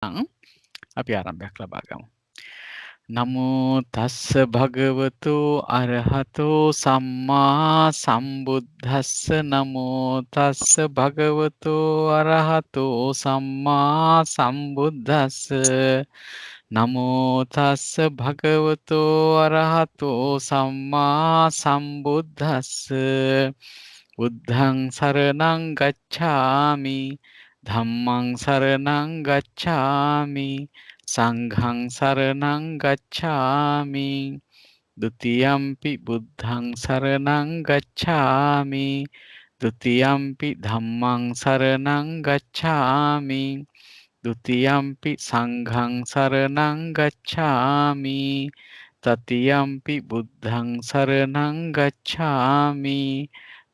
අපි ආරම්භයක් ලබා ගමු. නමෝ තස්ස භගවතු අරහතෝ සම්මා සම්බුද්දස්ස නමෝ තස්ස භගවතු අරහතෝ සම්මා සම්බුද්දස්ස නමෝ තස්ස භගවතු අරහතෝ සම්මා සම්බුද්දස්ස බුද්ධං සරණං ගච්ඡාමි ධම්මං සරණං ගච්ඡාමි සංඝං සරණං ගච්ඡාමි ဒ ුතියම්පි බුද්ධං සරණං ගච්ඡාමි ဒ ුතියම්පි ධම්මං සරණං ගච්ඡාමි ဒ ුතියම්පි සංඝං සරණං ගච්ඡාමි තතියම්පි බුද්ධං සරණං ගච්ඡාමි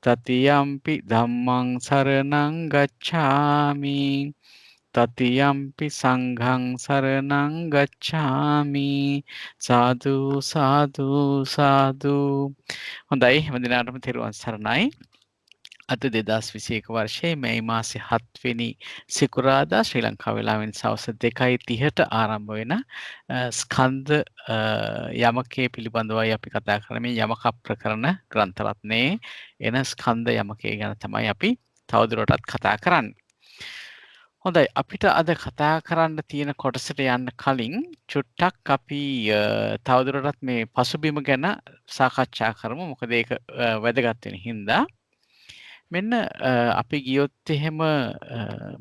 තතියම්පි ධම්මං සරණං ගච්ඡාමි තතියම්පි සංඝං සරණං ගච්ඡාමි සාදු සාදු සාදු හොඳයි හැම දිනකටම තෙරුවන් සරණයි අද 2021 වර්ෂයේ මැයි මාසේ 7 වෙනි සිකුරාදා ශ්‍රී ලංකා වේලාවෙන් සවස් 2:30ට ආරම්භ වෙන ස්කන්ධ යමකේ පිළිබඳවයි අපි කතා කරන්නේ යමක ප්‍රකරණ ග්‍රන්ථ රත්නයේ එන ස්කන්ධ යමකේ ගැන තමයි අපි තවදුරටත් කතා කරන්නේ. හොඳයි අපිට අද කතා කරන්න තියෙන කොටසට යන්න කලින් චුට්ටක් අපි තවදුරටත් මේ පසුබිම ගැන සාකච්ඡා කරමු. මොකද ඒක වැදගත් වෙන හින්දා මෙන්න අපි ගියොත් එහෙම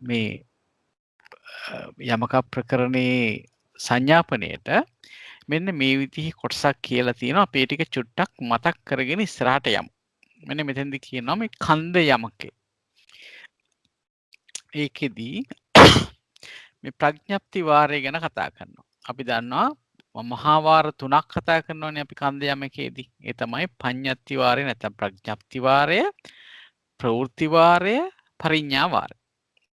මේ යමක ප්‍රකරණේ සංඥාපනයේට මෙන්න මේ විදිහේ කොටසක් කියලා තියෙනවා. අපි ඒ ටික චුට්ටක් මතක් කරගෙන ඉස්සරහට යමු. මෙන්න මෙතෙන්දි කියනවා මේ කන්ද යමකේ. ඒකෙදී මේ ප්‍රඥප්ති වාරය ගැන කතා කරනවා. අපි දන්නවා මහා වාර 3ක් කතා කරනවානේ අපි කන්ද යමකේදී. ඒ තමයි පඤ්ඤප්ති වාරය නැත්නම් ප්‍රඥප්ති වාරය, ප්‍රවෘත්ති වාරය, පරිඤ්ඤා වාරය.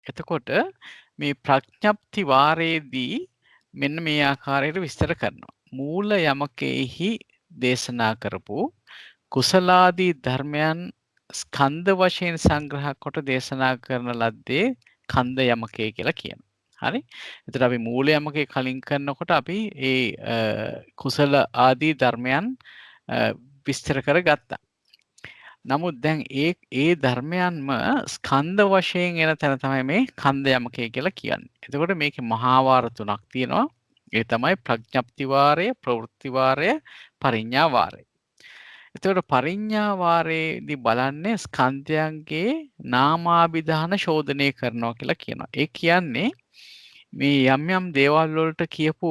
එතකොට මේ ප්‍රඥප්ති වාරයේදී මෙන්න මේ ආකාරයට විස්තර කරනවා. මූල යමකෙහි දේශනා කරපු කුසලාදී ධර්මයන් ස්කන්ධ වශයෙන් සංග්‍රහ කොට දේශනා කරන ලද්දේ කන්ද යමකේ කියලා කියනවා. හරි? එතකොට අපි මූල යමකේ කලින් කරනකොට අපි ඒ කුසල ආදී ධර්මයන් විස්තර කරගත්තා. නමුත් දැන් ඒ ධර්මයන්ම ස්කන්ධ වශයෙන් එන තැන තමයි මේ කන්ද යමකේ කියලා කියන්නේ. එතකොට මේකේ මහා වාර 3ක් තියෙනවා. ඒ තමයි ප්‍රඥප්ති වාරය, ප්‍රවෘත්ති වාරය, පරිඤ්ඤා වාරය. එතකොට පරිඤ්ඤා වාරයේදී බලන්නේ ස්කන්ධයන්ගේ නාමාභිධාන ශෝධනය කරනවා කියලා කියනවා. ඒ කියන්නේ මේ යම් දේවල් වලට කියපු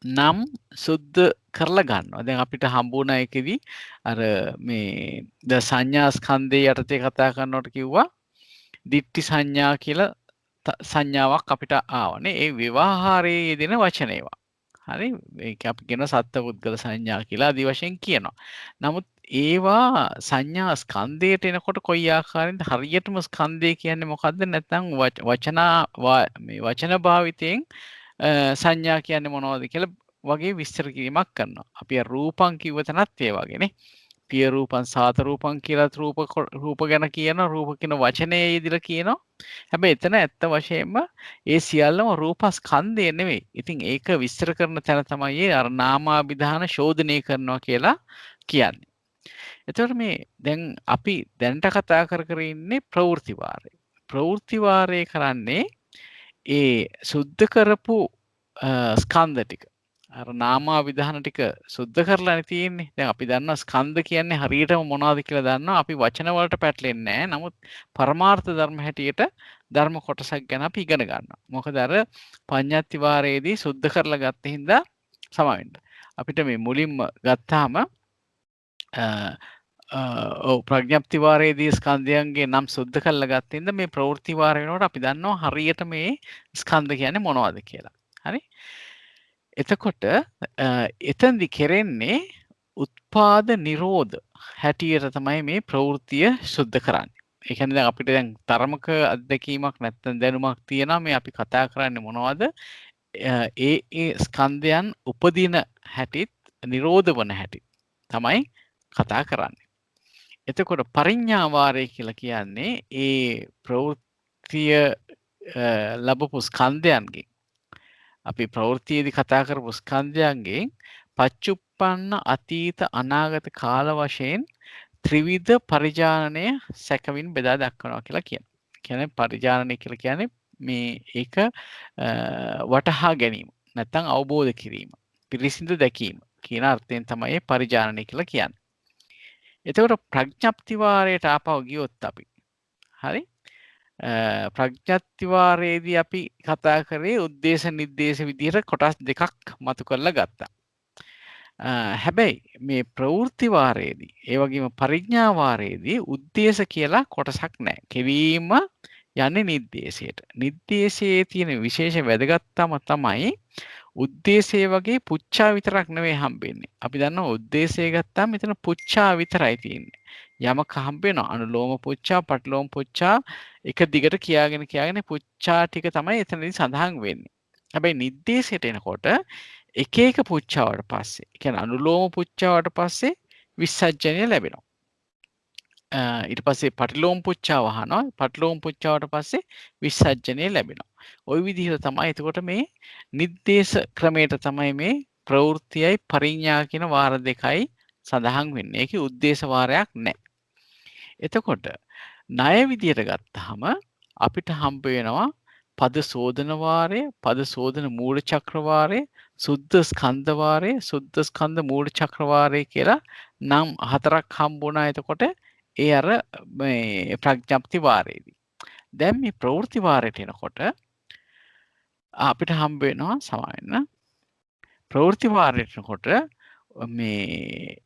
නම් සුද්ධ කරලා ගන්නවා. දැන් අපිට හම්බුණ එකේදී අර මේ ද සංඥා ස්කන්ධය යටතේ කතා කරනකොට කිව්වා දිට්ඨි සංඥා කියලා සංඥාවක් අපිට ආවනේ. ඒ විවාහාරයේ යෙදෙන වචන ඒවා. හරි? ඒක අපි කියන සත්පුද්ගල සංඥා කියලා ආදි වශයෙන් කියනවා. නමුත් ඒවා සංඥා ස්කන්ධයට එනකොට කොයි ආකාරයෙන්ද හරියටම ස්කන්ධය කියන්නේ මොකද්ද නැත්නම් වචන භාවිතයෙන් සංඥා කියන්නේ මොනවද කියලා වගේ විස්තර කිරීමක් කරනවා. අපි රූපං කිව්ව තැනත් ඒ වගේනේ. පිය රූපං සාත රූපං කියලා රූප ගැන කියන රූප කියන වචනේ යෙදিলা කියනවා. හැබැයි එතන ඇත්ත වශයෙන්ම ඒ සියල්ලම රූපස්කන්ධය නෙවෙයි. ඉතින් ඒක විස්තර කරන තැන තමයි අර නාමාභිධාන ශෝධනය කරනවා කියලා කියන්නේ. එතකොට මේ දැන් අපි දැනට කතා කර ඉන්නේ ප්‍රවෘත්ති වාරය. ප්‍රවෘත්ති වාරය කරන්නේ ඒ සුද්ධ කරපු ස්කන්ධ ටික. අර නාමාවිධාන ටික සුද්ධ කරලානේ තියෙන්නේ. දැන් අපි දන්නවා ස්කන්ධ කියන්නේ හරියටම මොනවද කියලා දන්නවා. අපි වචන වලට පැටලෙන්නේ නැහැ. නමුත් පරමාර්ථ ධර්ම හැටියට ධර්ම කොටසක් ගැන අපි ඉගෙන ගන්නවා. මොකද අර පඤ්ඤාති වාරයේදී සුද්ධ කරලා ගත්ත හින්දා සමවෙන්න. අපිට මේ මුලින්ම ගත්තාම ප්‍රඥප්ති වාරයේදී ස්කන්ධයන්ගේ නම් සුද්ධ කරලා ගත්ත හින්දා මේ ප්‍රවෘත්ති වාරය වෙනකොට අපි දන්නවා හරියට මේ ස්කන්ධ කියන්නේ මොනවද කියලා. හරි? එතකොට එතෙන්දි කෙරෙන්නේ උත්පාද නිරෝධ හැටියට තමයි මේ ප්‍රවෘත්තිය සුද්ධ කරන්නේ. ඒ කියන්නේ දැන් අපිට දැන් තරමක අත්දැකීමක් නැත්නම් දැනුමක් තියෙනවා මේ අපි කතා කරන්නේ මොනවද? ඒ ස්කන්ධයන් උපදින හැටිත් නිරෝධ වන හැටි තමයි කතා කරන්නේ. එතකොට පරිඤ්ඤා වාරය කියලා කියන්නේ ඒ ප්‍රවෘත්තිය ලැබපු ස්කන්ධයන්ගේ අපි ප්‍රවෘත්තියේදී කතා කරපු ස්කන්ධයන්ගෙන් පච්චුප්පන්න අතීත අනාගත කාල වශයෙන් ත්‍රිවිධ පරිජානනය සැකවින් බෙදා දක්වනවා කියලා කියනවා. කියන්නේ පරිජානනය කියලා කියන්නේ මේ ඒක වටහා ගැනීම නැත්නම් අවබෝධ කිරීම පිරිසිදු දැකීම කියන අර්ථයෙන් තමයි මේ පරිජානනය කියලා කියන්නේ. එතකොට ප්‍රඥප්ති වාරයට ආපහු ගියොත් අපි හරි ප්‍රඥප්ති වාරයේදී අපි කතා කරේ උද්දේශ නිर्देश විදිහට කොටස් දෙකක් මතු කරලා ගත්තා. හැබැයි මේ ප්‍රවෘත්ති වාරයේදී ඒ වගේම පරිඥා වාරයේදී උද්දේශ කියලා කොටසක් නැහැ. කෙවීම යන්නේ නිर्देशයට. නිर्देशයේ තියෙන විශේෂ වැදගත්කම තමයි උද්දේශය වගේ පුච්චා විතරක් නෙවෙයි හම්බෙන්නේ. අපි දන්නවා උද්දේශය ගත්තාම මෙතන පුච්චා විතරයි තියෙන්නේ. යමක හම්බ වෙනවා අනුලෝම පුච්චා, පටිලෝම පුච්චා එක දිගට කියාගෙන පුච්චා ටික තමයි එතනදී සඳහන් වෙන්නේ. හැබැයි නිर्देशයට එනකොට එක එක පුච්චාවට පස්සේ, කියන්නේ අනුලෝම පුච්චාවට පස්සේ විසර්ජනය ලැබෙනවා. ඊට පස්සේ පටිලෝම පුච්චාව අහනවා. පටිලෝම පුච්චාවට පස්සේ විසර්ජනය ලැබෙනවා. ওই විදිහට තමයි එතකොට මේ නිर्देश ක්‍රමයට තමයි මේ ප්‍රවෘත්තියයි පරිඥා කියන වාර දෙකයි සඳහන් වෙන්නේ. ඒකේ උද්දේශ වාරයක් නැහැ. එතකොට ණය විදියට ගත්තාම අපිට හම්බ වෙනවා පද සෝදන වාරය, පද සෝදන මූල චක්‍ර වාරය, සුද්ධ ස්කන්ධ වාරය, සුද්ධ ස්කන්ධ මූල චක්‍ර වාරය කියලා නම් හතරක් හම්බුණා. එතකොට ඒ අර මේ ප්‍රඥප්ති වාරයේදී. දැන් මේ ප්‍රවෘත්ති වාරයට එනකොට අපිට හම්බ වෙනවා සමාවෙන්න ප්‍රවෘත්ති වාරයට එනකොට මේ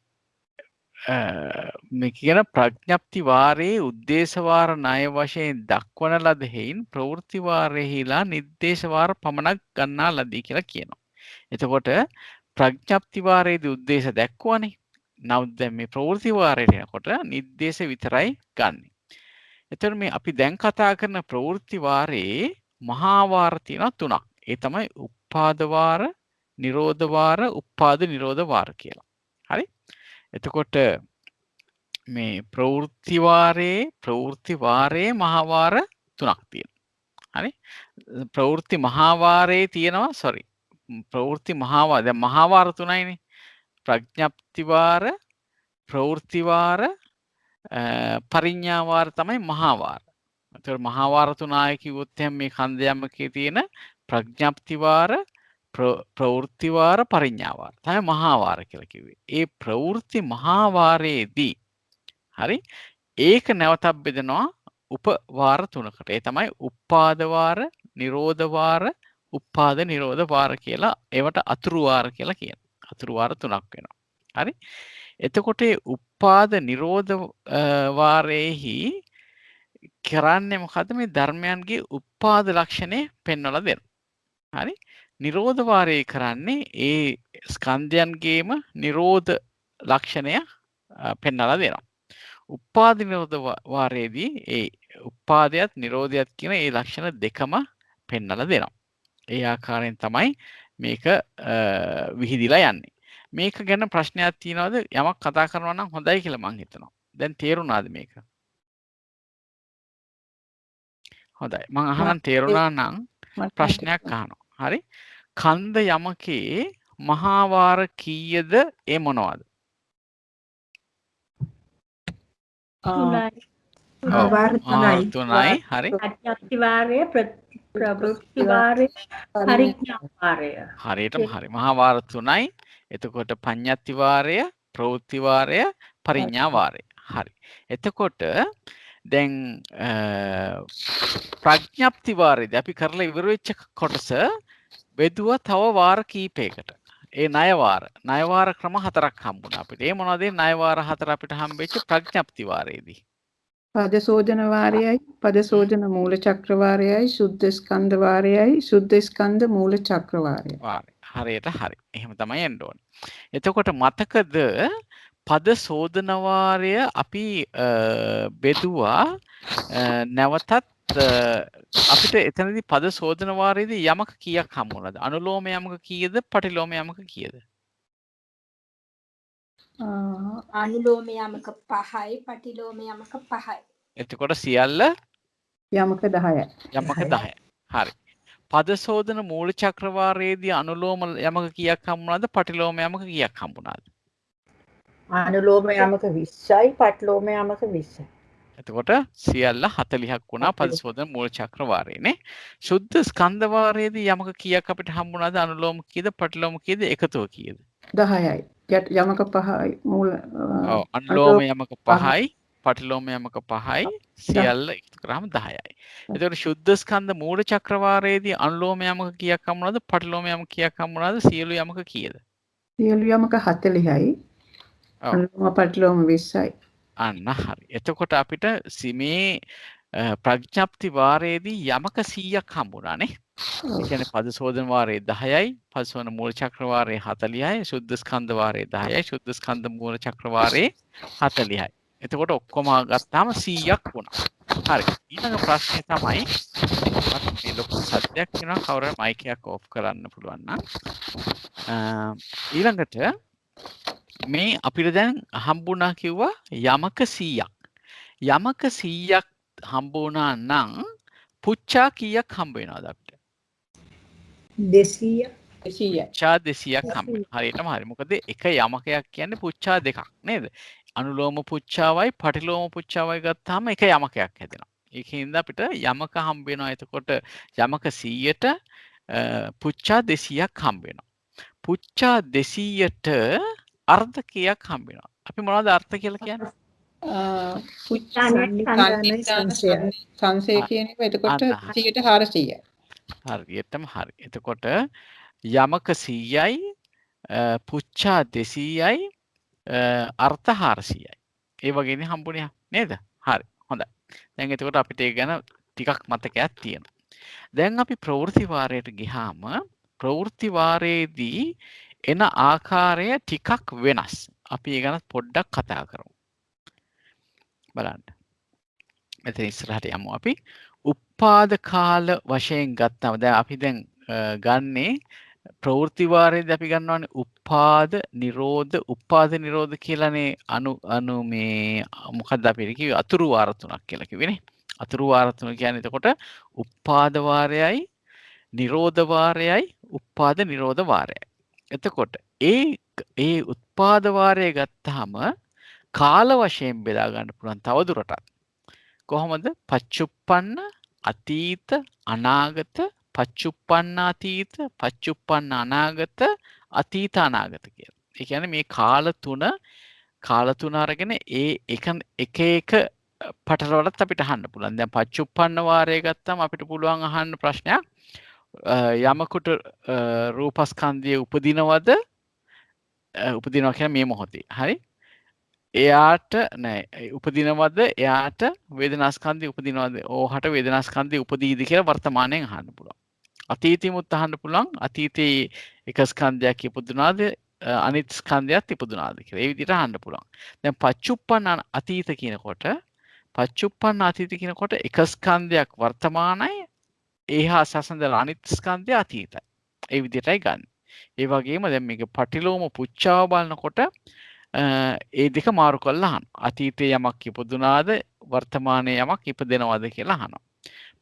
කියන ප්‍රඥප්ති වාරයේ උද්දේශ වාර ණය වශයෙන් දක්වන ලද හේයින් ප්‍රවෘත්ති වාරයේහිලා නිर्देश වාර පමණක් ගන්නා ලදී කියලා කියනවා. එතකොට ප්‍රඥප්ති වාරයේදී උද්දේශ දැක්වුවනේ. නමුත් දැන් මේ ප්‍රවෘත්ති වාරයට එනකොට නිर्देश විතරයි ගන්නෙ. එතකොට මේ අපි දැන් කතා කරන ප්‍රවෘත්ති වාරයේ මහා වාර තියෙනවා 3ක්. ඒ තමයි උප්පාද වාර, නිරෝධ වාර, උප්පාද නිරෝධ වාර කියලා. හරි? එතකොට මේ ප්‍රවෘත්ති වාරයේ මහා වාර 3ක් තියෙනවා. හරි? ප්‍රවෘත්ති මහා වාරයේ තියෙනවා ප්‍රවෘත්ති මහා වාර දැන් මහා වාර 3යිනේ. ප්‍රඥප්ති වාර, ප්‍රවෘත්ති වාර, පරිඥා වාර තමයි මහා වාර. එතකොට මහා වාර 3 කිව්වොත් එහෙනම් මේ ඛණ්ඩ යමකේ තියෙන ප්‍රඥප්ති වාර, ප්‍රවෘත්ති වාර, පරිඥා වාර තමයි මහා වාර කියලා කිව්වේ. ඒ ප්‍රවෘත්ති මහා වාරයේදී හරි ඒක නැවතත් බෙදනවා උපවාර 3කට. ඒ තමයි උප්පාද වාර, නිරෝධ වාර, උප්පාද නිරෝධ වාර කියලා. ඒවට අතුරු වාර කියලා කියනවා. අතුරු වාර 3ක් වෙනවා. හරි? එතකොට උප්පාද නිරෝධ වාරයේහි කරන්නේ මොකද්ද? මේ ධර්මයන්ගේ උප්පාද ලක්ෂණය පෙන්වලා දෙනවා. හරි? නිරෝධ වාරයේ කරන්නේ ඒ ස්කන්ධයන්ගේම නිරෝධ ලක්ෂණය පෙන්වලා දෙනවා. උප්පාද නිරෝධ වාරයේදී ඒ උප්පාදයත් නිරෝධයත් කියන ඒ ලක්ෂණ දෙකම පෙන්වලා දෙනවා. ඒ ආකාරයෙන් තමයි මේක විහිදිලා යන්නේ. මේක ගැන ප්‍රශ්නයක් තියනවද? යමක් කතා කරනවා නම් හොඳයි කියලා මම හිතනවා. දැන් තේරුණාද මේක? හොඳයි. මම අහනම් තේරුණා නම් ප්‍රශ්නයක් අහනවා. හරි? කන්ද යමකේ මහා වාර කීයද? ඒ මොනවද? 3යි. වාර 3යි. හරි. ප්‍රඥප්ති වාරය, ප්‍රවෘත්ති වාරය, පරිඥා වාරය. හරියටම හරි. මහා වාර 3යි. එතකොට පඤ්ඤප්ති වාරය, ප්‍රවෘත්ති වාරය, පරිඥා වාරය. හරි. එතකොට දැන් ප්‍රඥප්ති වාරයේදී අපි කරලා ඉවර වෙච්ච කොටස බෙදුවා තව වාර කීපයකට. ඒ ණය වාර ක්‍රම 4ක් හම්බුණා අපිට. ඒ මොනවද ඒ ණය වාර 4 අපිට හම්බෙච්ච ප්‍රඥප්ති වාරයේදී? පදසෝදන වාරයයි, පදසෝදන මූල චක්‍ර වාරයයි, සුද්ධ ස්කන්ධ වාරයයි, සුද්ධ ස්කන්ධ මූල චක්‍ර වාරයයි. හරියට හරි. එහෙම තමයි යන්න ඕනේ. එතකොට මතකද පද සෝදන වාරය අපි බෙදුවා නැවතත් අපිට එතනදී පද සෝදන වාරයේදී යමක කීයක් හම්බුණාද? අනුලෝම යමක කීයද? පටිලෝම යමක කීයද? අනුලෝම යමක 5යි, පටිලෝම යමක 5යි. එතකොට සියල්ල යමක 10යි. යමක 10යි. හරි. පදසෝදන මූල චක්‍රවාරයේදී අනුලෝම යමක කීයක් හම්බුණාද? පටිලෝම යමක කීයක් හම්බුණාද? අනුලෝම යමක 20යි පටලෝම යමක 20යි. එතකොට සියල්ල 40ක් වුණා පදසෝදන මූල චක්‍රවාරයේනේ. සුද්ධ ස්කන්ධ වාරයේදී යමක කීයක් අපිට හම්බුණාද? අනුලෝම කීයද පටිලෝම කීයද එකතුව කීයද? 10යි. යමක 5යි මූල ඔව් අනුලෝම යමක 5යි පටිලෝම යමක 5යි සියල්ල එකතු කරාම 10යි. එතකොට සුද්ධ ස්කන්ධ මූල චක්‍රවාරයේදී අනුලෝම යමක කීයක් හම්බුණාද? පටිලෝම යමක කීයක් හම්බුණාද? සියලු යමක කීයද? සියලු යමක 40යි. ඔව්. අනුලෝම පටිලෝම 20යි. අන්න හරි. එතකොට අපිට මේ ප්‍රඥප්ති වාරයේදී යමක 100ක් හම්බුණානේ. ඒ කියන්නේ පදසෝදන වාරයේ 10යි, පදසෝදන මූල චක්‍ර වාරයේ 40යි, සුද්ධ ස්කන්ධ වාරයේ 10යි, සුද්ධ ස්කන්ධ මූල චක්‍ර වාරයේ 40යි. එතකොට ඔක්කොම ගත්තාම 100ක් වුණා. හරි. ඊළඟ ප්‍රශ්නේ තමයි මේ ලොකු සද්දයක් වෙනවා කවුරුහරි මයික් එකක් ඕෆ් කරන්න පුළුවන් නම්. ඊළඟට මේ අපිට දැන් හම්බුණා කිව්වා යමක 100ක්. යමක 100ක් හම්බුණා නම් පුච්චා කීයක් හම්බ වෙනවද අපිට? 200. 200යි. පුච්චා 200ක් හම්බ වෙනවා. හරියටම හරි. මොකද එක යමකයක් කියන්නේ පුච්චා දෙකක් නේද? අනුලෝම පුච්චාවයි පටිලෝම පුච්චාවයි ගත්තාම එක යමකයක් හැදෙනවා. ඒකින්ද අපිට යමක හම්බ වෙනවා. එතකොට යමක 100ට පුච්චා 200ක් හම්බ වෙනවා. පුච්චා 200ට අර්ධ කීයක් හම්බ වෙනවා? අපි මොනවද අර්ථ කියලා කියන්නේ? සංසය කියන එක එතකොට 100ට 400යි. හරියටම හරි. එතකොට යමක 100යි පුච්චා 200යි අර්ථ 400යි. ඒ වගේනේ හම්බුනේ නේද? හරි. හොඳයි. දැන් එතකොට අපිට ඒක ගැන ටිකක් මතකයක් තියෙනවා. දැන් අපි ප්‍රවෘත්ති වාරයට ගියාම ප්‍රවෘත්ති වාරයේදී එන ආකාරය ටිකක් වෙනස්. අපි ඒ ගැන පොඩ්ඩක් කතා කරමු. බලන්න. මෙතන ඉස්සරහට යමු අපි. උපාද කාල වශයෙන් ගත්තම දැන් අපි දැන් ගන්නේ ප්‍රවෘත්ති වාරයේදී අපි ගන්නවානේ උපාද නිරෝධ කියලානේ අනු මේ මොකක්ද අපි කිව්වේ අතුරු වාර තුනක් කියලා කිව්වේනේ. අතුරු වාර තුන කියන්නේ එතකොට උපාද වාරයයි නිරෝධ වාරයයි උපාද නිරෝධ වාරයයි. එතකොට ඒ උත්පාද වාරය ගත්තාම කාල වශයෙන් බෙදා ගන්න පුළුවන් තවදුරටත්. කොහොමද? පච්චුප්පන්න අතීත අනාගත පච්චුප්පන්න අතීත පච්චුප්පන්න අනාගත අතීත අනාගත කියලා. ඒ කියන්නේ මේ කාල තුන අරගෙන එක පටලවලත් අපිට අහන්න පුළුවන්. දැන් පච්චුප්පන්න වාරය ගත්තාම අපිට පුළුවන් අහන්න ප්‍රශ්නයක් යමකට රූපස්කන්ධය උපදිනවද? උපදිනවා කියන්නේ මේ මොහොතේ. හරි? එයාට නෑ උපදිනවද? එයාට වේදනාස්කන්ධය උපදිනවද? ඕහට වේදනාස්කන්ධය උපදීද කියලා වර්තමානයෙන් අහන්න පුළුවන්. අතීතෙමුත් අහන්න පුළුවන්. අතීතයේ එක ස්කන්ධයක් ඉපදුනාද? අනිත් ස්කන්ධයක් ඉපදුනාද කියලා. ඒ විදිහට අහන්න පුළුවන්. දැන් පච්චුප්පන්න අතීත කියනකොට එක ස්කන්ධයක් වර්තමානයි ඒහා සසඳලා අනිත් ස්කන්ධය අතීතයි. ඒ විදිහටයි ගන්න. ඒ වගේම දැන් මේක පටිලෝම පුච්චාව බලනකොට ඒ දෙක මාරු කරලා අහනවා. අතීතයේ යමක් ඉපදුනාද වර්තමානයේ යමක් ඉපදෙනවද කියලා අහනවා.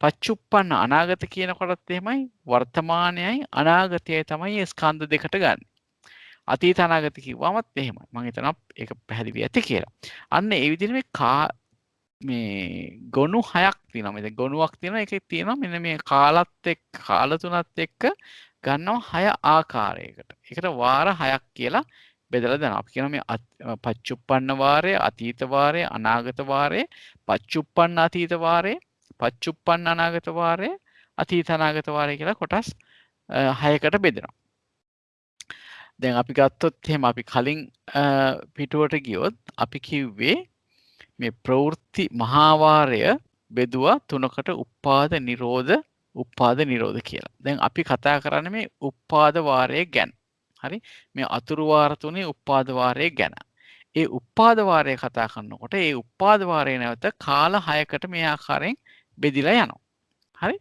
පච්චුප්පන්න අනාගත කියනකොටත් එහෙමයි වර්තමානයයි අනාගතයයි තමයි මේ ස්කන්ධ දෙකට ගන්න. අතීත අනාගත කිව්වමත් එහෙමයි. මම හිතනවා ඒක පැහැදිලි ඇති කියලා. අන්න ඒ විදිහට මේ ගොනු 6ක් තියෙනවා. මෙතන ගොනුවක් තියෙනවා. ඒකේ තියෙනවා මෙන්න මේ කාල තුනත් එක්ක ගන්නවා 6 ආකාරයකට. ඒකට වාර 6ක් කියලා බෙදලා දානවා. අපි කියනවා මේ පච්චුප්පන්න වාරය, අතීත වාරය, අනාගත වාරය, පච්චුප්පන්න අතීත වාරය, පච්චුප්පන්න අනාගත වාරය, අතීත අනාගත වාරය කියලා කොටස් 6කට බෙදෙනවා. දැන් අපි ගත්තොත් එහෙම අපි කලින් පිටුවට ගියොත් අපි කිව්වේ මේ ප්‍රවෘත්ති මහා වාරය බෙදුවා තුනකට උපාද නිරෝධ කියලා. දැන් අපි කතා කරන්නේ මේ උපාද වාරය ගැන. හරි? මේ අතුරු වාර තුනේ උපාද වාරය ගැන. ඒ උපාද වාරය කතා කරනකොට ඒ උපාද වාරය නැවත කාල 6කට මේ ආකාරයෙන් බෙදිලා යනවා. හරි?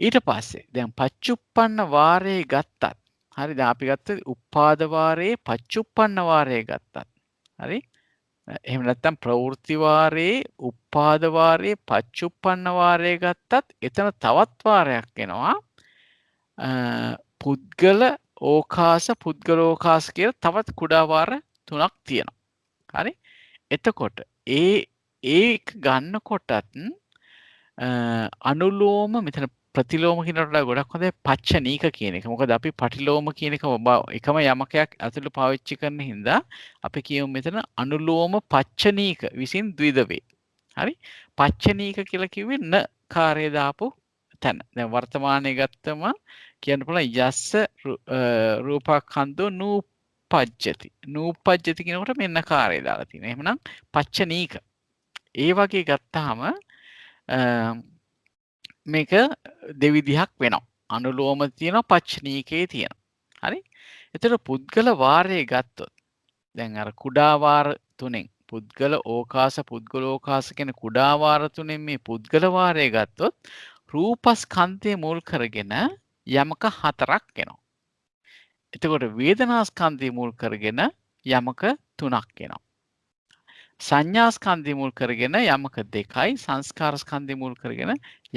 ඊට පස්සේ දැන් පච්චුප්පන්න වාරය ගත්තත් හරි දැන් අපි ගත්ත උපාද වාරයේ පච්චුප්පන්න වාරය ගත්තත් හරි එහෙම නැත්නම් ප්‍රවෘත්ති වාරයේ උපාද වාරයේ පච්චුප්පන්න වාරයේ ගත්තත් එතන තවත් වාරයක් එනවා. පුද්ගල ඕකාස කියලා තවත් කුඩා වාර 3ක් තියෙනවා. හරි? එතකොට ඒක ගන්නකොටත් අනුලෝම මෙතන ප්‍රතිලෝම කියනට වඩා ගොඩක් හොඳයි පච්චනීක කියන එක. මොකද අපි පටිලෝම කියන එක එකම යමකයක් ඇතුළේ පාවිච්චි කරන හින්දා අපි කියමු මෙතන අනුලෝම පච්චනීක විසින් ද්විදවේ. හරි? පච්චනීක කියලා කිව්වේ න කාර්යය දාපු තැන. දැන් වර්තමානයේ ගත්තම කියන්න පුළුවන් යස්ස රූපකන්දෝ නූපජ්ජති. නූපජ්ජති කියනකොට මෙන්න කාර්යය දාලා තියෙනවා. එහෙමනම් පච්චනීක. ඒ වගේ ගත්තාම මේක දෙවිදිහක් වෙනවා. අනුලෝම තියෙනවා පච්චනීකේ තියෙනවා. හරි? එතකොට පුද්ගල වාරයේ ගත්තොත් දැන් අර කුඩා වාර තුනෙන් පුද්ගල ඕකාස කියන කුඩා වාර තුනෙන් මේ පුද්ගල වාරයේ ගත්තොත් රූපස්කන්ධය මුල් කරගෙන යමක 4ක් එනවා. එතකොට වේදනාස්කන්ධය මුල් කරගෙන යමක 3ක් එනවා. සංඥාස්කන්ධය මුල් කරගෙන යමක 2යි සංස්කාරස්කන්ධය මුල් කරගෙන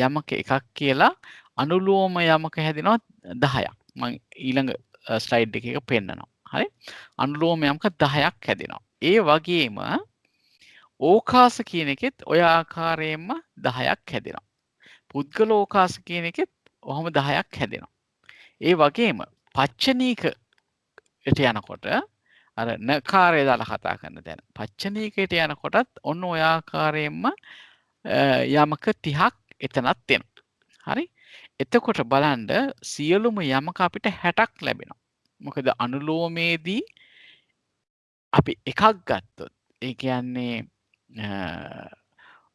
යමක 1ක් කියලා අනුලෝම යමක හැදෙනවා 10ක්. මම ඊළඟ ස්ලයිඩ් එකක පෙන්නනවා. හරි? අනුලෝම යමක 10ක් හැදෙනවා. ඒ වගේම ඕකාස කියන එකෙත් ඔය ආකාරයෙන්ම 10ක් හැදෙනවා. පුද්ගල ඕකාස කියන එකෙත් ඔහොම 10ක් හැදෙනවා. ඒ වගේම පච්චනීකයට යනකොට අර නකාරය දාලා කතා කරන තැන පච්චනීකයට යනකොටත් ඔන්න ඔය ආකාරයෙන්ම යමක 30ක් එතනත් එනවා. හරි? එතකොට බලන්න සියලුම යමක අපිට 60ක් ලැබෙනවා. මොකද අනුලෝමයේදී අපි එකක් ගත්තොත් ඒ කියන්නේ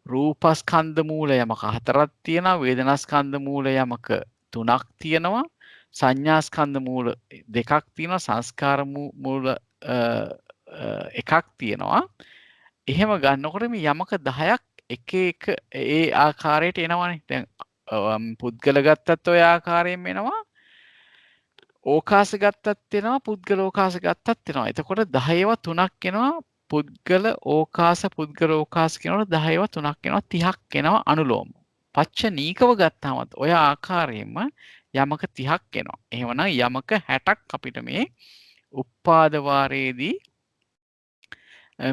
රූපස්කන්ධ මූල යමක 4ක් තියෙනවා, වේදනාස්කන්ධ මූල යමක 3ක් තියෙනවා, සංඥාස්කන්ධ මූල 2ක් තියෙනවා, සංස්කාර මූල 1ක් තියෙනවා. එහෙම ගන්නකොට මේ යමක 10ක් එක එක ඒ ආකාරයට එනවනේ. දැන් පුද්ගල ගත්තත් ඔය ආකාරයෙන් එනවා. ඕකාස ගත්තත් එනවා, පුද්ගල ඕකාස ගත්තත් එනවා. එතකොට 10ව 3ක් එනවා. පුද්ගල ඕකාස කියනකොට 10ව 3ක් එනවා, 30ක් එනවා අනුලෝම. පච්චනීකව ගත්තාමත් ඔය ආකාරයෙන්ම යමක 30ක් එනවා. එහෙමනම් යමක 60ක් අපිට මේ උප්පාද වාරයේදී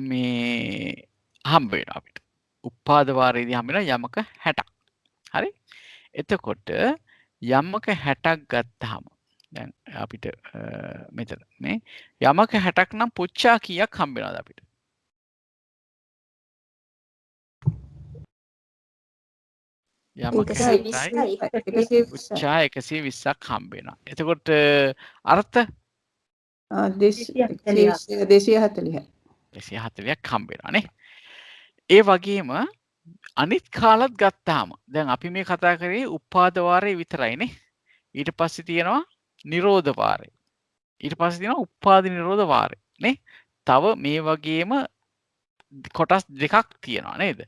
මේ හම්බ වෙනවා අපිට. උප්පාද වාරයේදී හම්බ වෙනවා යමක 60ක්. හරි? එතකොට යමක 60ක් ගත්තාම දැන් අපිට මෙතන මේ යමක 60ක් නම් පුච්චා කීයක් හම්බ වෙනවද අපිට? යමක 60යි පුච්චා 120ක් හම්බ වෙනවා. එතකොට අර්ථ 240ක් හම්බ වෙනවා නේ. ඒ වගේම අනිත් කාලත් ගත්තාම දැන් අපි මේ කතා කරේ උපාද වාරේ විතරයිනේ. ඊට පස්සේ තියෙනවා නිරෝධ වාරය. ඊට පස්සේ තියෙනවා උපාද නිරෝධ වාරය නේ. තව මේ වගේම කොටස් දෙකක් තියෙනවා නේද?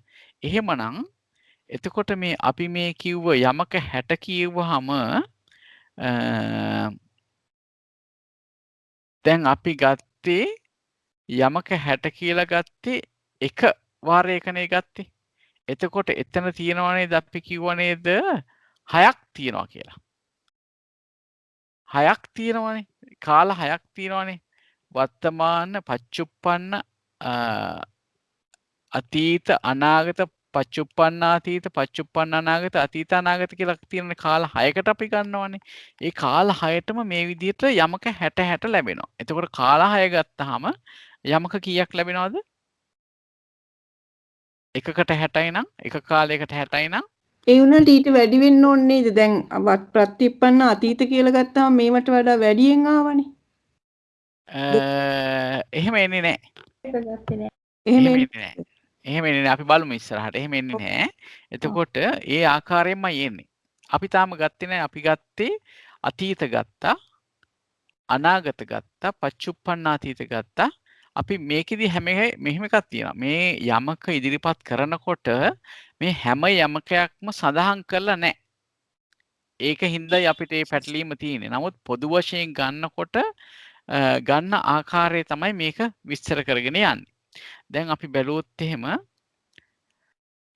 එහෙමනම් එතකොට මේ අපි මේ කිව්ව යමක 60 කියවහම දැන් අපි ගත්තේ යමක 60 කියලා ගත්තේ එක වාරයකනේ ගත්තේ. එතකොට එතන තියෙනවා නේද අපි කිව්ව නේද 6ක් තියෙනවා කියලා. 6ක් තියෙනවානේ. කාල 6ක් තියෙනවානේ. වර්තමාන පච්චුප්පන්න අතීත අනාගත පච්චුප්පන්නාතීත පච්චුප්පන්න අනාගත අතීත අනාගත කියලා තියෙන කාල 6කට අපි ගන්නවානේ. ඒ කාල 6ටම මේ විදිහට යමක 60 ලැබෙනවා. එතකොට කාල 6 ගත්තාම යමක කීයක් ලැබෙනවද? එකකට 60යි නම් එක කාලයකට 60යි නම් ඒ උනට ඊට වැඩි වෙන්න ඕනේ නේද? දැන් ප්‍රතිපන්න අතීත කියලා ගත්තාම මේවට වඩා වැඩියෙන් ආවනේ. එහෙම එන්නේ නැහැ. එහෙම එහෙම එන්නේ නැහැ. අපි බලමු ඉස්සරහට. එහෙම එන්නේ නැහැ. එතකොට ඒ ආකාරයෙන්මයි එන්නේ. අපි තාම ගත්තේ නැහැ. අපි ගත්තේ අතීත ගත්තා, අනාගත ගත්තා, පච්චුප්පන්නාතීත ගත්තා. අපි මේකෙදි මෙහෙම එකක් තියෙනවා. මේ යමක ඉදිරිපත් කරනකොට මේ හැම යමකයක්ම සඳහන් කරලා නැහැ. ඒක හින්දායි අපිට මේ පැටලීම තියෙන්නේ. නමුත් පොදු වශයෙන් ගන්නකොට ගන්න ආකාරය තමයි මේක විස්තර කරගෙන යන්නේ. දැන් අපි බැලුවොත් එහෙම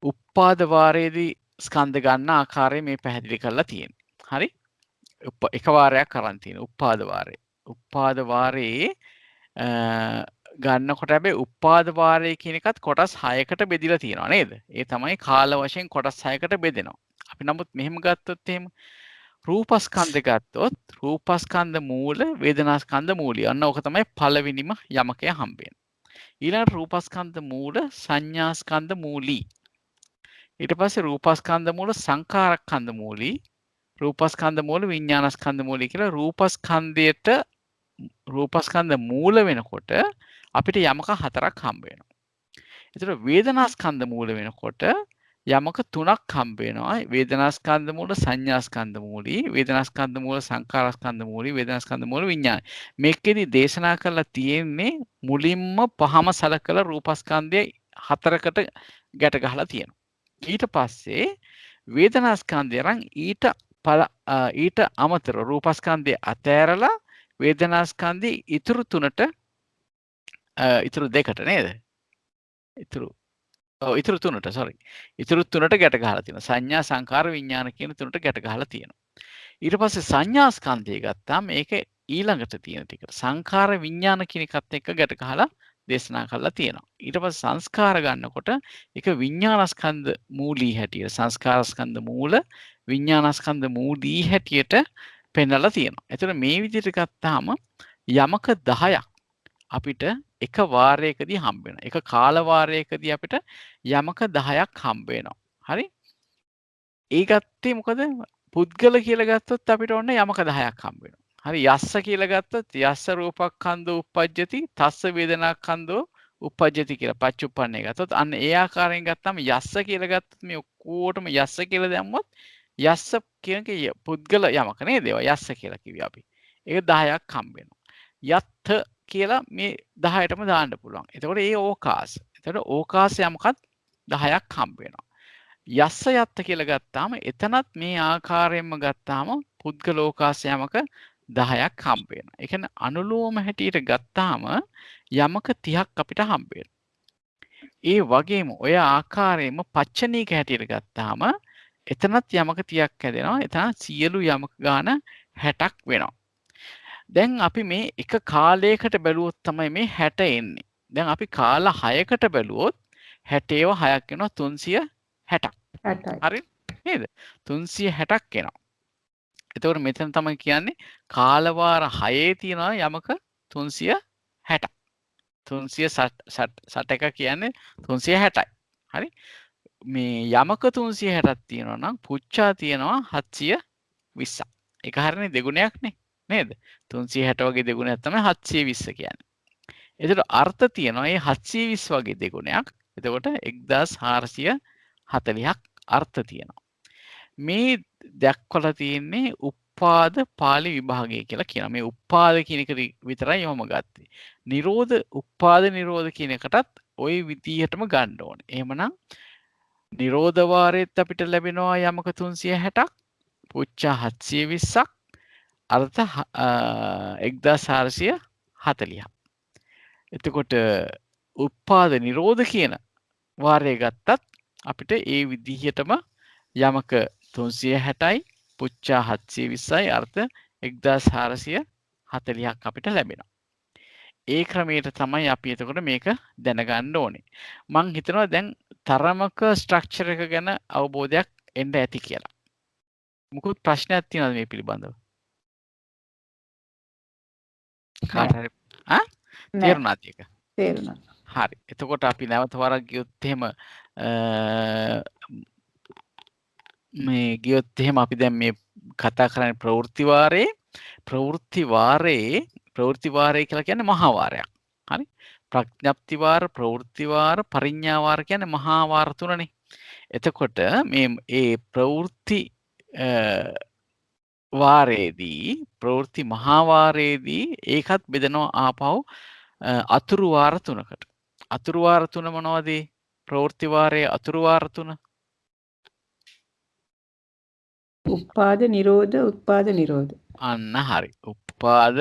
උප්පාද වාරයේදී ස්කන්ධ ගන්න ආකාරය මේ පැහැදිලි කරලා තියෙන්නේ. හරි? එක වාරයක් අරන් තියෙන උප්පාද වාරය. උප්පාද වාරයේ ගන්නකොට හැබැයි උප්පාද වාරය කියන එකත් කොටස් 6කට බෙදිලා තියෙනවා නේද? ඒ තමයි කාල වශයෙන් කොටස් 6කට බෙදෙනවා. අපි නමුත් මෙහෙම ගත්තොත් එහෙම රූපස්කන්ධ ගත්තොත් රූපස්කන්ධ මූල වේදනාස්කන්ධ මූලිය. අන්න ඕක තමයි පළවෙනිම යමකය හම්බෙන්නේ. ඊළඟට රූපස්කන්ධ මූල සංඥාස්කන්ධ මූලී. ඊට පස්සේ රූපස්කන්ධ මූල සංඛාරස්කන්ධ මූලී, රූපස්කන්ධ මූල විඥානස්කන්ධ මූලී කියලා රූපස්කන්ධ මූල වෙනකොට අපිට යමක 4ක් හම්බ වෙනවා. ඒතර වේදනාස්කන්ධ මූල වෙනකොට යමක 3ක් හම්බ වෙනවා. වේදනාස්කන්ධ මූල සංඥාස්කන්ධ මූලී, වේදනාස්කන්ධ මූල සංඛාරස්කන්ධ මූලී, වේදනාස්කන්ධ මූල විඥාන. මේකෙදි දේශනා කරලා තියෙන්නේ මුලින්ම පහම සලකලා රූපස්කන්ධය 4කට ගැට ගහලා තියෙනවා. ඊට පස්සේ වේදනාස්කන්ධය අරන් ඊට අමතරව රූපස්කන්ධය අතෑරලා වේදනාස්කන්ධය ඉතුරු 3ට ඉතුරු 2ට නේද? ඉතුරු 3ට ඉතුරු 3ට ගැට ගහලා තියෙනවා. සංඥා සංකාර විඥාන කියන 3ට ගැට ගහලා තියෙනවා. ඊට පස්සේ සංඥා ස්කන්ධය ගත්තාම මේක ඊළඟට තියෙන ටිකට සංකාර විඥාන කියන එකත් එක්ක ගැට ගහලා දේශනා කරලා තියෙනවා. ඊට පස්සේ සංස්කාර ගන්නකොට ඒක විඥානස්කන්ධ මූලී හැටියට සංස්කාරස්කන්ධ මූල විඥානස්කන්ධ මූලී හැටියට පෙන්නලා තියෙනවා. එතකොට මේ විදිහට ගත්තාම යමක 10ක් අපිට එක වාරයකදී හම්බ වෙනවා. එක කාල වාරයකදී අපිට යමක 10ක් හම්බ වෙනවා. හරි? ඒ ගත්තේ මොකද? පුද්ගල කියලා ගත්තොත් අපිට ඔන්න යමක 10ක් හම්බ වෙනවා. හරි යස්ස කියලා ගත්තොත් යස්ස රූපක්ඛන්தோ uppajjati තස්ස වේදනාක්ඛන්தோ uppajjati කියලා පච්චුප්පන්නේ ගත්තොත් අන්න ඒ ආකාරයෙන් ගත්තාම යස්ස කියලා ගත්තොත් මේ ඔක්කොටම යස්ස කියලා දැම්මොත් යස්ස කියන පුද්ගල යමක නේද? ඒවා යස්ස කියලා කිව්වේ අපි. ඒක 10ක් හම්බ වෙනවා. යත්ථ කියලා මේ 10ටම දාන්න පුළුවන්. එතකොට ඒ ඕකාස. එතකොට ඕකාස යමකත් 10ක් හම්බ වෙනවා. යස්ස යත්ත කියලා ගත්තාම එතනත් මේ ආකාරයෙන්ම ගත්තාම පුද්ගලෝකාස යමක 10ක් හම්බ වෙනවා. ඒ කියන්නේ අනුලෝම හැටියට ගත්තාම යමක 30ක් අපිට හම්බ වෙනවා. ඒ වගේම ඔය ආකාරයෙන්ම පච්චනීක හැටියට ගත්තාම එතනත් යමක 30ක් හැදෙනවා. එතන සියලු යමක ගාන 60ක් වෙනවා. දැන් අපි මේ එක කාලයකට බැලුවොත් තමයි මේ 60 එන්නේ. දැන් අපි කාල 6කට බැලුවොත් 60 ඒවා 6ක් වෙනවා 360ක්. 60යි. හරි නේද? 360ක් එනවා. එතකොට මෙතන තමයි කියන්නේ කාලවාර 6 තියෙනවා යමක 360ක්. 361 කියන්නේ 360යි. හරි? මේ යමක 360ක් තියෙනවා නම් පුච්චා තියෙනවා 720ක්. ඒක හරියනේ දෙගුණයක්නේ. නේද? 360 වගේ දෙගුණයක් තමයි 720 කියන්නේ. එතකොට අර්ථ තියෙනවා මේ 720 වගේ දෙගුණයක්. එතකොට 1440ක් අර්ථ තියෙනවා. මේ දැක්වලා තියෙන්නේ උප්පාද පාලි විභාගය කියලා කියනවා. මේ උප්පාද කියන එක විතරයි මම ගත්තේ. නිරෝධ උප්පාද නිරෝධ කියන එකටත් ওই විදිහටම ගන්න ඕනේ. එහෙමනම් නිරෝධ වාරයේත් අපිට ලැබෙනවා යමක 360ක්, පුච්චා 720ක්, අර්ථ 1440ක්. එතකොට උප්පාද නිරෝධ කියන වාරය ගත්තත් අපිට ඒ විදිහටම යමක 360යි පුච්චා 720යි අර්ථ 1440ක් අපිට ලැබෙනවා. ඒ ක්‍රමයට තමයි අපි එතකොට මේක දැනගන්න ඕනේ. මං හිතනවා දැන් තරමක ස්ට්‍රක්චර් එක ගැන අවබෝධයක් එන්න ඇති කියලා. මොකුත් ප්‍රශ්නයක් තියෙනවද මේ පිළිබඳව? කාට හරි තේරුණාද ඒක? තේරුණා. හරි. එතකොට අපි නැවත වරක් ගියොත් එහෙම මේ ගියොත් එහෙම අපි දැන් මේ කතා කරන්නේ ප්‍රවෘත්ති වාරේ කියලා කියන්නේ මහා වාරයක්. හරි? ප්‍රඥප්ති වාර, ප්‍රවෘත්ති වාර, පරිඥා වාර කියන්නේ මහා වාර තුනනේ. එතකොට මේ ඒ ප්‍රවෘත්ති වාරයේදී ප්‍රවෘත්ති මහා වාරයේදී ඒකත් බෙදනවා ආපහු අතුරු වාර තුනකට. අතුරු වාර තුන මොනවද? ප්‍රවෘත්ති වාරයේ අතුරු වාර තුන. උප්පාද නිරෝධ උත්පාද නිරෝධ. අන්න හරි. උප්පාද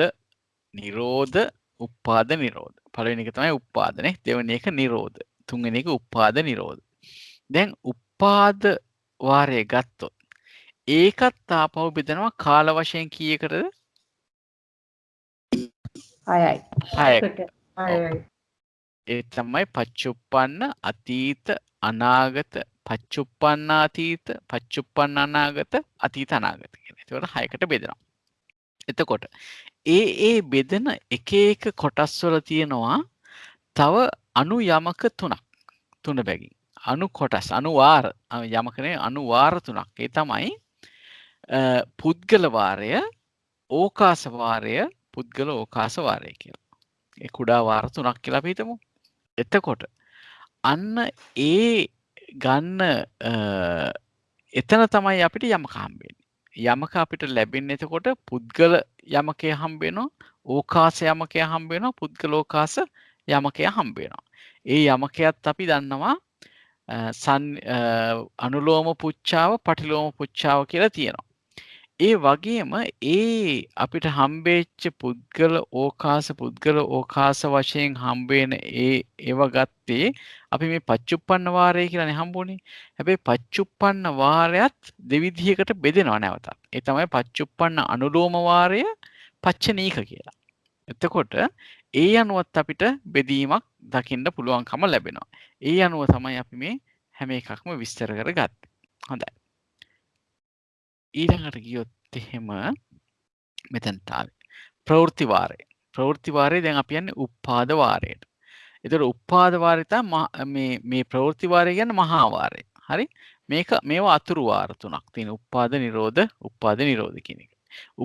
නිරෝධ උප්පාද නිරෝධ. පළවෙනි එක තමයි උපාදනේ, දෙවෙනි එක නිරෝධ, තුන්වෙනි එක උපාද නිරෝධ. දැන් උපාද වාරය ගත්තොත් ඒකත් ආපහු බෙදනවා කාල වශයෙන් කීයකටද? 6යි. 6කට. අයයි. ඒ තමයි පච්චුප්පන්න අතීත අනාගත පච්චුප්පන්නාතීත පච්චුප්පන්න අනාගත අතීත අනාගත කියන. ඒකට 6කට බෙදනවා. එතකොට ඒ බෙදෙන එක එක කොටස් වල තියෙනවා තව අණු යමක තුනක්. තුන බැගින්. අණු කොටස් අණු වාර යමකනේ අණු වාර තුනක්. ඒ තමයි පුද්ගල වාරය, ඕකාස වාරය, පුද්ගල ඕකාස වාරය කියලා. ඒ කුඩා වාර තුනක් කියලා අපි හිතමු. එතකොට අන්න ඒ ගන්න එතන තමයි අපිට යමක හම්බෙන්නේ. යමක අපිට ලැබෙන්නේ එතකොට පුද්ගල යමකය හම්බ වෙනවා, ඕකාස යමකය හම්බ වෙනවා, පුද්ගල ඕකාස යමකය හම්බ වෙනවා. ඒ යමකයත් අපි දන්නවා අනුලෝම පුච්චාව, පටිලෝම පුච්චාව කියලා තියෙනවා. ඒ වගේම ඒ අපිට හම්බෙච්ච පුද්ගල ඕකාස වශයෙන් හම්බෙන ඒව ගත්තේ අපි මේ පච්චුප්පන්න වාරය කියලානේ හම්බුනේ. හැබැයි පච්චුප්පන්න වාරයත් දෙවිධයකට බෙදෙනවා නැවතත්. ඒ තමයි පච්චුප්පන්න අනුලෝම වාරය, පච්චනීක කියලා. එතකොට ඒ අනුවත් අපිට බෙදීමක් දකින්න පුළුවන්කම ලැබෙනවා. ඒ අනුව තමයි අපි මේ හැම එකක්ම විස්තර කරගත්තේ. හොඳයි. ඊළඟට ගියොත් එහෙම මෙතනට ආවේ ප්‍රවෘත්ති වාරය. ප්‍රවෘත්ති වාරය දැන් අපි යන්නේ උපාද වාරයට. ඒතර උපාද වාරය තමයි මේ ප්‍රවෘත්ති වාරය කියන්නේ මහා වාරය. හරි? මේවා අතුරු වාර තුනක් තියෙන. උපාද නිරෝධ කියන එක.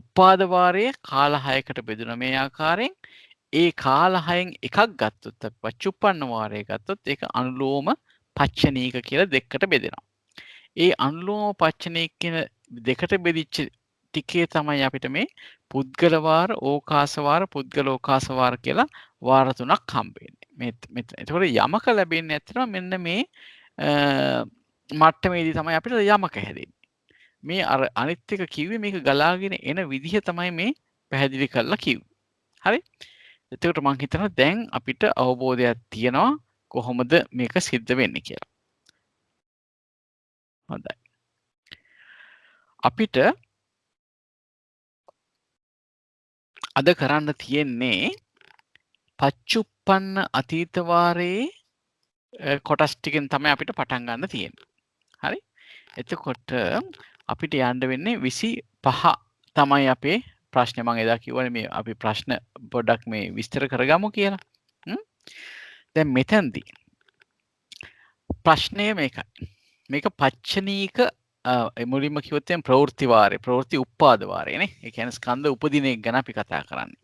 උපාද වාරයේ කාල 6කට බෙදුන මේ ආකාරයෙන් ඒ කාල 6න් එකක් ගත්තොත් අපි පච්චුප්පන්න වාරය ගත්තොත් ඒක අනුලෝම පච්චනීක කියලා දෙකකට බෙදෙනවා. ඒ අනුලෝම පච්චනීක කියන දෙකට බෙදිච්ච ටිකේ තමයි අපිට මේ පුද්ගල වාර, ඕකාස වාර, පුද්ගල ඕකාස වාර කියලා වාර තුනක් හම්බෙන්නේ. මෙතන. ඒතකොට යමක ලැබෙන්නේ ඇත්තටම මෙන්න මේ මට්ටමේදී තමයි අපිට යමක හැදෙන්නේ. මේ අර අනිත් එක කිව්වේ මේක ගලාගෙන එන විදිහ තමයි මේ පැහැදිලි කරලා කිව්වේ. හරි? එතකොට මම හිතනවා දැන් අපිට අවබෝධයක් තියෙනවා කොහොමද මේක සිද්ධ වෙන්නේ කියලා. හොඳයි. අපිට අද කරන්න තියෙන්නේ පච්චුප්පන්න අතීත වාරයේ කොටස් ටිකෙන් තමයි අපිට පටන් ගන්න තියෙන්නේ. හරි? එතකොට අපිට යන්න වෙන්නේ 25 තමයි අපේ ප්‍රශ්නේ. මම එදා කිව්වනේ මේ අපි ප්‍රශ්න පොඩ්ඩක් මේ විස්තර කරගමු කියලා. දැන් මෙතනදී ප්‍රශ්නය මේකයි. මේක පච්චනීක මුලින්ම කිව්වොත් එම් ප්‍රවෘත්ති වාරය, ප්‍රවෘත්ති උපාද වාරයනේ. ඒ කියන්නේ ස්කන්ධ උපදින එක ගැන අපි කතා කරන්නේ.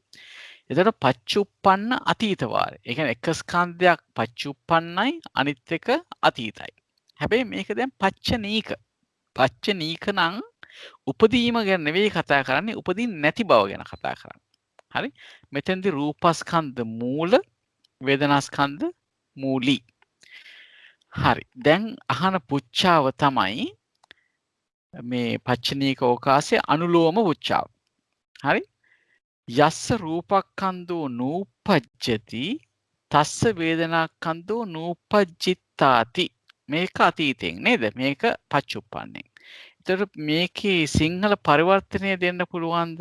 එතකොට පච්චුප්පන්න අතීත වාරය. ඒ කියන්නේ එක ස්කන්ධයක් පච්චුප්පන්නයි අනිත් එක අතීතයි. හැබැයි මේක දැන් පච්චනීක. පච්චනීක නම් උපදීම ගැන නෙවෙයි කතා කරන්නේ, උපදින් නැති බව ගැන කතා කරන්නේ. හරි? මෙතෙන්දී රූපස්කන්ධ මූල, වේදනාස්කන්ධ මූලී. හරි. දැන් අහන පුච්චාව තමයි මේ පච්චනීක ඕකාසයේ අනුලෝම පුච්චාව. හරි? යස්ස රූපක්ඛන්தோ නූපජ්ජති තස්ස වේදනාක්ඛන්தோ නූපජ්ජිතාති. මේක අතීතයෙන් නේද? මේක පච්චුප්පන්නේ. එතකොට මේකේ සිංහල පරිවර්තනය දෙන්න පුළුවන්ද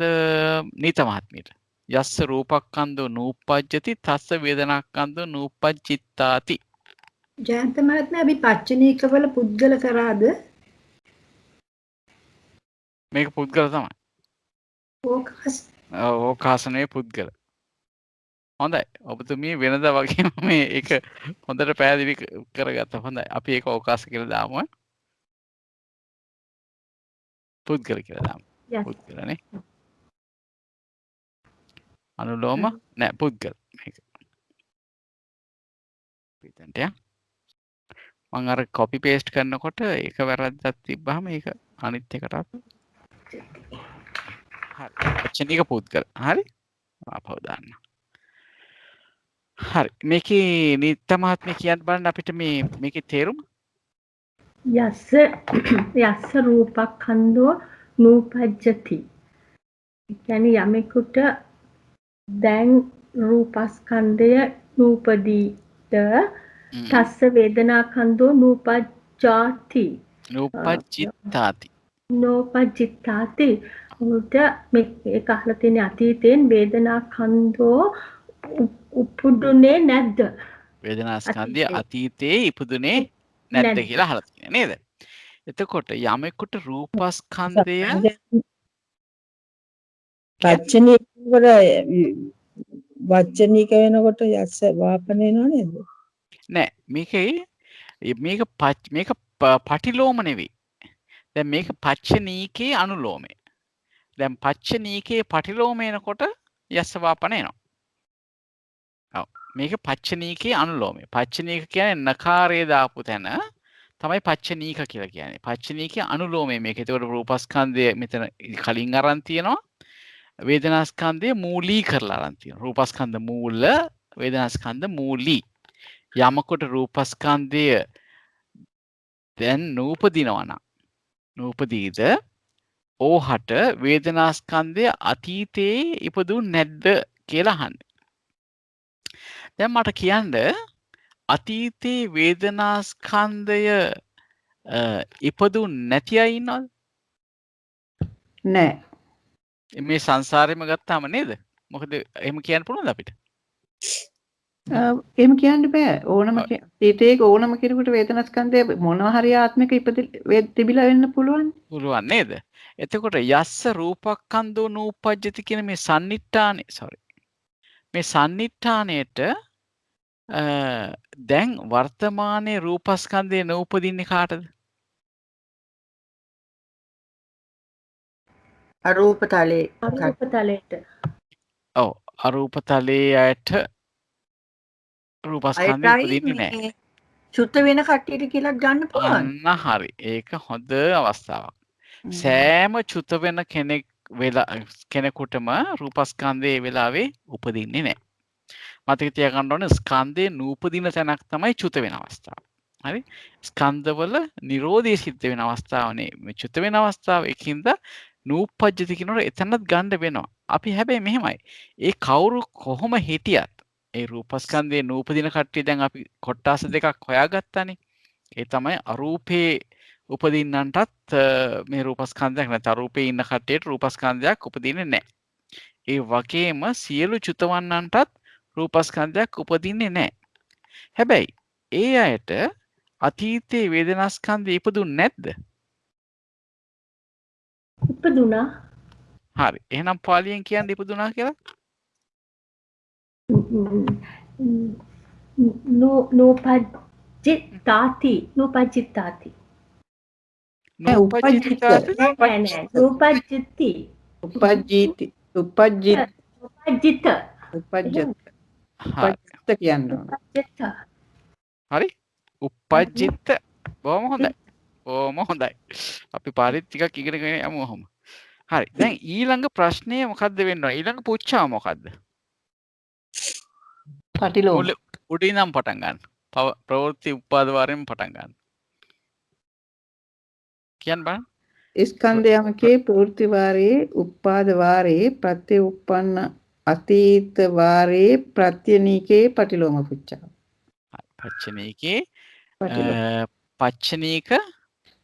නීත මහත්මියට? යස්ස රූපක්ඛන්தோ නූපජ්ජති තස්ස වේදනාක්ඛන්தோ නූපජ්ජිතාති. ජයන්ත මහත්මයා අපි පච්චනීකවල පුද්ගල කරාද? මේක පුද්ගල තමයි. ඕකාසනේ පුද්ගල. හොඳයි. ඔබතුමිය වෙනදා වගේම මේ ඒක හොඳට පැහැදිලි කරගත්තා. හොඳයි. අපි ඒක ඕකාස කියලා දාමු. පුද්ගල කියලා දාමු. පුද්ගලනේ. අනුලෝම නෑ පුද්ගල. මේක. පිටන්ට යා. මම අර කොපි පේස්ට් කරනකොට ඒක වැරද්දක් තිබ්බහම ඒක අනිත් එකටත් හරි. වචනික පුද්ගල. හරි? ආපහු දාන්න. හරි. මේකේ නීත මහත්මිය කියන්න බලන්න අපිට මේකේ තේරුම. යස්ස රූපක්ඛන්தோ නූපජ්ජති. කියන්නේ යමෙකුට දැන් රූපස්කන්ධය නූපදීත තස්ස වේදනා කන්දෝ නූපජ්ජාති නූපජ්ජිත්තාති. නෝපජිත්තාති උට මේක අහලා තියෙන අතීතයෙන් වේදනා කන්දෝ උපුදුනේ නැද්ද? වේදනා ස්කන්ධය අතීතේ. අතීතයේ ඉපදුනේ නැද්ද නැද්ද? කියලා අහලා තියෙනවා නේද? එතකොට යමෙකුට රූපස්කන්ධය පච්චනීක වචනික වෙනකොට යස්ස වාපන වෙනව නේද? නෑ මේක පටිලෝම නෙවෙයි. දැන් මේක පච්චනීකේ අනුලෝමය. දැන් පච්චනීකේ පටිලෝම එනකොට යස්ස වාපන එනවා. ඔව්. මේක පච්චනීකේ අනුලෝමය. පච්චනීක කියන්නේ නකාරයේ දාපු තැන තමයි පච්චනීක කියලා කියන්නේ. පච්චනීකේ අනුලෝමය මේක. ඒතකොට රූපස්කන්ධය මෙතන කලින් අරන් තියෙනවා. වේදනාස්කන්ධය මූලී කරලා අරන් තියෙනවා. රූපස්කන්ධ මූල, වේදනාස්කන්ධ මූලී. යමකොට රූපස්කන්ධය දැන් නූපදිනවා නම් නූපදීද ඕහට වේදනාස්කන්ධය අතීතයේ ඉපදුන්නේ නැද්ද කියලා අහන්නේ. දැන් මට කියන්න අතීතයේ වේදනාස්කන්ධය ඉපදුන්නේ නැති අය ඉන්නවද? නෑ. මේ සංසාරෙම ගත්තාම නේද? මොකද එහෙම කියන්න පුළුවන්ද අපිට? එහෙම කියන්න බෑ. අතීතයේ ඕනම කෙනෙකුට වේදනාස්කන්ධය මොනවා හරි ආත්මික තිබිලා වෙන්න පුළුවන්. පුළුවන් නේද? එතකොට යස්ස රූපක්ඛන්தோ නූපජ්ජති කියන මේ සන්නිට්ඨානයට දැන් වර්තමානයේ රූපස්කන්ධය නූපදින්නේ කාටද? අරූප තලයේ අරූපතලයට. ඔව් අරූප තලයේ අයට රූපස්කන්ධය උපදින්නේ නැහැ. චුත වෙන කට්ටියට කියලා ගන්න පුළුවන්. අන්න හරි. ඒක හොඳ අවස්ථාවක්. සෑම චුත වෙන කෙනෙකුටම රූපස්කන්ධය ඒ වෙලාවේ උපදින්නේ නැහැ. මතක තියාගන්න ඕනේ ස්කන්ධේ නූපදින තැනක් තමයි චුත වෙන අවස්ථාව. හරි? ස්කන්ධවල නිරෝධය සිද්ධ වෙන අවස්ථාවනේ මේ චුත වෙන අවස්ථාව. ඒකින්ද නූපජ්ජති කියනකොට එතනත් ගන්න වෙනවා. අපි හැබැයි මෙහෙමයි. ඒ කවුරු කොහොම හිටියත් ඒ රූපස්කන්ධයේ නූපදින කට්ටිය දැන් අපි කොට්ටාස දෙකක් හොයාගත්තානේ. ඒ තමයි අරූපේ උපදින්නන්ටත් මේ රූපස්කන්ධයක් නැත්නම් අරූපේ ඉන්න කට්ටියට රූපස්කන්ධයක් උපදින්නේ නැහැ. ඒ වගේම සියලු චුතවන්නන්ටත් රූපස්කන්ධයක් උපදින්නේ නැහැ. හැබැයි ඒ අයට අතීතයේ වේදනාස්කන්ධය ඉපදුන්නේ නැද්ද? ඉපදුනා. හරි. එහෙනම් පාලියෙන් කියන්නේ ඉපදුනා කියලා? නෝපජිත්තාති. නෝපජිත්තාති. නූපජ්ජිතාති නෑ. නෝපජිත්ති. උපජ්ජීති. උපජිත. උපජ්ජත් හරි. කියනවා. උපජිත. හරි. උපජ්ජිත බොහොම හොඳයි. බොහොම හොඳයි. අපි පාලිත් ටිකක් ඉගෙනගෙන යමු ඔහොම. හරි. දැන් ඊළඟ ප්‍රශ්නය මොකද්ද වෙන්න ඕන? ඊළඟ පුච්චාව මොකද්ද? පටිලෝම. උඩින්නම් පටන් ගන්න. ප්‍රවෘත්ති උපාද වාරයෙන් පටන් ගන්න. කියන්න බලන්න. ස්කන්ධයමකේ ප්‍රවෘත්ති වාරයේ උපාද වාරයේ ප්‍රත්‍යඋප්පන්න අතීත වාරයේ ප්‍රත්‍යනීකේ පටිලෝම පුච්චාව. පච්චනීකේ පටිලෝම. පච්චනීක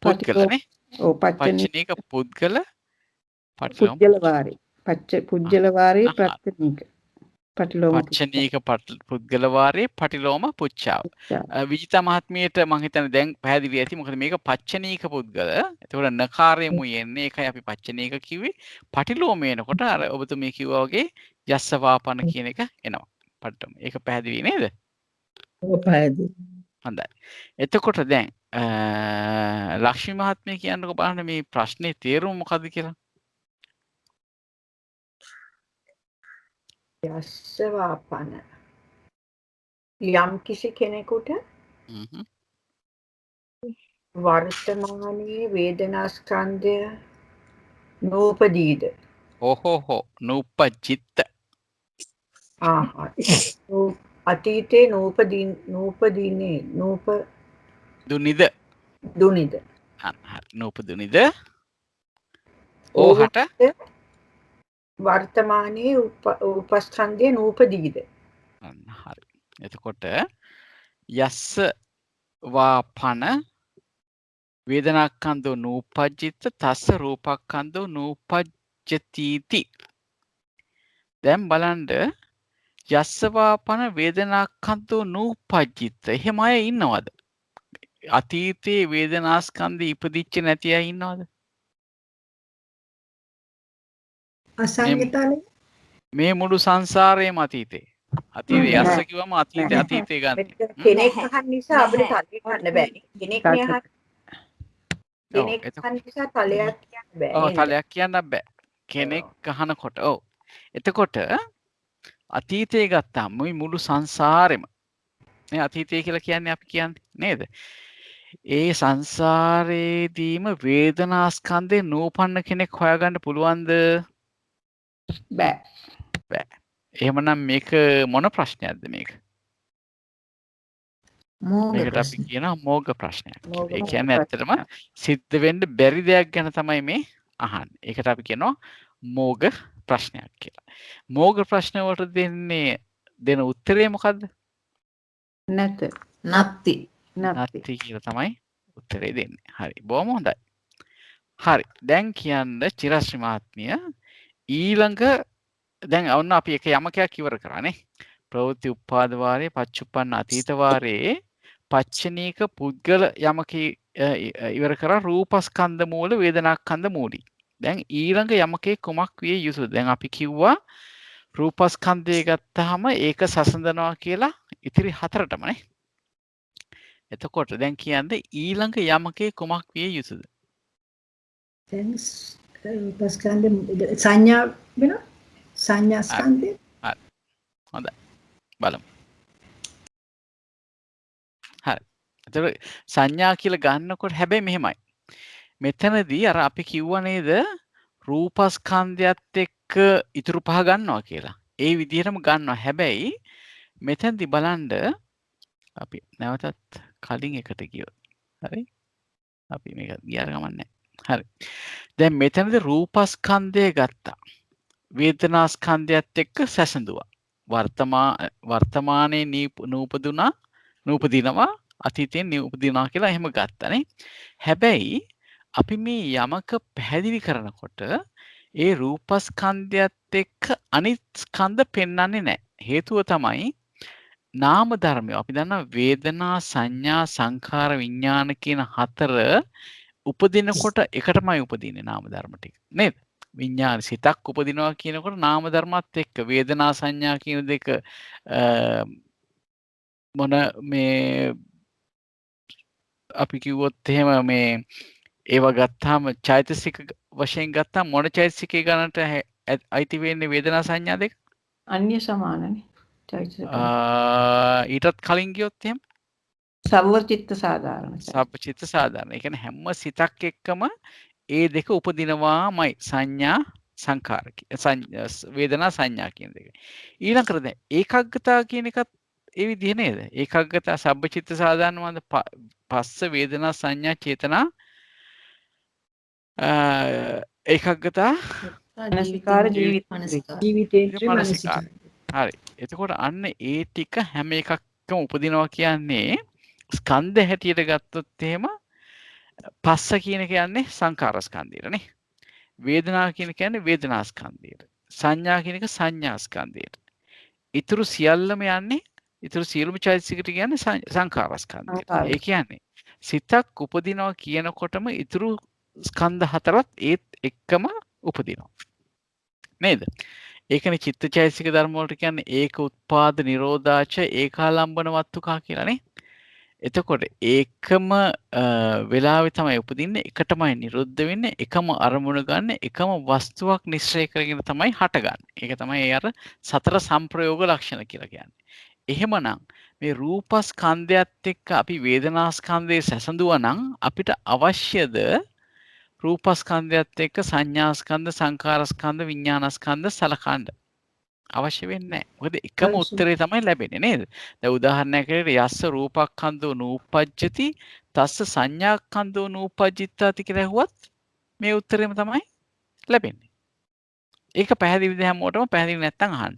පුද්ගලනේ. ඔව් පච්චනීක පච්චනීක පුද්ගල පටිලෝම පුජ්‍යල වාරේ. පුජ්‍යල වාරේ ප්‍රත්‍යනීක පටිලෝම පච්චනීක පුද්ගල වාරයේ පටිලෝම පුච්චාව. විජිතා මහත්මියට මම හිතන්නේ දැන් පැහැදිලි ඇති. මොකද මේක පච්චනීක පුද්ගල. ඒතකොට නකාරයමු යන්නේ. ඒකයි අපි පච්චනීක කිව්වේ. පටිලෝම එනකොට අර ඔබතුමී කිව්වා වගේ යස්ස වාපන කියන එක එනවා. පට්ටම. ඒක පැහැදිලි නේද? ඔව් පැහැදිලි. හොඳයි. එතකොට දැන් ලක්ෂ්මී මහත්මිය කියන්නකෝ බලන්න මේ ප්‍රශ්නේ තේරුම මොකද්ද කියලා. යස්ස වාපන යම් කිසි කෙනෙකුට වර්තමානයේ වේදනාස්කන්ධය නූපදීද? ඕහෝ නූපජිත්ත. අතීතේ නූපදින්නේ දුනිද? දුනිද? නූපදුනිද? ඕහට වර්තමානයේ උපස්කන්ධය නූපදීද? හරි. එතකොට යස්ස වාපන වේදනාස්කන්ධෝ නූපජ්ජිත තස්ස රූපස්කන්ධෝ නූපජ්ජතිති. දැන් බලන්න යස්ස වාපන වේදනාස්කන්ධෝ නූපජ්ජිත. එහෙම අය ඉන්නවද? අතීතයේ වේදනාස්කන්ධය ඉපදිච්ච නැති අය ඉන්නවද? අසංගතලේ මේ මුළු සංසාරයේම අතීතේ. අතීතේ යස්ස කිව්වම අතීතේ ගන්න. කෙනෙක් අහන්න නිසා අපිට තලයක් ගන්න බෑනේ. කෙනෙක් නේ අහන්නේ. කෙනෙක් අහන්න නිසා තලයක් කියන්න බෑ. ඔව් තලයක් කියන්න බෑ. කෙනෙක් අහනකොට ඔව්. එතකොට අතීතේ ගත්තාම මේ මුළු සංසාරෙම මේ අතීතය කියලා කියන්නේ අපි කියන්නේ නේද? ඒ සංසාරේදීම වේදනාස්කන්ධේ නූපන්න කෙනෙක් හොයාගන්න පුළුවන්ද? බෑ. බෑ. එහෙමනම් මේක මොන ප්‍රශ්නයක්ද මේක? මේකට අපි කියනවා මෝග ප්‍රශ්නයක්. ඒ කියන්නේ ඇත්තටම සිද්ධ වෙන්න බැරි දෙයක් ගැන තමයි මේ අහන්නේ. ඒකට අපි කියනවා මෝග ප්‍රශ්නයක් කියලා. මෝග ප්‍රශ්න වලට දෙන උත්තරේ මොකද්ද? නැත. නත්ති. නැති කියලා තමයි උත්තරේ දෙන්නේ. හරි. බොහොම හොඳයි. හරි. දැන් කියන්න චිරශ්‍රී මහත්මිය ඊළඟ දැන් ඔන්න අපි එක යමකයක් ඉවර කරානේ. ප්‍රවෘත්ති උපාද වාරයේ පච්චුප්පන්න අතීත වාරයේ පච්චනීක පුද්ගල යමක ඉවර කරා රූපස්කන්ධ මූල වේදනාස්කන්ධ මූලී. දැන් ඊළඟ යමකේ කුමක් විය යුතුද? දැන් අපි කිව්වා රූපස්කන්ධය ගත්තාම ඒක සසඳනවා කියලා ඉතිරි හතරටමනේ. එතකොට දැන් කියන්නේ ඊළඟ යමකේ කුමක් විය යුතුද? දැන් රූපස්කන්ධ සංඥා වෙන සංඥා ස්කන්ධය හොඳයි. බලමු. හරි. එතකොට සංඥා කියලා ගන්නකොට හැබැයි මෙහෙමයි. මෙතනදී අර අපි කිව්වා නේද රූපස්කන්ධයත් එක්ක ඉතුරු පහ ගන්නවා කියලා. ඒ විදිහටම ගන්නවා. හැබැයි මෙතනදී බලන්න අපි නැවතත් කලින් එකට ගියොත්. හරි. අපි මේක ගියාර ගමන්නේ. හරි. දැන් මෙතනදී රූපස්කන්ධය ගත්තා. වේදනාස්කන්ධයත් එක්ක සැසඳුවා. වර්තමානයේ නූපදිනවා අතීතයෙන් නූපදිනවා කියලා එහෙම ගත්තනේ. හැබැයි අපි මේ යමක පැහැදිලි කරනකොට ඒ රූපස්කන්ධයත් එක්ක අනිත් ස්කන්ධ පෙන්වන්නේ නැහැ. හේතුව තමයි නාම ධර්මය. අපි දන්නා වේදනා සංඥා සංඛාර විඥාන කියන හතර උපදිනකොට එකටමයි උපදින්නේ නාම ධර්ම ටික. නේද? විඥාන සිතක් උපදිනවා කියනකොට නාම ධර්මات එක්ක වේදනා සංඥා කියන දෙක මොන මේ අපි කිව්වොත් එහෙම මේ ඒවා ගත්තාම චෛතසික වශයෙන් ගත්තාම මොන චෛතසිකේ ගන්නට අයිති වෙන්නේ වේදනා සංඥා දෙක? අන්‍ය සමානනේ. චෛතසික. ඊටත් කලින් ගියොත් එහෙම සබ්වචිත්ත සාධාරණ. සබ්චිත්ත සාධාරණ. ඒ කියන්නේ හැම සිතක් එක්කම ඒ දෙක උපදිනවාමයි සංඥා සංඛාර වේදනා සංඥා කියන දෙක. ඊළඟට දැන් ඒකග්ගතා කියන එකත් ඒ විදිහ නේද? ඒකග්ගතා සබ්බචිත්ත සාධාරණ වන්ද පස්ස වේදනා සංඥා චේතනා ඒකග්ගතා මනසිකාර ජීවිතේන්ද්‍රිය මනසිකාර. හරි. එතකොට අන්න ඒ ටික හැම එකක්ම උපදිනවා කියන්නේ ස්කන්ධ හැටියට ගත්තොත් එහෙම පස්ස කියන එක කියන්නේ සංඛාර ස්කන්ධයටනේ. වේදනා කියන කියන්නේ වේදනා ස්කන්ධයට. සංඥා කියන එක සංඥා ස්කන්ධයට. ඊතුරු සියල්ලම යන්නේ ඊතුරු සියලුම චෛතසික ටික කියන්නේ සංඛාර ස්කන්ධයට. ඒ කියන්නේ සිතක් උපදිනවා කියනකොටම ඊතුරු ස්කන්ධ හතරත් ඒත් එක්කම උපදිනවා. නේද? ඒකනේ චිත්තචෛතසික ධර්ම වලට කියන්නේ ඒක උත්පාද නිරෝධාච ඒකාලම්බන වත්තුකා කියලානේ. එතකොට ඒකම වෙලාවේ තමයි උපදින්නේ, එකටමයි නිරුද්ධ වෙන්නේ, එකම අරමුණ ගන්න, එකම වස්තුවක් නිශ්චය කරගෙන තමයි හටගන්නේ. ඒක තමයි ඒ අර සතර සංප්‍රයෝග ලක්ෂණ කියලා කියන්නේ. එහෙමනම් මේ රූපස්කන්ධයත් එක්ක අපි වේදනාස්කන්ධයේ සැසඳුවා නම් අපිට අවශ්‍යද රූපස්කන්ධයත් එක්ක සංඥාස්කන්ධ, සංඛාරස්කන්ධ, විඥානස්කන්ධ සලකන්න? අවශ්‍ය වෙන්නේ නැහැ. මොකද එකම උත්තරේ තමයි ලැබෙන්නේ නේද? දැන් උදාහරණයක් විදිහට යස්ස රූපක්ඛන්தோ නූපජ්ජති තස්ස සංඥාක්ඛන්தோ නූපජ්ජිතාති කියලා ඇහුවත් මේ උත්තරේම තමයි ලැබෙන්නේ. ඒක පැහැදිලිද හැමෝටම? පැහැදිලි නැත්නම් අහන්න.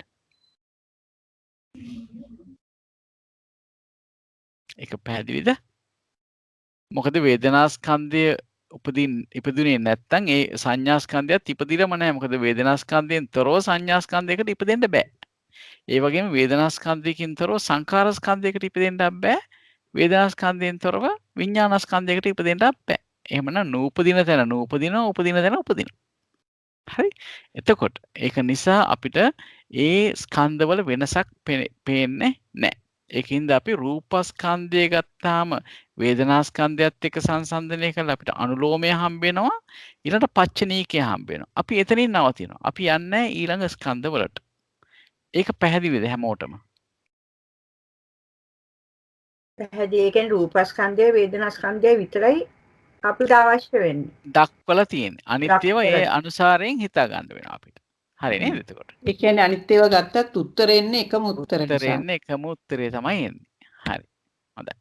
ඒක පැහැදිලිද? මොකද වේදනා ස්කන්ධය ඉපදුනේ නැත්තම් ඒ සංඥා ස්කන්ධයත් ඉපදිලම නැහැ. මොකද වේදනා ස්කන්ධයෙන් තොරව සංඥා ස්කන්ධයකට ඉපදෙන්න බෑ. ඒ වගේම වේදනා ස්කන්ධයකින් තොරව සංඛාර ස්කන්ධයකට ඉපදෙන්නත් බෑ. වේදනා ස්කන්ධයෙන් තොරව විඥාන ස්කන්ධයකට ඉපදෙන්නත් බෑ. එහෙමනම් නූපදින තැන නූපදිනවා, උපදින තැන උපදිනවා. හරි? එතකොට ඒක නිසා අපිට ඒ ස්කන්ධවල වෙනසක් පේන්නේ නැහැ. ඒකින්ද අපි රූපස්කන්ධය ගත්තාම වේදනාස්කන්ධයත් එක්ක සංසන්දනය කරලා අපිට අනුලෝමය හම්බ වෙනවා, ඊළඟට පච්චනීකය හම්බ වෙනවා. අපි එතනින් නවතිනවා. අපි යන්නේ ඊළඟ ස්කන්ධ වලට. ඒක පැහැදිලිද හැමෝටම? පැහැදිලි. ඒ කියන්නේ රූපස්කන්ධය වේදනාස්කන්ධය විතරයි අපිට අවශ්‍ය වෙන්නේ. දක්වලා තියෙන්නේ. අනිත් ඒවා ඒ අනුසාරයෙන් හිතා ගන්න වෙනවා අපිට. හරි නේද එතකොට? ඒ කියන්නේ අනිත් ඒවා ගත්තත් උත්තරේ එන්නේ එකම උත්තරේ උත්තරේ නිසා. එන්නේ එකම උත්තරේ තමයි එන්නේ. හරි. හොඳයි.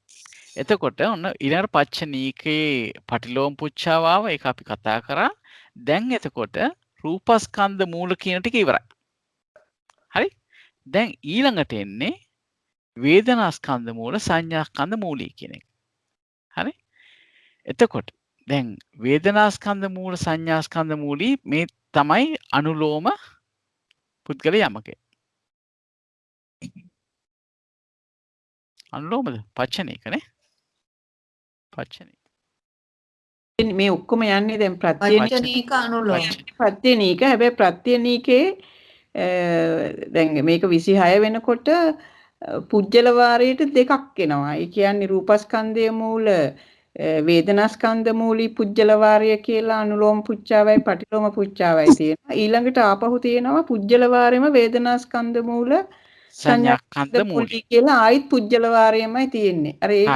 එතකොට ඔන්න ඊළඟ පච්චනීකේ පටිලෝම පුච්ඡාව ආව. ඒක අපි කතා කරා. දැන් එතකොට රූපස්කන්ධ මූල කියන ටික ඉවරයි. හරි? දැන් ඊළඟට එන්නේ වේදනාස්කන්ධ මූල සංඥාස්කන්ධ මූලී කියන එක. හරි? එතකොට දැන් වේදනාස්කන්ධ මූල සංඥාස්කන්ධ මූලී මේ තමයි අනුලෝම පුද්ගල යමකේ. අනුලෝමද? පච්චනීකනේ. පච්චනීක. මේ ඔක්කොම යන්නේ දැන් පච්චනීක අනුලෝම. ප්‍රත්‍යනීක. හැබැයි ප්‍රත්‍යනීකේ දැන් මේක 26 වෙනකොට පුජ්‍යල වාරයට දෙකක් එනවා. ඒ කියන්නේ රූපස්කන්ධය මූල වේදනාස්කන්ධ මූලී පුජ්‍යල වාරය කියලා අනුලෝම පුච්චාවයි පටිලෝම පුච්චාවයි තියෙනවා. ඊළඟට ආපහු තියෙනවා පුජ්‍යල වාරෙම වේදනාස්කන්ධ මූල සංඥාස්කන්ධ මූලී කියලා ආයිත් පුජ්‍යල වාරයමයි තියෙන්නේ. අර ඒ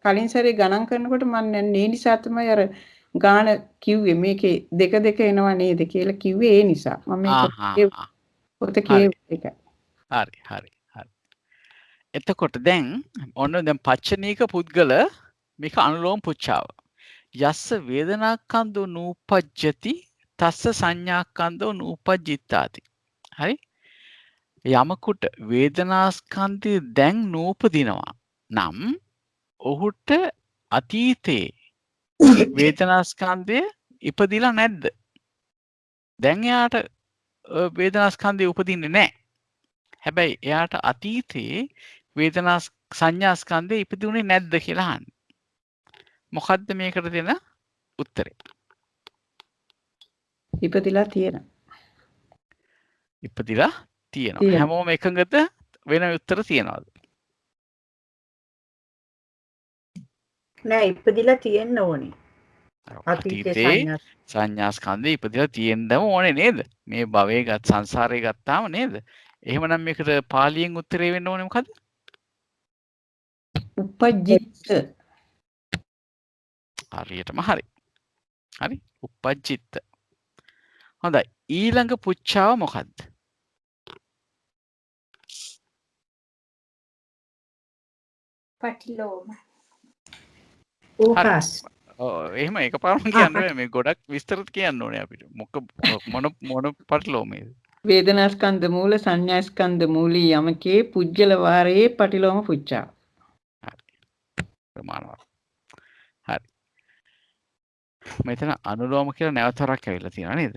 කලින් සැරේ ගණන් කරනකොට මම මේ නිසා තමයි අර ගාන කිව්වේ මේකේ දෙක එනවා නේද කියලා කිව්වේ ඒ නිසා. මම මේක පොත කියුවේ ඒක. හරි. එතකොට දැන් ඔන්න දැන් පච්චනීක පුද්ගල මේක අනුලෝම පුච්චාව. යස්ස වේදනාක්ඛන්‍தோ නූපජ්ජති තස්ස සංඥාක්ඛන්‍தோ නූපජ්ජිතාති. හරි? යමකුට වේදනාස්කන්ධය දැන් නූපදිනවා නම් ඔහුට අතීතේ වේදනාස්කන්ධය ඉපදිලා නැද්ද? දැන් එයාට වේදනාස්කන්ධය උපදින්නේ නැහැ. හැබැයි එයාට අතීතේ වේදනා සංඥාස්කන්ධය ඉපදුනේ නැද්ද කියලා අහන්නේ. මොකද්ද මේකට දෙන උත්තරේ? ඉපදිලා තියෙනවා. ඉපදිලා තියෙනවා. හැමෝම එකඟද වෙන උත්තර තියනවාද? නෑ ඉපදිලා තියෙන්න ඕනේ. අතීතේ සංඥාස්කන්ධය ඉපදිලා තියෙන්නම ඕනේ නේද? මේ භවයේ ගත් සංසාරේ ගත්තාම නේද? එහෙමනම් මේකට පාලියෙන් උත්තරේ වෙන්න ඕනේ මොකද්ද? උපජ්ජිත. හරියටම හරි. හරි? උපජ්ජිත. හොඳයි. ඊළඟ පුච්චාව මොකද්ද? පටිලෝම. ඕකාස්. එහෙම එකපාරම කියන්න බෑ. මේ ගොඩක් විස්තර කියන්න ඕනේ අපිට. මොන පටිලෝමේද? වේදනාස්කන්ධ මූල සංඥාස්කන්ධ මූලී යමකේ පුජ්‍යල වාරයේ පටිලෝම පුච්චාව. ප්‍රමාණවත්. හරි. මෙතන අනුලෝම කියලා නැවතරක් ඇවිල්ලා තියෙනවා නේද?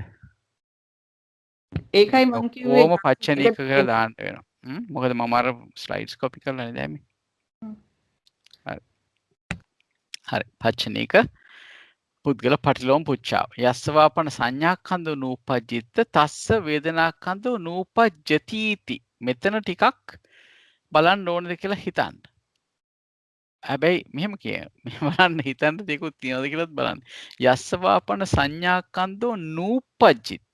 ඒකයි මම කිව්වේ ඕම පච්චනීක කියලා දාන්න වෙනවා. මොකද මම අර ස්ලයිඩ්ස් කොපි කරලා නේද දැම්මේ. හරි. පච්චනීක පුද්ගල පටිලෝම පුච්චාව. යස්සවාපන සංඥාක්ඛන්‍தோ නූපජ්ජිත තස්ස වේදනාක්ඛන්‍தோ නූපජ්ජතිති. මෙතන ටිකක් බලන්න ඕනද කියලා හිතන්න. හැබැයි මෙහෙම බලන්න හිතන්න දෙකුත් තියනවද කියලාත් බලන්න. යස්සවාපන සංඥාක්ඛන්‍தோ නූපජ්ජිත.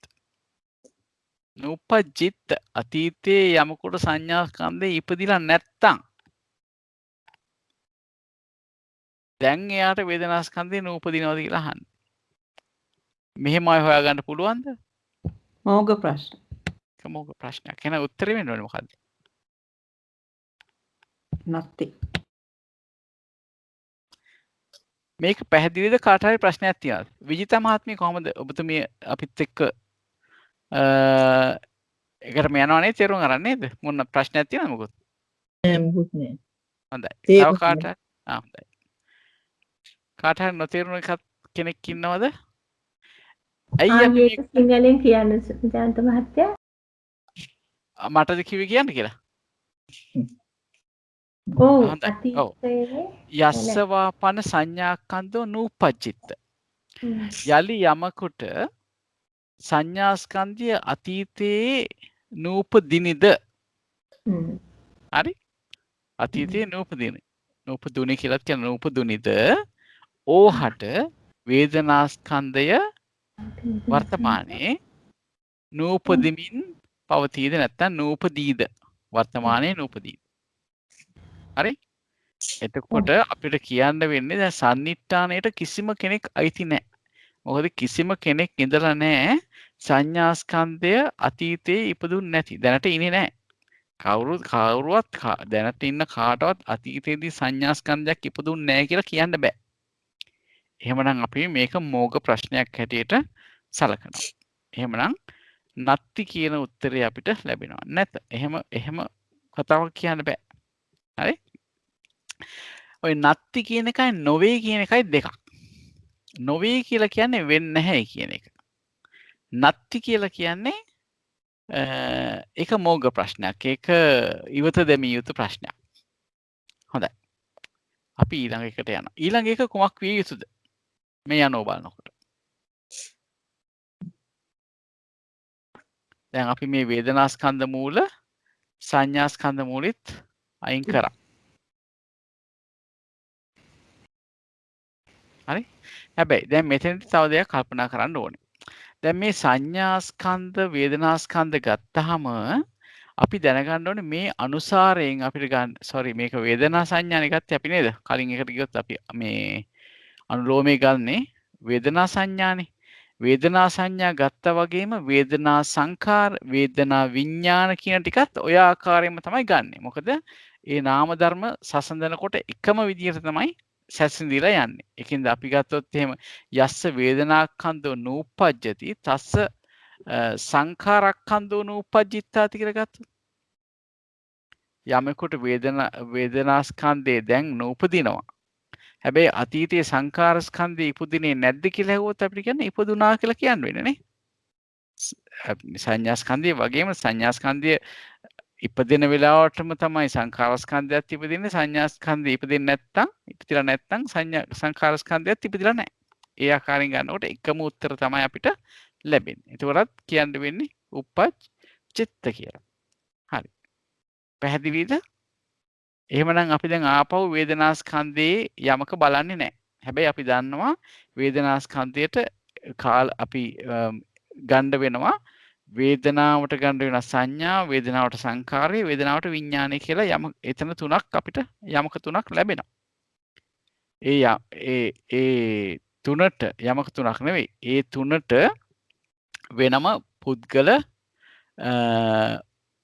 නූපජ්ජිත අතීතයේ යමකට සංඥාස්කන්ධේ ඉපදිලා නැත්තම් දැන් එයාට වේදනාස්කන්ධේ නූපදිනවද කියලා අහන්න. මෙහෙම අය හොයාගන්න පුළුවන්ද? මෝග ප්‍රශ්න. ඒක මෝග ප්‍රශ්නයක්. එහෙනම් උත්තරේ වෙන්න ඕනේ මොකද්ද? නැත්ති. මේක පැහැදිලිද කාට හරි ප්‍රශ්නයක් තියනවද? විජිතා මහත්මිය කොහොමද ඔබතුමිය අපිත් එක්ක ඒකටම යනවනේ තේරුම් අරන් නේද? මොන ප්‍රශ්නයක් තියෙනවද මොකද? නෑ මුකුත් නෑ. හොඳයි. තව කාට හොඳයි. කාට හරි නොතේරුණ එකක් කෙනෙක් ඉන්නවද? ඇයි අපි ඒක සිංහලෙන් කියන්න ජයන්ත මහත්තයා. මටද කිව්වේ කියන්න කියලා? ඔව් හොඳයි. ඔව්. අතීතයේ යස්සවාපන සංඥාස්කන්ධෝ නූපජ්ජිත්ත. යලි යමකුට සංඥාස්කන්ධය අතීතයේ නූපදිනිද? හරි? අතීතයේ නූපදුනි කියලා කියන නූපදුනිද? ඕහට වේදනාස්කන්ධය වර්තමානයේ නූපදිමින් පවතීද නැත්නම් නූපදීද? වර්තමානයේ නූපදීද? හරි? එතකොට අපිට කියන්න වෙන්නේ දැන් සන්නිට්ඨානයට කිසිම කෙනෙක් අයිති නැහැ. මොකද කිසිම කෙනෙක් ඉඳලා නැහැ සංඥාස්කන්ධය අතීතයේ ඉපදුන්නේ නැති. දැනට ඉන්නේ නැහැ. කවුරුවත් දැනට ඉන්න කාටවත් අතීතයේදී සංඥාස්කන්ධයක් ඉපදුන්නේ නැහැ කියලා කියන්න බෑ. එහෙමනම් අපි මේක මෝග ප්‍රශ්නයක් හැටියට සලකනවා. එහෙමනම් නත්ති කියන උත්තරය අපිට ලැබෙනවා. නැත. එහෙම කතාවක් කියන්න බෑ. හරි? ඔය නත්ති කියන එකයි නොවේ කියන එකයි දෙකක්. නොවේ කියලා කියන්නේ වෙන්නේ නැහැ කියන එක. නත්ති කියලා කියන්නේ ඒක මෝග ප්‍රශ්නයක්. ඒක ඉවත දෙමිය යුතු ප්‍රශ්නයක්. හොඳයි. අපි ඊළඟ එකට යනවා. ඊළඟ එක කුමක් විය යුතුද? මේ යනෝ බලනකොට. දැන් අපි මේ වේදනාස්කන්ධ මූල සංඥාස්කන්ධ මූලෙත් අයින් කරා. හරි? හැබැයි දැන් මෙතනදී තව දෙයක් කල්පනා කරන්න ඕනේ. දැන් මේ සංඥාස්කන්ධ වේදනාස්කන්ධ ගත්තාම අපි දැනගන්න ඕනේ මේ අනුසාරයෙන් අපිට ගන්න මේක වේදනා සංඥානේ ගත්තේ අපි නේද? කලින් එකට ගියොත් අපි මේ අනුලෝමයේ ගන්නේ වේදනා සංඥානේ. වේදනා සංඥා ගත්තා වගේම වේදනා සංඛාර, වේදනා විඥාන කියන ටිකත් ඔය ආකාරයෙන්ම තමයි ගන්නෙ. මොකද ඒ නාම ධර්ම සසඳනකොට එකම විදිහට තමයි සැසඳිලා යන්නේ. ඒකින්ද අපි ගත්තොත් එහෙම යස්ස වේදනාක්ඛන්தோ නූපජ්ජති තස්ස සංඛාරක්ඛන්தோ නූපජ්ජිත්තාති කියලා ගත්තොත් යමෙකුට වේදනාස්කන්ධය දැන් නූපදිනවා. හැබැයි අතීතයේ සංඛාරස්කන්ධය ඉපදුනේ නැද්ද කියලා ඇහුවොත් අපිට කියන්නේ ඉපදුනා කියලා කියන්න වෙන්නේ නේ. සංඥාස්කන්ධය වගේම සංඥාස්කන්ධය ඉපදෙන වෙලාවටම තමයි සංඛාරස්කන්ධයත් ඉපදින්නේ. සංඥාස්කන්ධය ඉපදෙන්නේ ඉපදිලා නැත්නම් සංඛාරස්කන්ධයත් ඉපදිලා නැහැ. ඒ ආකාරයෙන් ගන්නකොට එකම උත්තර තමයි අපිට ලැබෙන්නේ. ඒකවලත් කියන්න වෙන්නේ උප්පච්චිත්ත කියලා. හරි. පැහැදිලිද? එහෙමනම් අපි දැන් ආපහු වේදනාස්කන්ධයේ යමක බලන්නේ නැහැ. හැබැයි අපි දන්නවා වේදනාස්කන්ධයට අපි ගන්න වෙනවා වේදනාවට ගන්න වෙන සංඥා, වේදනාවට සංකාරය, වේදනාවට විඥානය කියලා එතන තුනක් අපිට යමක තුනක් ලැබෙනවා. ඒ තුනට යමක තුනක් නෙවෙයි. ඒ තුනට වෙනම පුද්ගල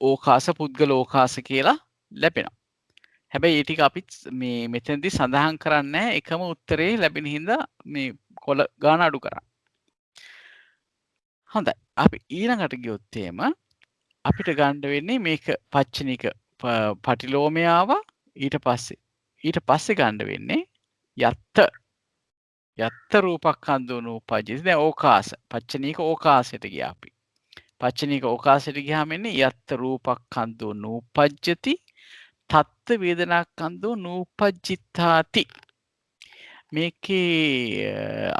ඕකාස පුද්ගල ඕකාස කියලා ලැබෙනවා. හැබැයි ඒ ටික අපි මේ මෙතනදී සඳහන් කරන්නේ එකම උත්තරේ ලැබෙන හින්දා මේ කොළ ගාන අඩු කරා. හොඳයි. අපි ඊළඟට ගියොත් එහෙම අපිට ගන්න වෙන්නේ මේක පච්චනික පටිලෝමයාව ඊට පස්සේ ගන්න වෙන්නේ යත්ත රූපක්ඛන්தோ නූපජ්ජති. දැන් ඕකාස පච්චනික ඕකාසයට ගියා අපි. පච්චනික ඕකාසයට ගියාම එන්නේ යත්ත රූපක්ඛන්தோ නූපජ්ජති තත්ත වේදනාක්ඛන්தோ නූපජ්ජිතාති. මේකේ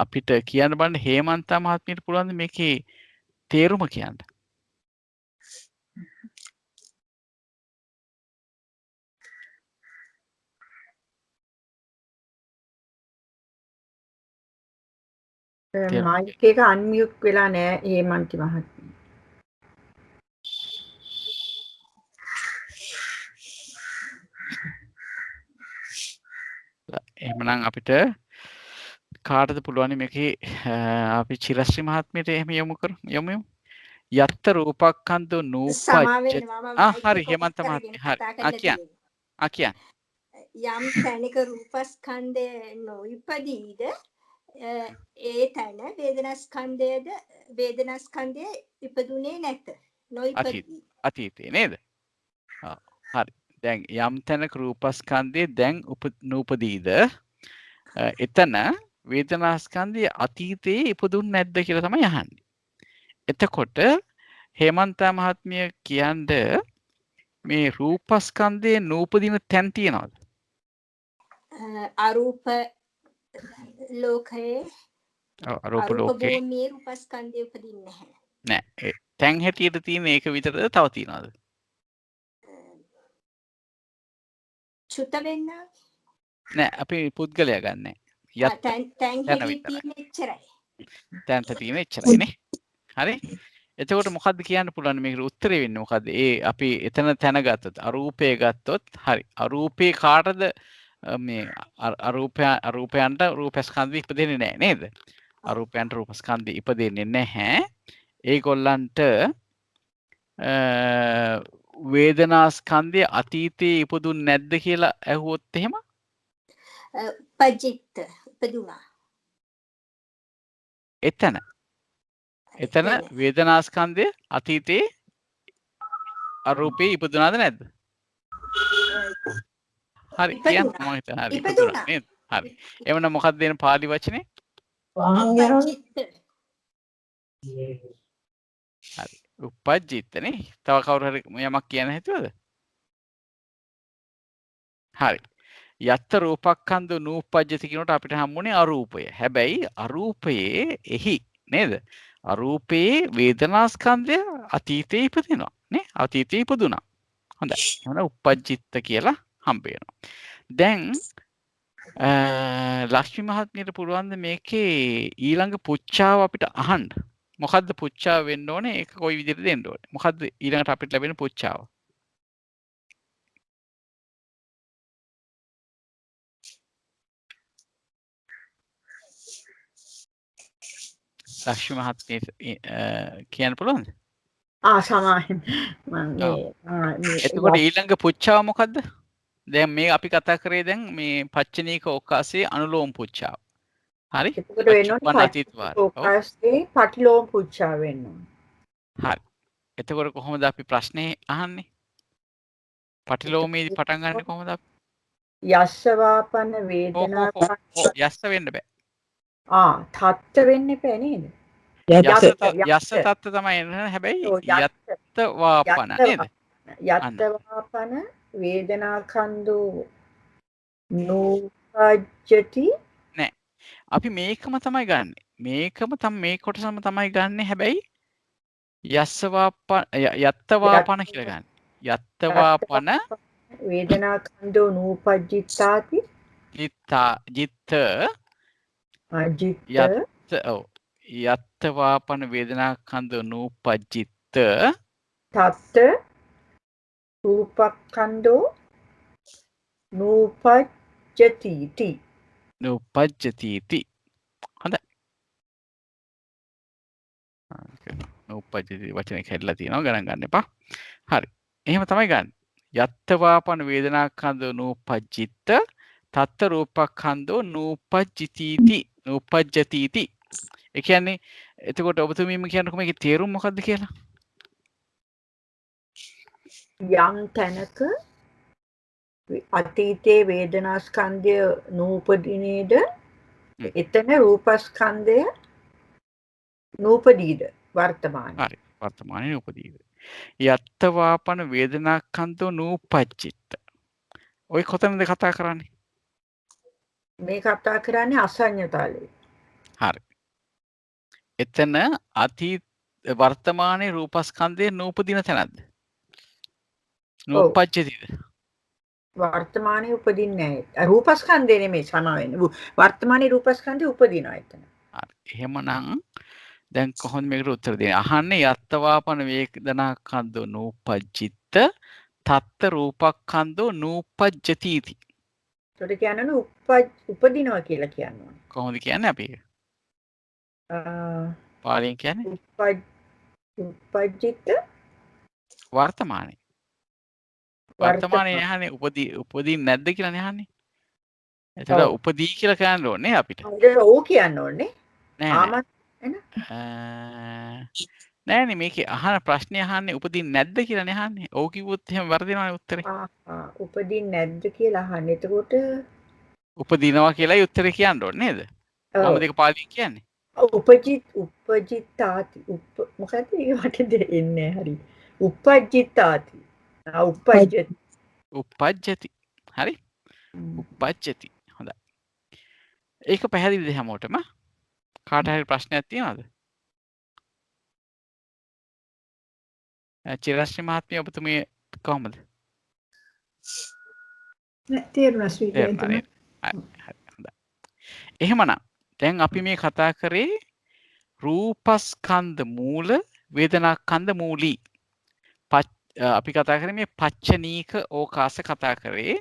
අපිට කියන්න බලන්න හේමන්තා මහත්මියට පුළුවන් මේකේ තේරුම කියන්න. මයික් එක අන්මියුට් වෙලා නෑ හේමන්ති මහත්මිය. එහෙමනම් අපිට කාටද පුළුවන් මේකේ අපි චිරශ්‍රී මහත්මියට එහෙම යමු. යත්ත රූපක්ඛන්தோ නූපජ්ජති. හරි හේමන්ත මහත්මිය. හරි. කියන්න. යම් තැනක රූපස්කන්ධය නොඉපදීද ඒ තැන වේදනාස්කන්ධය ඉපදුනේ නැත. නොඉපදී. අතීතේ නේද? හරි. දැන් යම් තැනක රූපස්කන්ධය දැන් නූපදීද එතන වේදනාස්කන්ධය අතීතයේ ඉපදුන්නේ නැද්ද කියලා තමයි අහන්නේ. එතකොට හේමන්තා මහත්මිය කියන්නේ මේ රූපස්කන්ධයේ නූපදින තැන් තියනවද? අරූප ලෝකයේ අරූප අරූප ලෝකේ භූමියේ රූපස්කන්ධය උපදින්නේ නැහැ. නෑ. තැන් හැටියට තියෙන ඒක විතරද තව තියනවද? චුත වෙන්න නෑ අපි පුද්ගලයා ගන්නෑ. යත් තැන් තැන හැටි විතරයි. තියෙන එච්චරයි. තැන්ට තියෙන එච්චරයිනේ. හරි? එතකොට මොකද්ද කියන්න පුළුවන් මේකට උත්තරේ වෙන්නේ මොකද්ද? ඒ අපි එතන තැන ගත්තොත් අරූපය ගත්තොත් හරි. අරූපේ කාටද මේ අරූපයන්ට රූපස්කන්ධය ඉපදෙන්නේ නැහැ නේද? අරූපයන්ට රූපස්කන්ධය ඉපදෙන්නේ නැහැ. ඒගොල්ලන්ට වේදනාස්කන්ධය අතීතයේ ඉපදුන්නේ නැද්ද කියලා ඇහුවොත් එහෙම පජිත්ත උපදුනා. එතන වේදනාස්කන්ධය අතීතයේ අරූපේ ඉපදුනාද නැද්ද? හරි කියන්න මම හිතනවා හරි ඉපදුනා නේද? හරි. එවනම් මොකක්ද දෙන පාලි වචනේ? පජිත්ත. හරි. උපජ්ජිතනේ. තව කවුරු හරි යමක් කියන්න හිතුවද? හරි. යත්ත රූපක්ඛන්ධ නූපජ්ජති කියනකොට අපිට හම්බුනේ අරූපය. හැබැයි අරූපයේ එහි නේද? අරූපයේ වේදනාස්කන්ධය අතීතයේ ඉපදිනවා නේ? අතීතයේ ඉපදුනා. හොඳයි. එහෙනම් උපජ්ජිත කියලා හම්බ වෙනවා. දැන් ලක්ෂ්මී මහත්මියට පුළුවන් ද මේකේ ඊළඟ පුච්චාව අපිට අහන්න? මොකද්ද පුච්චාව වෙන්න ඕනේ? ඒක කොයි විදිහට දෙන්න ඕනේ? මොකද්ද ඊළඟට අපිට ලැබෙන පුච්චාව? ලක්ෂ්මී මහත්මිය කියන්න පුළුවන්ද? සමාවෙන්න එතකොට ඊළඟ පුච්චාව මොකද්ද? දැන් මේ අපි කතා කරේ දැන් මේ පච්චනීක ඕකාසයේ අනුලෝම පුච්චාව. හරි? එතකොට වෙන්න ඕනේ ඕකාසයේ පටිලෝම පුච්චාව වෙන්න ඕනේ. හරි. එතකොට කොහොමද අපි ප්‍රශ්නේ අහන්නේ? පටිලෝමේදී පටන් ගන්න කොහොමද අපි? යස්සවාපන වේදනා යස්ස වෙන්න බෑ. තත්ත වෙන්න එපා නේද? යස්ස තත්ත තමයි එන්නේ. හැබැයි යත්ත වාපන නේද? යත්ත වාපන වේදනාඛන්‍தோ නූපජ්ජති නෑ. අපි මේකම තමයි ගන්නෙ. මේ කොටසම තමයි ගන්නෙ. හැබැයි යත්ත වාපන කියලා ගන්න. යත්ත වාපන වේදනාඛන්‍தோ නූපජ්ජිතාති ජිත්ත අජිත්ත යත්ත වාපන වේදනාඛන්‍தோ නූපජ්ජිත තත්ත රූපක්ඛන්‍தோ නූපජ්ජති නූපජ්ජති. හොඳයි. නූපජ්ජති වචනේ කැඩලා තියෙනවා ගණන් ගන්න එපා. හරි. එහෙම තමයි ගන්න. යත්ත වාපන වේදනාඛන්‍தோ නූපජ්ජිත තත්ත රූපක්ඛන්‍தோ නූපජ්ජති. ඒ කියන්නේ එතකොට ඔබතුමීම කියන්නකො මේකේ තේරුම මොකද්ද කියලා? යම් තැනක අතීතයේ වේදනාස්කන්ධය නූපදිනේද එතන රූපස්කන්ධය නූපදීද වර්තමානයේ. හරි. වර්තමානයේ නූපදීද. යත්ත වාපන වේදනාඛන්‍தோ නූපජ්ජිත. ඔය කොතනද කතා කරන්නේ? මේ කතා කරන්නේ අසඤ්ඤතාලේ. හරි. එතන වර්තමානයේ රූපස්කන්ධයේ නූපදින තැනක්ද? නූපජ්ජතිද? වර්තමානයේ උපදින්නේ නැහැ. රූපස්කන්ධය නෙමෙයි සමාවෙන්නේ. වර්තමානයේ රූපස්කන්ධය උපදිනවා එතන. හරි. එහෙමනම් දැන් කොහොමද මේකට උත්තර දෙන්නේ? අහන්නේ යත්තවාපන වේදනාඛන්‍தோ නූපජ්ජිත තත්ත රූපක්ඛන්‍தோ නූපජ්ජති इति. ඒකට කියන්නේ උපදිනවා කියලා කියනවා. කොහොමද කියන්නේ අපි ඒක? පාලියෙන් කියන්නේ උපජ්ජිත වර්තමානයේ. වර්තමානයේ යහනේ උපදින්නේ නැද්ද කියලා නහන්නේ. එතකොට උපදී කියලා කියන්න ඕනේ අපිට. ඒක ඕ කියන්න ඕනේ. නෑ නෑනේ මේකේ අහන ප්‍රශ්නේ අහන්නේ උපදින්නේ නැද්ද කියලානේ අහන්නේ. ඔව් කිව්වොත් එහෙම වර්ධිනවනේ උත්තරේ. උපදින්නේ නැද්ද කියලා අහන්නේ. එතකොට උපදිනවා කියලායි උත්තරේ කියන්න ඕනේ නේද? ඔව්. මම දෙක පාලියෙන් කියන්නේ. උපජිතාති මොකද ඒක මට එන්නේ හරි. උපජිතාති. උපජ්ජති. උපජ්ජති. හරි? උපජ්ජති. හොඳයි. ඒක පැහැදිලිද හැමෝටම? කාට හරි ප්‍රශ්නයක් තියෙනවද? චිරශ්‍රී මහත්මිය ඔබතුමිය කොහොමද? තේරුණා ස්වීකරන්තම. හරි. හොඳයි. එහෙමනම් දැන් අපි මේ කතා කරේ රූපස්කන්ධ මූල වේදනාස්කන්ධ මූලී. අපි කතා කරේ මේ පච්චනීක ඕකාස කතා කරේ.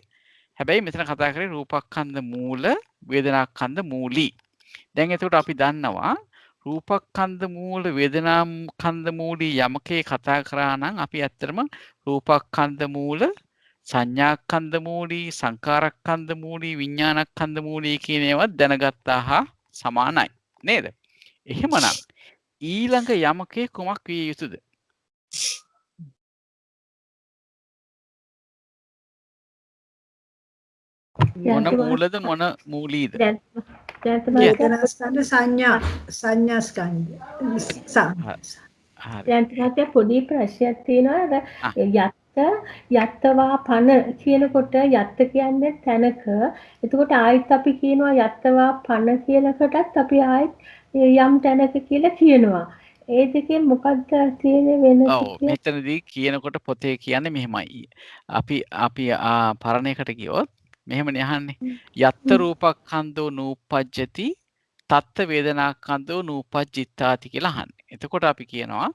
හැබැයි මෙතන කතා කරේ රූපස්කන්ධ මූල වේදනාස්කන්ධ මූලී. දැන් එතකොට අපි දන්නවා රූපස්කන්ධ මූල වේදනාස්කන්ධ මූලී යමකේ කතා කරා නම් අපි ඇත්තටම රූපස්කන්ධ මූල සංඥාස්කන්ධ මූලී සංකාරස්කන්ධ මූලී විඥානස්කන්ධ මූලී කියන ඒවා දැනගත්තා හා සමානයි නේද? එහෙමනම් ඊළඟ යමකේ කුමක් විය යුතුද? මොන මූලද මොන මූලීද? වේදනාස්කන්ධ සංඥා ස්කන්ධ. හරි. දැන් ටිකක් පොඩි ප්‍රශ්නයක් තියෙනවා. යත්තවා පන කියනකොට යත්ත කියන්නේ තැනක. එතකොට ආයෙත් අපි කියනවා යත්තවා පන කියනකොටත් අපි ආයෙත් යම් තැනක කියලා කියනවා. ඒ දෙකෙන් මොකක්ද තියෙන වෙනස? ඔව් මෙතනදී කියනකොට පොතේ කියන්නේ මෙහෙමයි. අපි පරණයකට ගියොත් මෙහෙමනේ අහන්නේ. යත්ත රූපක්ඛන්தோ නූපජ්ජති තත්ත වේදනාක්ඛන්தோ නූපජ්ජිතාති කියලා අහන්නේ. එතකොට අපි කියනවා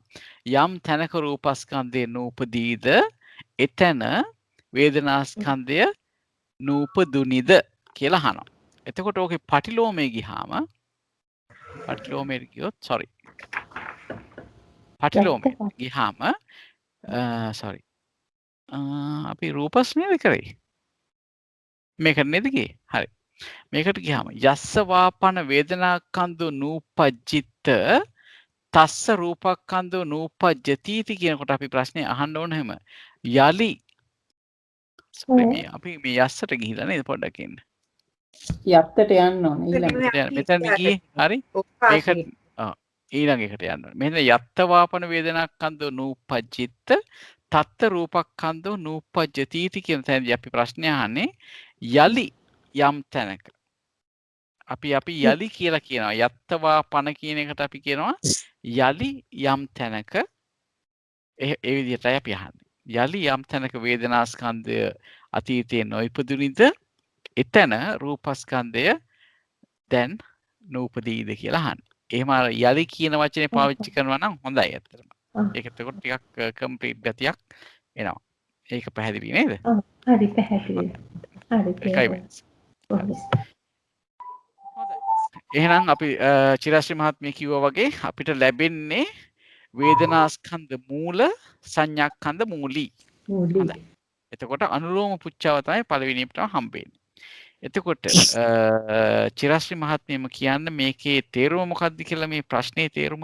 යම් තැනක රූපස්කන්ධය නූපදීද එතන වේදනාස්කන්ධය නූපදුනිද කියලා අහනවා. එතකොට ඕකේ පටිලෝමේ ගියාම පටිලෝමේ ගියොත් පටිලෝමේ ගියාම අපි රූපස් නේද කරේ? මේකට නේද ගියේ? හරි. මේකට ගියාම යස්ස වාපන වේදනාස්කන්ධෝ නූපජ්ජිත තස්ස රූපස්කන්ධෝ නූපජ්ජති කියනකොට අපි ප්‍රශ්නේ අහන්න ඕන හැම යලි අපි මේ යස්සට ගිහිලා නේද පොඩ්ඩක් ඉන්න. යත්තට යන්න ඕනේ ඊළඟට. මෙතන ගියේ හරි. මේකට ඊළඟ එකට යන්න ඕනේ. මෙන්න යත්ත වාපන වේදනාස්කන්ධෝ නූපජ්ජිත තත්ත රූපස්කන්ධෝ නූපජ්ජති කියන තැනදී අපි ප්‍රශ්නේ අහන්නේ යලි යම් තැනක අපි යලි කියලා කියනවා. යත්තවා පන කියන එකට අපි කියනවා යලි යම් තැනක ඒ විදිහටයි අපි අහන්නේ. යලි යම් තැනක වේදනාස්කන්ධය අතීතයේ නොඉපදුනිද එතන රූපස්කන්ධය දැන් නූපදීද කියලා අහන්නේ. එහෙම යලි කියන වචනේ පාවිච්චි කරනවා නම් හොඳයි ඇත්තටම. ඒක එතකොට ටිකක් කම්ප්ලීට් ගතියක් එනවා. ඒක පැහැදිලි නේද? හරි පැහැදිලි. හරි. එහෙනම් අපි චිරශ්‍රී මහත්මිය කිව්වා වගේ අපිට ලැබෙන්නේ වේදනාස්කන්ධ මූල සංඥාස්කන්ධ මූලී. හොඳයි. එතකොට අනුලෝම පුච්චාව තමයි පළවෙනි අපිට හම්බෙන්නේ. එතකොට චිරශ්‍රී මහත්මියම කියන්න මේකේ තේරුම මොකක්ද කියලා මේ ප්‍රශ්නේ තේරුම.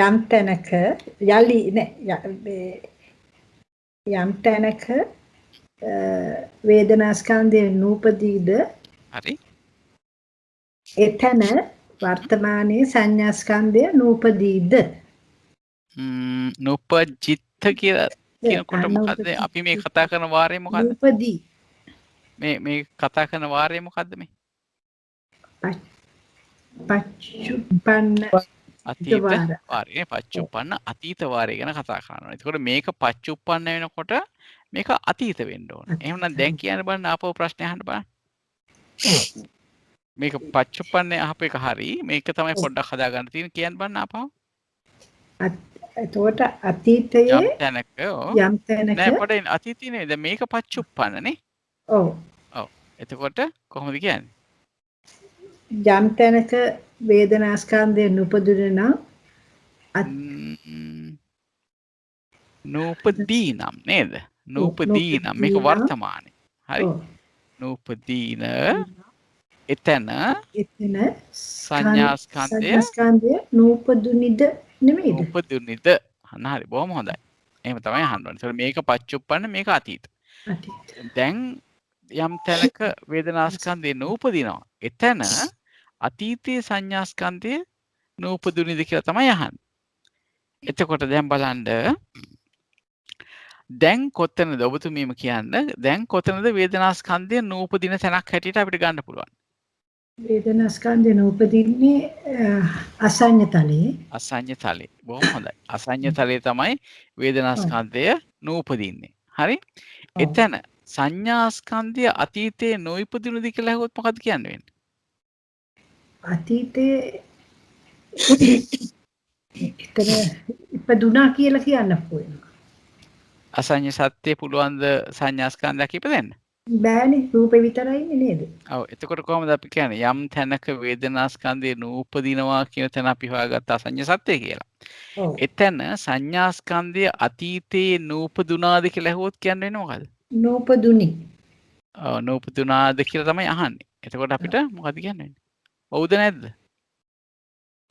යම් තැනක යලි යම් තැනක වේදනාස්කන්ධය නූපදීද හරි. එතන වර්තමානයේ සංඥාස්කන්ධය නූපදීද නූපජිත්ත කියලා කියනකොට මොකද්ද අපි මේ කතා කරන වාරය මොකද්ද? නූපදී මේ කතා කරන වාරය මොකද්ද මේ? පච්චුප්පන්න අතීත වාරය පච්චුප්පන්න අතීත වාරය ගැන කතා කරනවා. එතකොට මේක පච්චුප්පන්න වෙනකොට මේක අතීත වෙන්න ඕන. එහෙනම් දැන් කියන්න බලන්න ආපහු ප්‍රශ්නේ අහන්න බලන්න. මේක පච්චුප්පන්නේ අහපු එක හරි. මේක තමයි පොඩ්ඩක් හදාගන්න තියෙන කියන්න බලන්න ආපහු. එතකොට අතීතයේ යම් තැනක නෑ පොඩ්ඩක් අතීතේ නේ. දැන් මේක පච්චුප්පන්නනේ. ඔව්. ඔව්. එතකොට කොහොමද කියන්නේ? යම් තැනක වේදනාස්කන්ධය නුපදුන නම් නූපදී නම් නේද? නූපදී නම් මේක වර්තමානයේ. හරි. නූපදීන එතන එතන සංඥාස්කන්ධය සංඥාස්කන්ධය නූපදුනිද නෙමෙයිද? නූපදුනිද අන්න හරි බොහොම හොඳයි. එහෙම තමයි අහන්න ඕනේ. ඒතකොට මේක පච්චුප්පන්න මේක අතීත. අතීත. දැන් යම් තැනක වේදනාස්කන්ධය නූපදිනවා. එතන අතීතයේ සංඥාස්කන්ධය නූපදුනිද කියලා තමයි අහන්නේ. එතකොට දැන් බලන්න දැන් කොතනද ඔබතුමීම කියන්න දැන් කොතනද වේදනාස්කන්ධය නූපදින තැනක් හැටියට අපිට ගන්න පුළුවන්? වේදනාස්කන්ධය නූපදින්නේ අසඤ්ඤ තලයේ. අසඤ්ඤ තලයේ. බොහොම හොඳයි. අසඤ්ඤ තලයේ තමයි වේදනාස්කන්ධය නූපදින්නේ. හරි? එතන සංඥාස්කන්ධය අතීතයේ නොඉපදුණුද කියලා අහුවොත් මොකද්ද කියන්න වෙන්නේ? අතීතයේ එතන ඉපදුනා කියලා කියන්න පුළුවන්. අසඤ්ඤ සත්‍ය පුළුවන්ද සංඥාස්කන්ධයක් ඉපදෙන්න? බෑනේ රූපේ විතරයිනේ නේද? ඔව් එතකොට කොහොමද අපි කියන්නේ යම් තැනක වේදනාස්කන්ධය නූපදිනවා කියන තැන අපි හොයාගත්ත අසඤ්ඤ සත්‍ය කියලා. ඔව්. එතන සංඥාස්කන්ධය අතීතයේ නූපදුනාද කියලා අහුවොත් කියන්නේ මොකද්ද? නූපදුනි. ඔව් නූපදුනාද කියලා තමයි අහන්නේ. එතකොට අපිට මොකද්ද කියන්නේ? ඔව්ද නැද්ද?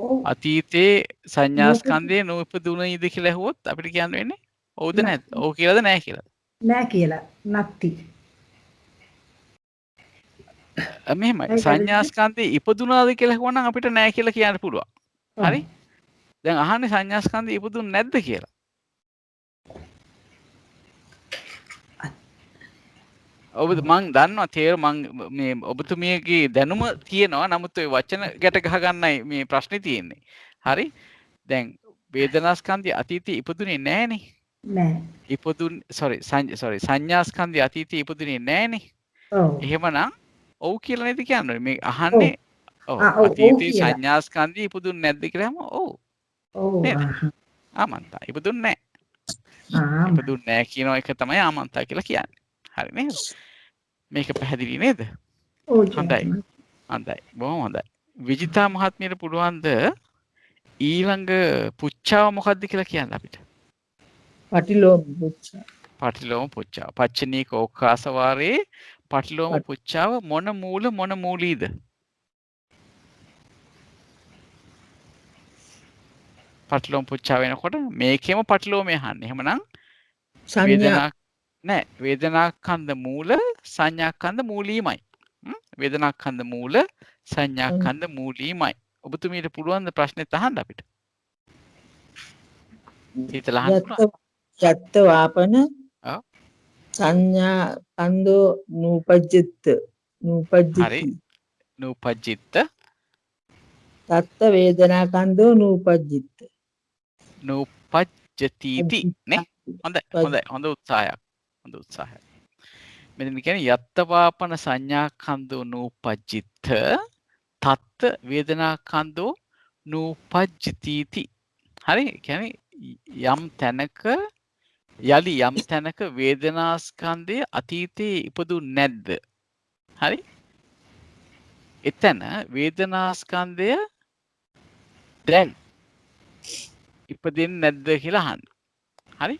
ඔව්. අතීතයේ සංඥාස්කන්ධය නූපදුනයිද කියලා අහුවොත් අපිට කියන්න වෙන්නේ ඔව්ද නැද්ද? ඔව් කියලාද නැහැ කියලාද? නෑ කියලා. නැති. මෙහෙමයි සංඥාස්කන්ධය ඉපදුනාද කියලා අහුවනම් අපිට නැහැ කියලා කියන්න පුළුවන්. හරි? දැන් අහන්නේ සංඥාස්කන්ධය ඉපදුන්නේ නැද්ද කියලා. ඔබ මං දන්නවා මං මේ ඔබතුමියගේ දැනුම තියෙනවා නමුත් ඔය වචන ගැට ගහ ගන්නයි මේ ප්‍රශ්නේ තියෙන්නේ. හරි? දැන් වේදනාස්කන්ධය අතීතයේ ඉපදුනේ නැහනේ. නෑ. සංඥාස්කන්ධය අතීතයේ ඉපදුනේ නැහනේ. ඔව්. එහෙමනම් ඔව් කියලා නේද කියන්නේ? මේ අහන්නේ ඔව් අතීතයේ සංඥාස්කන්ධය ඉපදුන්නේ නැද්ද කියලාම ඔව්. ඔව්. ආමන්තා ඉපදුන්නේ නැහැ. ඉපදුන්නේ නැහැ කියන එක තමයි ආමන්තා කියලා කියන්නේ. හරි නේද? මේක පැහැදිලි නේද? හොඳයි. හොඳයි. බොහොම හොඳයි. විජිතා මහත්මියට පුළුවන්ද ඊළඟ පුච්චාව මොකක්ද කියලා කියන්න අපිට? පටිලෝම පුච්චාව. පටිලෝම පුච්චාව. පච්චනීක ඕකාස වාරේ පටිලෝම පුච්චාව මොන මූලීද? පටිලෝම පුච්චාව වෙනකොට මේකෙම පටිලෝමය අහන්නේ. එහෙමනම් සංඥා නෑ වේදනාස්කන්ධ මූල සංඥාස්කන්ධ මූලීමයි. වේදනාස්කන්ධ මූල සංඥාස්කන්ධ මූලීමයි. ඔබතුමීට පුළුවන් ද ප්‍රශ්නෙත් අහන්න අපිට? හිතලා අහන්න පුළුවන්. යත්ත වාපන ඔව්. සංඥා කන්දෝ නූපජ්ජිත හරි. නූපජ්ජිත තත්ත වේදනා කන්දෝ නූපජ්ජිත නූපජ්ජතිති නේ? හොඳ උත්සාහයක්. මෙතන කියන්නේ යත්තවාපන සංඥාකන්දෝ නූපජ්ජිත තත්ත වේදනාකන්දෝ නූපජ්ජතිති. හරි? කියන්නේ යම් තැනක වේදනාස්කන්ධය අතීතයේ ඉපදුන්නේ නැද්ද? හරි? එතන වේදනාස්කන්ධය දැන් ඉපදෙන්නේ නැද්ද කියලා අහන්නේ. හරි?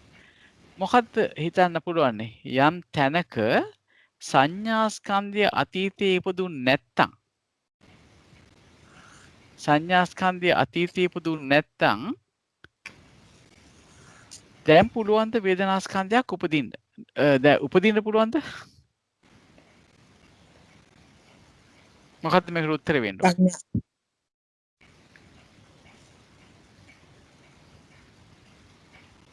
මොකද්ද හිතන්න පුළුවන්නේ? යම් තැනක සංඥාස්කන්ධය අතීතයේ ඉපදුන්නේ නැත්තම් දැන් පුළුවන් ද වේදනාස්කන්ධයක් උපදින්න? දැන් උපදින්න පුළුවන්ද? මොකද්ද මේකට උත්තර වෙන්න ඕනේ?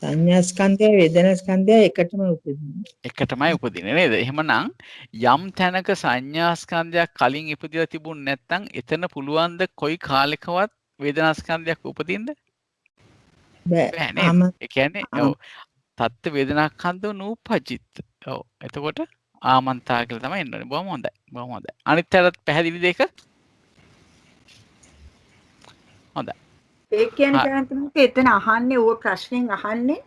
සංඥා ස්කන්ධය වේදනා ස්කන්ධය එකටම උපදිනවා. එකටමයි උපදින්නේ නේද? එහෙමනම් යම් තැනක සංඥා ස්කන්ධයක් කලින් ඉපදිලා තිබුණ නැත්නම් එතන පුළුවන් ද කොයි කාලෙකවත් වේදනා ස්කන්ධයක් උපදින්න? බෑ නේද? ඒ කියන්නේ ඔව් තත්ත්ව වේදනා ස්කන්ධෝ නූපජිත්. ඔව් එතකොට ආමන්තා කියලා තමයි එන්නේ. බොහොම හොඳයි. අනිත් පැත්තට පැහැදිලි දෙක. හොඳයි. ඒ කියන්නේ දැනට එතන අහන්නේ ඌ ප්‍රශ්නෙන් අහන්නේ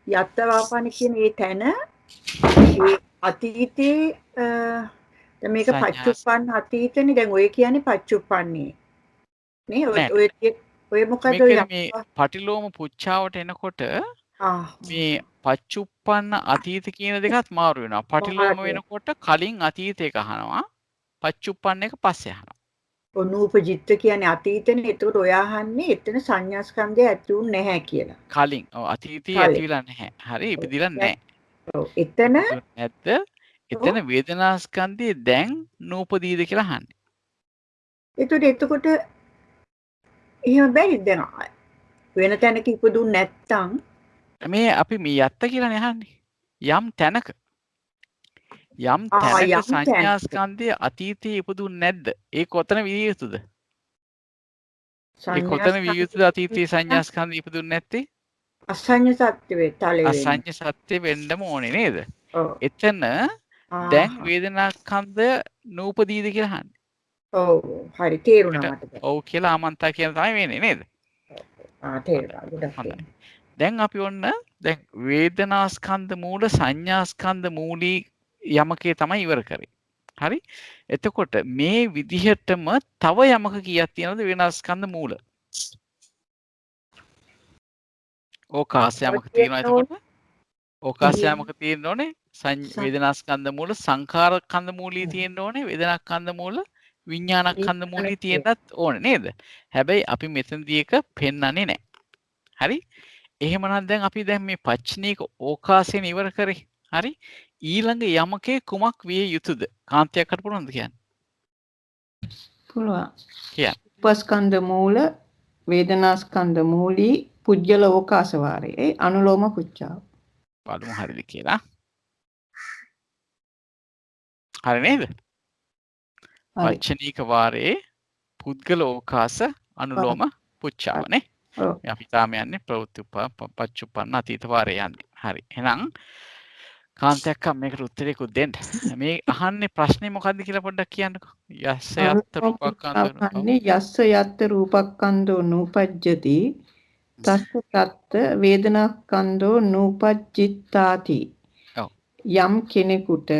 යත්තවාපන කියන ඒ තැන ඒ අතීතේ දැන් මේක පච්චුප්පන්න අතීතනේ දැන් ඔය කියන්නේ පච්චුප්පන්නේ නේ ඔය මොකද ඔය මේ පටිලෝම පුච්චාවට එනකොට මේ පච්චුප්පන්න අතීත කියන දෙකත් මාරු වෙනවා. පටිලෝම වෙනකොට කලින් අතීත එක අහනවා. පච්චුප්පන්න එක පස්සේ අහනවා. නූපජිත්ත කියන්නේ අතීතනේ. ඒකට ඔය අහන්නේ එතන සංඥා ස්කන්ධය ඇති වුනේ නැහැ කියලා. කලින් අතීතයේ ඇති වෙලා නැහැ. හරි ඉපදිලා නැහැ. ඔව් එතන නැද්ද? එතන වේදනා ස්කන්ධය දැන් නූපදීද කියලා අහන්නේ. එතකොට එහෙම බැරි දැන් වෙන තැනක ඉපදුන්නේ නැත්තම් මේ අපි මේ යත්ත කියලානේ අහන්නේ. යම් තැනක සංඥා ස්කන්ධය අතීතයේ ඉපදුන්නේ නැද්ද? ඒ කොතන විය යුතුද? ඒ කොතන විය යුතුද අතීතයේ සංඥා ස්කන්ධය ඉපදුන්නේ නැත්තේ? අසඤ්ඤ සත්‍ය වේතලේ අසඤ්ඤ සත්‍ය වෙන්නම ඕනේ නේද? එතන දැන් වේදනා ස්කන්ධය නූපදීද කියලා අහන්නේ. ඔව් හරි තේරුණා මට. ඔව් කියලා ආමන්තා කියන තමයි වෙන්නේ නේද? තේරුණා. දැන් අපි ඔන්න දැන් වේදනා ස්කන්ධ මූල සංඥා ස්කන්ධ මූලී යමකේ තමයි ඉවර කරේ. හරි? එතකොට මේ විදිහටම තව යමක කීයක් තියෙනවද වේදනා ස්කන්ධ මූල? ඕකාස යමක තියෙනවා එතකොට. ඕකාස යමක තියෙන්න ඕනේ වේදනා ස්කන්ධ මූල සංඛාර ස්කන්ධ මූලී තියෙන්න ඕනේ වේදනා ස්කන්ධ මූල විඥාන ස්කන්ධ මූලී තියෙන්නත් ඕනේ නේද? හැබැයි අපි මෙතනදී එක පෙන්වන්නේ නැහැ. හරි? එහෙමනම් දැන් අපි දැන් මේ පච්චනීක ඕකාසයෙන් ඉවර කරේ. හරි? ඊළඟ යමකේ කුමක් විය යුතුද? කාන්තියක් අට පුළුවන්ද කියන්නේ? පුළුවන්. කියන්න. උපස්කන්ධ මූල වේදනාස්කන්ධ මූලී පුජ්‍යල ඕකාස වාරේ අනුලෝම පුච්චාව. බලමු හරිද කියලා. හරි නේද? පච්චනීක වාරේ පුද්ගල ඕකාස අනුලෝම පුච්චාවනේ. අපි තාම යන්නේ ප්‍රවෘත්ති පච්චුප්පන්න අතීත වාරේ යන්නේ. හරි. එහෙනම් කාන්තයක් මේකට උත්තරයකුත් දෙන්න. මේ අහන්නේ ප්‍රශ්නේ මොකද්ද කියලා පොඩ්ඩක් කියන්නකෝ. යස්ස යත්ත රූපක්ඛන්ධෝ යස්ස යත්ත රූපක්ඛන්ධෝ නූපජ්ජති තස්ස තත්ත වේදනාක්ඛන්ධෝ නූපජ්ජිත්තාති. යම් කෙනෙකුට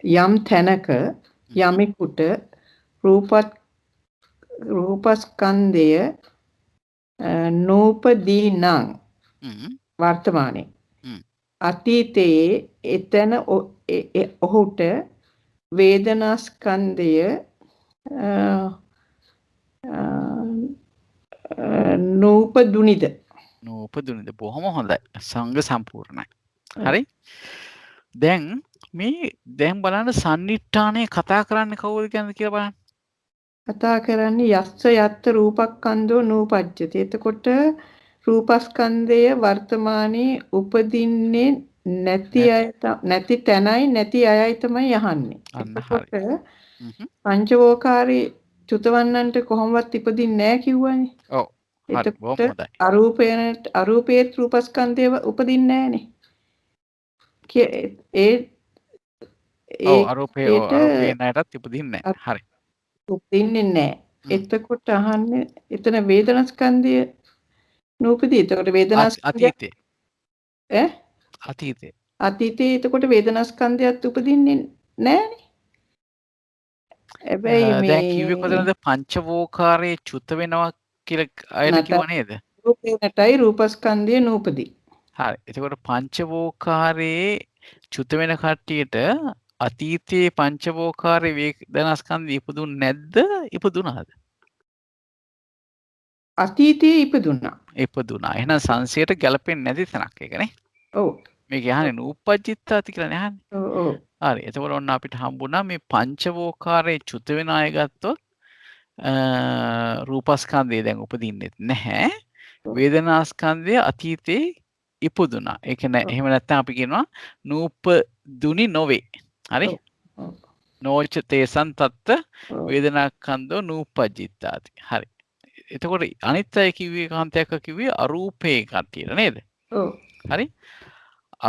යම් තැනක යමෙකුට රූපස්කන්ධය නූපදීනං වර්තමානයේ අතීතයේ එතන ඔහුට වේදනාස්කන්ධය නූපදුනිද බොහොම හොඳයි සංඝ සම්පූර්ණයි. හරි? දැන් බලන්න සම්නිට්ඨානය කතා කරන්නේ කවුද කියලා බලන්න. කතා කරන්නේ යස්ස යත්ත රූපක්ඛන්ධෝ නූපජ්ජති. එතකොට රූපස්කන්ධය වර්තමානයේ උපදින්නේ නැති තැනයි නැති අයයි තමයි යහන්නේ. එතකොට පංචවෝකාරී චුතවන්නන්ට කොහොමවත් ඉපදින්නේ නැහැ කිව්වනේ. ඔව්. හරි බොහොම හොඳයි. අරූපේ රූපස්කන්ධය උපදින්නේ නැහනේ. අරූපේ නැටත් ඉපදින්නේ නැහැ. හරි. උපදින්නේ නැහැ. එතකොට අහන්නේ එතන වේදනාස්කන්ධය නූපදී. එතකොට වේදනාස්කන්ධය අතීතේ එතකොට වේදනාස්කන්ධයත් උපදින්නේ නැහනේ. හැබැයි මේ දැන් කිව්වේ කොතනද පංචවෝකාරයේ චුත වෙනවා කියලා අයන කිව්ව නේද? රූපේටයි රූපස්කන්ධය නූපදී. හරි. එතකොට පංචවෝකාරයේ චුත වෙන කට්ටියට අතීතයේ පංචවෝකාරයේ වේදනාස්කන්ධය ඉපදුන්නේ නැද්ද? ඉපදුනාද? අතීතයේ ඉපදුනා. එහෙනම් සංසයට ගැලපෙන්නේ නැති තැනක් ඒකනේ. ඔව්. මේක යහනේ නූපජ්ජිත්තාති කියලානේ අහන්නේ. ඔව්. හරි. එතකොට ඔන්න අපිට හම්බුණා මේ පංචවෝකාරයේ චුත වෙන අය ගත්තොත් රූපස්කන්ධය දැන් උපදින්නේ නැහැ. වේදනාස්කන්ධය අතීතේ ඉපදුනා. ඒ කියන්නේ එහෙම නැත්නම් අපි කියනවා නූපදුනි නොවේ. හරි? නෝච තේසන් තත්ත වේදනාස්කන්ධෝ නූපජ්ජිත්තාති. හරි. එතකොට අනිත් අය කිව්වේ කාන්තයක් කිව්වේ අරූපේ කට්ටියට නේද? ඔව්. හරි?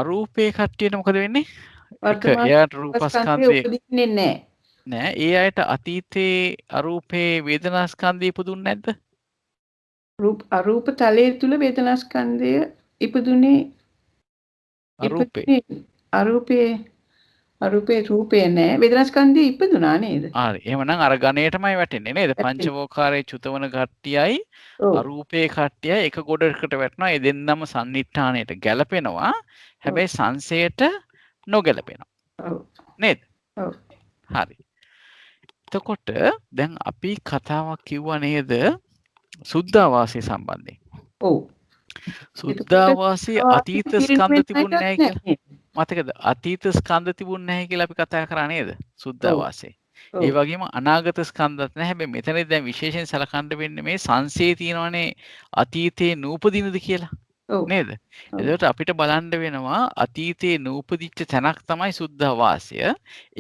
අරූපේ කට්ටියට මොකද වෙන්නේ? එයාට රූපස්කන්ධය උපදින්නේ නැහැ. නෑ. ඒ අයට අතීතේ අරූපේ වේදනාස්කන්ධය ඉපදුන්නේ නැද්ද? අරූප තලයේ තුල වේදනාස්කන්ධය ඉපදුනේ අරූපේ අරූපේ රූපේ නෑ. වේදනාස්කන්ධය ඉපදුනා නේද? හරි. එහෙමනම් අර ගණේටමයි වැටෙන්නේ නේද? පංචවෝකාරයේ චුතවන කට්ටියයි ඔව්. අරූපේ කට්ටියයි එක ගොඩකට වැටෙනවා. ඒ දෙන්නම සන්නිට්ඨානයට ගැලපෙනවා. හැබැයි සංසයට නොගැලපෙනවා. ඔව්. නේද? ඔව්. හරි. එතකොට දැන් අපි කතාවක් කිව්වා නේද? සුද්ධාවාසය සම්බන්ධයෙන්. ඔව්. සුද්ධාවාසයේ අතීත ස්කන්ධ තිබුණේ නැහැ කියලා. නෑ. මතකද? අතීත ස්කන්ධ තිබුණේ නැහැ කියලා අපි කතා කරා නේද? සුද්ධාවාසයේ. ඔව්. ඒ වගේම අනාගත ස්කන්ධත් නැහැ. හැබැයි මෙතනදී දැන් විශේෂයෙන් සලකන්න වෙන්නේ මේ සංසේ තියෙනවනේ අතීතේ නූපදිනද කියලා. ඔව්. නේද? එතකොට අපිට බලන්න වෙනවා අතීතේ නූපදිච්ච තැනක් තමයි සුද්ධාවාසය.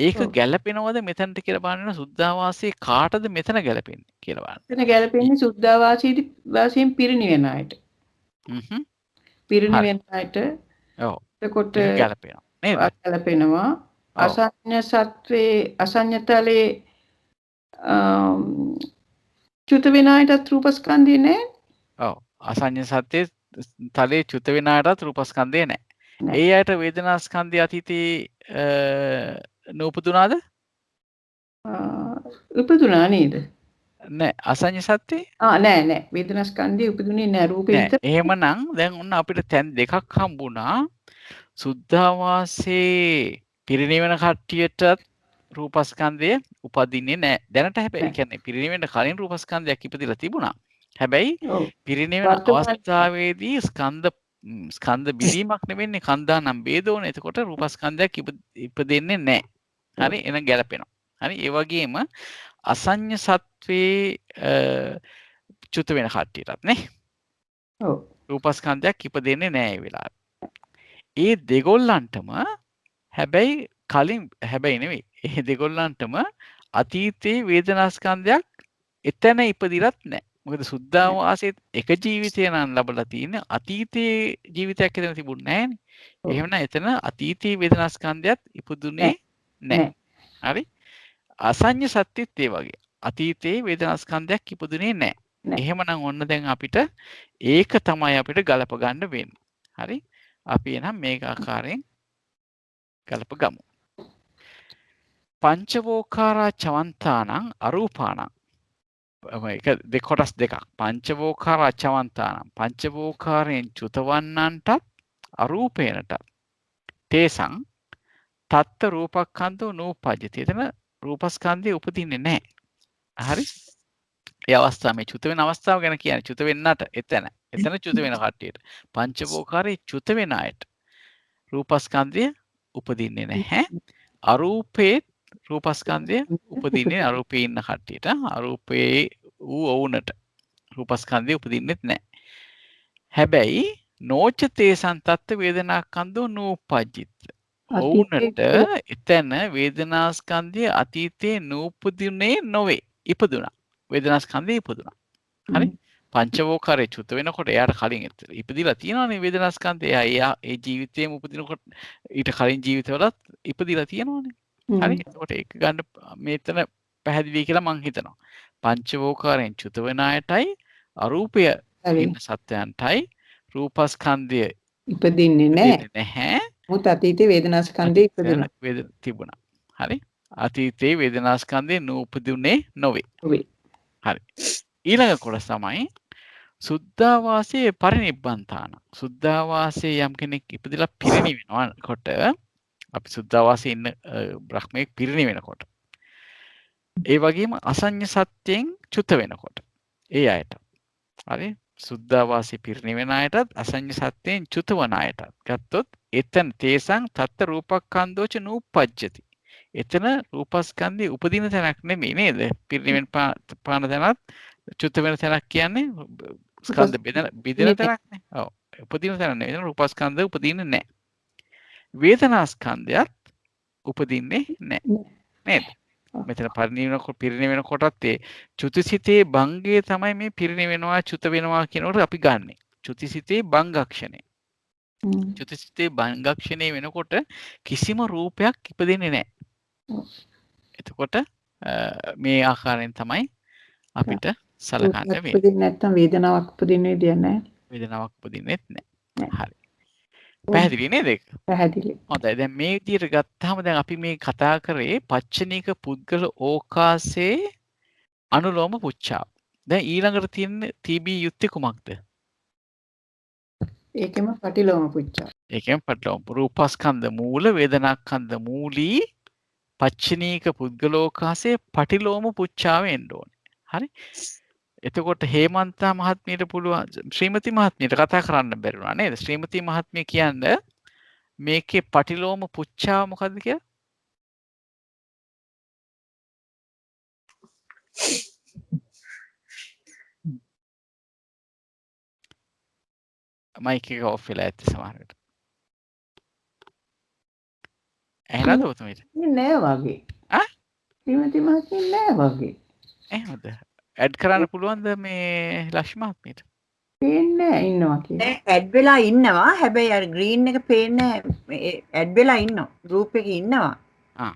ඒක ඔව්. ගැළපෙනවද මෙතනට කියලා බලන්න වෙනවා. සුද්ධාවාසයේ කාටද මෙතන ගැළපෙන්නේ කියලා බලන්න. එතන ගැලපෙන්නේ සුද්ධාවාසීදී වාසයෙන් පිරිනිවෙන අයට. හ්ම්. පිරිනිවෙන අයට ඔව්. එතකොට ඒක ගැළපෙනවා. නේද? ගැලපෙනවා. ඔව්. අසඤ්ඤ සත්වේ අසඤ්ඤතලේ චුත වෙන අයටත් රූපස්කන්ධය නෑ. ඔව්. අසඤ්ඤ සත්‍යයේ තලයේ චුත වෙන අයටත් රූපස්කන්ධය නැහැ. නෑ. ඒ අයට වේදනාස්කන්ධය අතීතේ නූපදුනාද? උපදුනා නේද? නෑ. අසඤ්ඤ සත්‍යේ නෑ නෑ. වේදනාස්කන්ධය උපදුනේ නෑ. රූපේ නෑ. විතර. එහෙමනම් දැන් ඔන්න අපිට තැන් දෙකක් හම්බුණා. සුද්ධාවාසයේ පිරිනිවෙන කට්ටියටත් රූපස්කන්ධය උපදින්නේ නෑ. දැනට හැබැයි නෑ. කියන්නේ පිරිනිවෙන්න කලින් රූපස්කන්ධයක් ඉපදිලා තිබුණා. හැබැයි ඔව්. පිරිනිවෙන වර්තමාන- අවස්ථාවේදී ස්කන්ධ බිඳීමක් නෙවෙන්නේ කන්දානම් ભેදෝනේ. එතකොට රූපස්කන්ධයක් ඉපදෙන්නේ නෑ. හරි? එන ගැලපෙනවා. හරි? ඒ වගේම අසඤ්ඤ සත්වේ චුත වෙන කට්ටියටත් නේ ඔව්. රූපස්කන්ධයක් ඉපදෙන්නේ නෑ ඒ වෙලාවේ. ඒ දෙගොල්ලන්ටම හැබැයි නෙවෙයි. ඒ දෙගොල්ලන්ටම අතීතයේ වේදනාස්කන්ධයක් එතන ඉපදිලත් නෑ. මොකද සුද්ධාවාසයේ එක ජීවිතය නම් ලැබලා තියෙන්නේ අතීතයේ ජීවිතයක් එතන තිබුණේ නෑනේ. ඔව්. එහෙමනම් එතන අතීතයේ වේදනාස්කන්ධයත් ඉපදුනේ නෑ. හරි? අසඤ්ඤ සත්‍යෙත් ඒ වගේ. අතීතයේ වේදනාස්කන්ධයක් ඉපදුනේ නෑ. නෑ. එහෙමනම් ඔන්න දැන් අපිට ඒක තමයි අපිට ගලප ගන්න වෙන්නේ. හරි? අපි එහෙනම් මේක ආකාරයෙන් ගලප ගමු. පංචවෝකාරා චවන්තානං අරූපානං. ඒක කොටස් දෙකක්. පංචවෝකාරා චවන්තානං. පංචවෝකාරයෙන් චුතවන්නන්ටත් අරූපේනටත් තේසං තත්ත රූපක්ඛන්தோ නූපජ්ජති. එතන රූපස්කන්ධය උපදින්නේ නැහැ. හරි? ඒ අවස්ථාව මේ චුත වෙන අවස්ථාව ගැන කියන්නේ චුත වෙන්නට එතන චුත වෙන කට්ටියට පංචවෝකාරයේ චුත වෙන අයට රූපස්කන්ධය උපදින්නේ නැහැ. අරූපේ රූපස්කන්ධය උපදින්නේ අරූපේ ඉන්න කට්ටියට. අරූපේ වුණට රූපස්කන්ධය උපදින්නෙත් නැහැ. හැබැයි නෝචතේ සන්තත්ත වේදනාස්කන්ධෝ නූපජ්ජිත. ඔවුනට එතන වේදනාස්කන්ධය අතීතයේ නූපදින්නේ නොවේ. ඉපදුනා. වේදනාස්කන්ධය ඉපදුනා. හරි? පංචවෝකාරයේ චුත වෙනකොට එයාට කලින් ඉපදිලා තියෙනවානේ වේදනාස්කන්ධය. එයා ඒ ජීවිතේම උපදිනකොට ඊට කලින් ජීවිතවලත් ඉපදිලා තියෙනවානේ. හරි? එතකොට ඒක ගන්න මෙතන පැහැදිලි කියලා මං හිතනවා. පංචවෝකාරයෙන් චුත වෙන අයටයි අරූපය ඉන්න සත්‍යයන්ටයි රූපස්කන්ධය ඉපදින්නේ නැහැ. මුත් අතීතේ වේදනාස්කන්ධය ඉපදුනා. තිබුණා. හරි? අතීතයේ වේදනාස්කන්ධය නූපදුනේ නොවේ. ඔව්. හරි. ඊළඟ කොටස තමයි සුද්ධාවාසයේ පරිනිබ්බන්තාන. සුද්ධාවාසයේ යම් කෙනෙක් ඉපදිලා පිරිනිවෙනකොට අපි සුද්ධාවාසයේ ඉන්න බ්‍රහ්මයෙක් පිරිනිවෙනකොට ඒ වගේම අසඤ්ඤ සත්‍යයෙන් චුත වෙනකොට ඒ අයට හරි සුද්ධාවාසී පිරිනිවෙන අයටත් අසඤ්ඤ සත්‍යයෙන් චුත වන අයටත් ගත්තොත් එතන තේසං තත්ත රූපක්ඛන්தோච නූපජ්ජති. එතන රූපස්කන්ධය උපදින තැනක් නෙමෙයි නේද? පිරිනිවෙන පාන තැනත් චුත වෙන තැනක් කියන්නේ ස්කන්ධ බෙදෙන තැනක් නේ. ඔව්. උපදින තැන නෙවෙයි. රූපස්කන්ධය උපදින්නේ නැහැ. වේදනාස්කන්ධයත් උපදින්නේ නැහැ. නේද? මෙතන පිරිනිවෙන කොටත් ඒ චුතිසිතේ භංගය තමයි මේ පිරිනිවෙනවා චුත වෙනවා කියනකොට අපි ගන්නෙ. චුතිසිතේ භංගක්ෂණය. චුතිසිතේ භංගක්ෂණය වෙනකොට කිසිම රූපයක් ඉපදෙන්නේ නැහැ. එතකොට මේ ආකාරයෙන් තමයි අපිට සලකන්න වෙන්නේ. උපදින්නේ නැත්නම් වේදනාවක් උපදින්නේ විදිය නැහැ. වේදනාවක් උපදින්නෙත් නැහැ. හරි. පැහැදිලි නේද ඒක? පැහැදිලි. හොඳයි. දැන් මේ විදිහට ගත්තාම දැන් අපි මේ කතා කරේ පච්චනීක පුද්ගල ඕකාසේ අනුලෝම පුච්ඡාව. දැන් ඊළඟට තියෙන තීබී යුක්ති කුමක්ද? ඒකෙම පටිලෝම පුච්චා. ඒකෙන් පටලවමු. රූපස්කන්ධ මූල වේදනාස්කන්ධ මූලී පච්චනීක පුද්ගලෝකාසේ පටිලෝම පුච්ඡාව එන්න ඕනේ. හරි? එතකොට හේමන්තා මහත්මියට පුළුවන් ශ්‍රීමති මහත්මියට කතා කරන්න බැරි වුණා නේද? ශ්‍රීමති මහත්මිය කියන්නේ මේකේ පටිලෝම පුච්ඡාව මොකද්ද කියලා? මයික් එක ඔෆ් වෙලා ඇත්ත සමහර විට. ඇහෙනවද ඔතනට? නෑ වගේ. ආ? ශ්‍රීමති මහත්මිය නෑ වගේ. එහෙමද? ඇඩ් කරන්න පුළුවන්ද මේ ලක්ෂ්මී මහත්මියට? පේන්නේ නෑ ඉන්නවා කියලා. දැන් ඇඩ් වෙලා ඉන්නවා. හැබැයි අර ග්‍රීන් එක පේන්නේ ඇඩ් වෙලා ඉන්නවා. ගෲප් එකේ ඉන්නවා. ආ.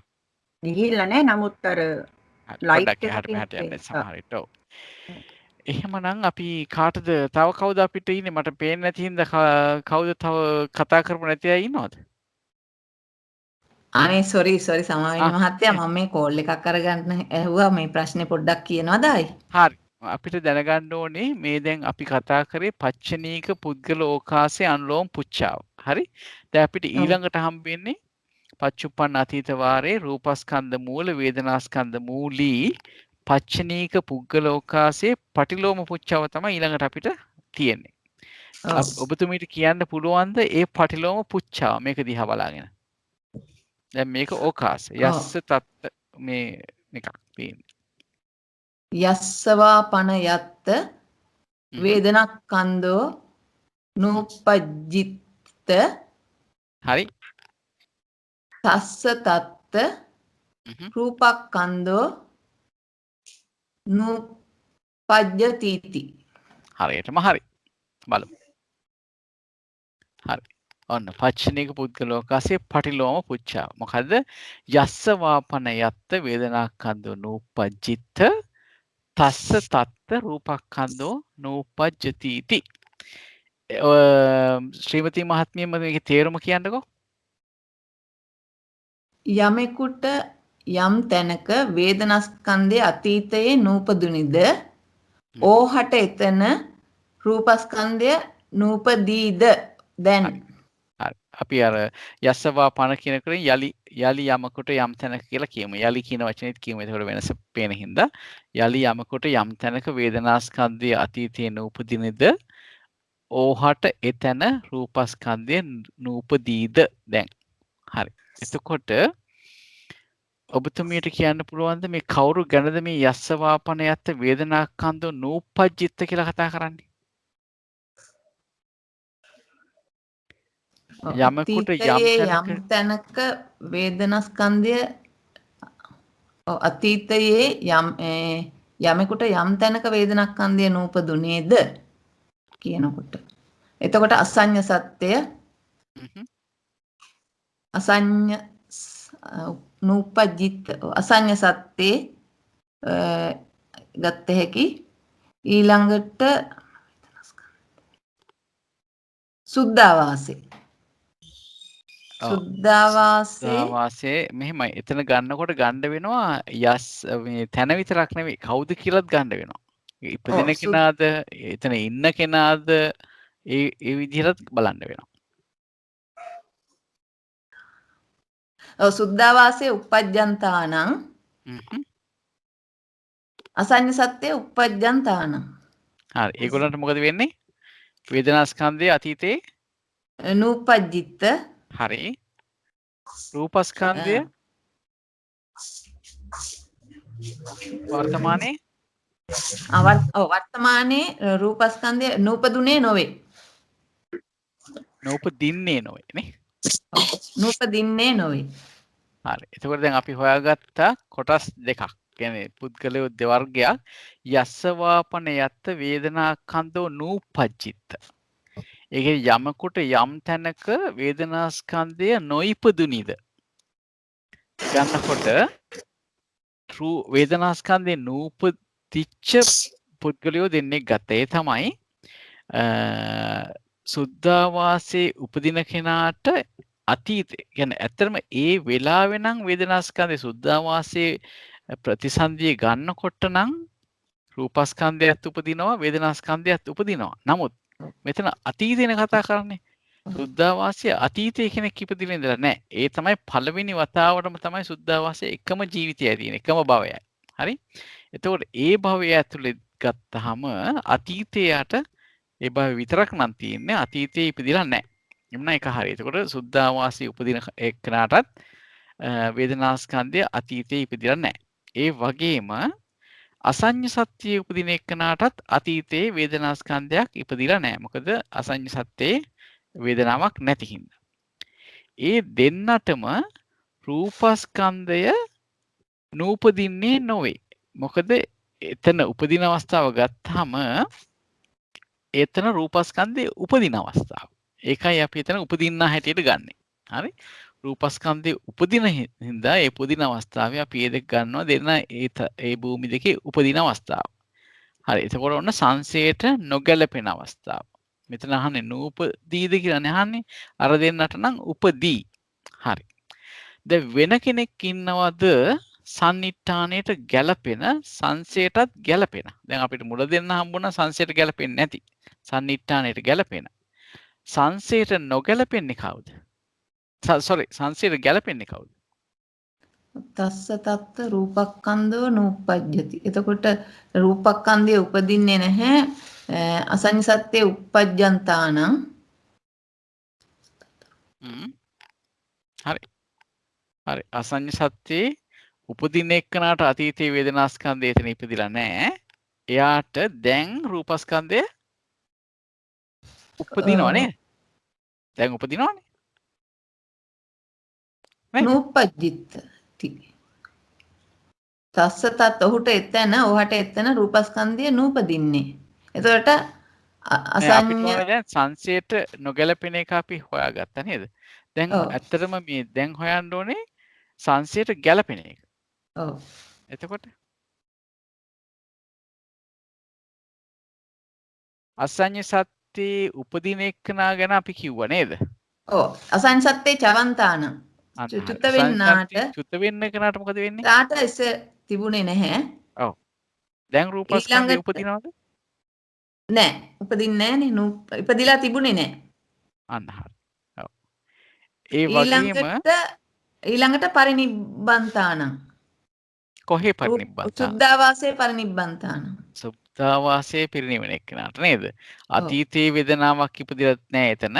ගිහිල්ලා නැහැ. නමුත් අර ලයිට් පොඩ්ඩක් එහාට මෙහාට යන්න එකකින් සමහර විට. ඔව්. එහෙමනම් අපි කාටද තව කවුද අපිට ඉන්නේ මට පේන්නේ නැති හින්දා කවුද තව කතා කරපු නැති අය ඉන්නවද? අනේ සොරි සමාවෙන්න මහත්තයා මම මේ කෝල් එකක් අරගන්න ඇහුවා මේ ප්‍රශ්නේ පොඩ්ඩක් කියනවද ආයි? හරි. අපිට දැනගන්න ඕනේ මේ දැන් අපි කතා කරේ පච්චනීක පුද්ගල ඕකාසේ අනුලෝම පුච්ඡාව. හරි? දැන් අපිට ඊළඟට හම්බෙන්නේ පච්චුප්පන්න අතීත වාරේ රූපස්කන්ධ මූල වේදනාස්කන්ධ මූලී පච්චනීක පුද්ගලෝකාසේ පටිලෝම පුච්ඡාව තමයි ඊළඟට අපිට තියෙන්නේ. ඔබතුමීට කියන්න පුළුවන්ද ඒ පටිලෝම පුච්ඡාව මේක දිහා බලාගෙන? දැන් මේක ඕකාස. යස්ස තත්ත මේ එකක් තියෙන්නේ. යස්සවා පන යත්ත වේදනක්ඛන්தோ නූපජ්ජිත්ත හරි. තස්ස තත්ත රූපක්ඛන්தோ නූපජ්ජති. හරියටම හරි. බලමු. හරි. ඔන්න පච්චනීක පුද්ගලෝකාසේ පටිලෝම පුච්ඡාව. මොකද්ද? යස්ස වාපන යත්ත වේදනාක්ඛන්தோ නූපජ්ජිත්ත තස්ස තත්ත රූපක්ඛන්தோ නූපජ්ජති इति. ශ්‍රීමති මහත්මිය මේකේ තේරුම කියන්නකෝ. යමෙකුට යම් තැනක වේදනාස්කන්ධයේ අතීතයේ නූපදුනිද ඕහට එතන රූපස්කන්ධය නූපදීද දැන් අපි අර යස්සවා පන කියන කරේ යලි යමකට යම් තැනක කියලා කියමු. යලි කියන වචනේත් කියමු. ඒකට වෙනස පේන හින්දා යලි යමකට යම් තැනක වේදනාස්කන්ධයේ අතීතයේ නූපදිනද ඕහට එතන රූපස්කන්ධය නූපදීද දැන්. හරි. එතකොට ඔබතුමියට කියන්න පුළුවන්ද මේ කවුරු ගැනද මේ යස්සවාපන යත්ත වේදනාස්කන්ධෝ නූපජ්ජිත්ත කියලා කතා කරන්නේ? යමෙකුට යම් තැනක වේදනාස්කන්ධය අතීතයේ යමෙකුට යම් තැනක වේදනාස්කන්ධය නූපදුනේද කියනකොට එතකොට අසඤ්ඤ සත්‍ය අසඤ්ඤ නූපජ්ජිත් අසඤ්ඤ සත්‍යේ ගත්ත හැකි ඊළඟට සුද්ධාවාසේ සුද්ධාවාසේ මෙහෙමයි. එතන ගන්නකොට ගන්න වෙනවා යස් මේ තැන විතරක් නෙවෙයි කවුද කියලාත් ගන්න වෙනවා. ඉපදෙන කෙනාද එතන ඉන්න කෙනාද ඒ විදිහට බලන්න වෙනවා. සුද්ධාවාසේ උප්පජ්ජන්තානං අසඤ්ඤ සත්‍ය උප්පජ්ජන්තානං. හරි. ඒගොල්ලන්ට මොකද වෙන්නේ? වේදනාස්කන්ධයේ අතීතේ නූපජ්ජිත්ත. හරි. රූපස්කන්ධය වර්තමානයේ වර්තමානයේ රූපස්කන්ධය නූපදුනේ නොවේ. නූපදින්නේ නොවේ නේ. නූපදින්නේ නොවේ. හරි. එතකොට දැන් අපි හොයාගත්ත කොටස් දෙකක්. කියන්නේ පුද්ගලයෝ දෙවර්ගයක් යස්සවාපන යත්ත වේදනාස්කන්ධෝ නූපජ්ජිත්ත. ඒ කියන්නේ යමකට යම් තැනක වේදනාස්කන්ධය නොයිපදුනිද ගන්නකොට වේදනාස්කන්ධේ නූපදිච්ච පුද්ගලයෝ දෙන්නේ ගත. ඒ තමයි සුද්ධාවාසයේ උපදින කෙනාට අතීතේ කියන්නේ ඇත්තටම ඒ වෙලාවේ නම් වේදනාස්කන්ධේ සුද්ධාවාසයේ ප්‍රතිසන්දිය ගන්නකොට නම් රූපස්කන්ධයත් උපදිනවා වේදනාස්කන්ධයත් උපදිනවා. නමුත් මෙතන අතීතේන කතා කරන්නේ. සුද්ධාවාසයේ අතීතයේ කෙනෙක් ඉපදිලා ඉඳලා නැහැ. ඒ තමයි පළවෙනි වතාවටම තමයි සුද්ධාවාසයේ එකම ජීවිතයයි තියෙන එකම භවයයි. හරි? එතකොට ඒ භවය ඇතුලේ ගත්තාම අතීතයට ඒ භවය විතරක් නම් තියෙන්නේ අතීතයේ ඉපදිලා නැහැ. එමුනා ඒක හරිය. එතකොට සුද්ධාවාසයේ උපදින එක්කනටත් වේදනාස්කන්ධය අතීතයේ ඉපදිලා නැහැ. ඒ වගේම අසඤ්ඤ සත්‍යයේ උපදින එක්කනටත් අතීතයේ වේදනාස්කන්ධයක් ඉපදිලා නැහැ. මොකද අසඤ්ඤ සත්‍යයේ වේදනාවක් නැති හින්දා. ඒ දෙන්නටම රූපස්කන්ධය නූපදින්නේ නොවේ. මොකද එතන උපදින අවස්ථාව ගත්තාම එතන රූපස්කන්ධයේ උපදින අවස්ථාව. ඒකයි අපි එතන උපදින්න හැටියට ගන්නෙ. හරි? රූපස්කන්ධයේ උපදින හින්දා ඒ උපදින අවස්ථාවේ අපි ඒ දෙක ගන්නවා දෙන්න ඒ භූමි දෙකේ උපදින අවස්ථාව. හරි. එතකොට ඔන්න සංසයට නොගැලපෙන අවස්ථාව. මෙතන අහන්නේ නූපදීද කියලා අහන්නේ. අර දෙන්නට නම් උපදී. හරි. දැන් වෙන කෙනෙක් ඉන්නවද සන්නිට්ඨානයට ගැලපෙන සංසයටත් ගැලපෙන. දැන් අපිට මුල දෙන්න හම්බුණා සංසයට ගැලපෙන්නේ නැති. සන්නිට්ඨානයට ගැලපෙන. සංසයට නොගැලපෙන්නේ කවුද? සංසයට ගැලපෙන්නේ කවුද? තස්ස තත්ත රූපක්ඛන්தோ නූපජ්ජති. එතකොට රූපක්ඛන්දය උපදින්නේ නැහැ. අසඤ්ඤ සත්‍යේ uppajjantāනං. හරි. හරි. අසඤ්ඤ සත්‍යේ උපදින එක්කනට අතීතයේ වේදනාස්කන්ධය එතන ඉපදිලා නැහැ. එයාට දැන් රූපස්කන්ධය උපදිනව නේද? දැන් උපදිනවනේ. නූපජ්ජිත්ති. තස්ස තත් ඔහුට එතන ඔහට එතන රූපස්කන්ධය නූපදින්නේ. එතකොට අසඤ්ඤ සංසයට නොගැලපෙන එක අපි හොයාගත්තා නේද? දැන් ඇත්තටම මේ දැන් හොයන්න ඕනේ සංසයට ගැලපෙන එක. ඔව්. එතකොට අසඤ්ඤ සත්‍යේ උපදින එක්කනා ගැන අපි කිව්වා නේද? ඔව්. අසඤ්ඤ සත්‍යේ චවන්තාන. චුත වෙන්නාට චුත වෙන්න කෙනාට මොකද වෙන්නේ? තාට ඉස තිබුණේ නැහැ. ඔව්. දැන් රූපස්කන්ධය උපදිනවද? නෑ. උපදින්නේ නෑනේ. ඉපදිලා තිබුණේ නෑ. අන්න හරි. ඔව්. ඒ වගේම ඊළඟට පරිනිබ්බන්තාන. කොහේ පරිනිබ්බන්තාන? සුද්ධාවාසයේ පරිනිබ්බන්තාන. සුද්ධාවාසයේ පිරිනිවන එක්කනට නේද? අතීතයේ වේදනාවක් ඉපදිලත් නෑ එතන.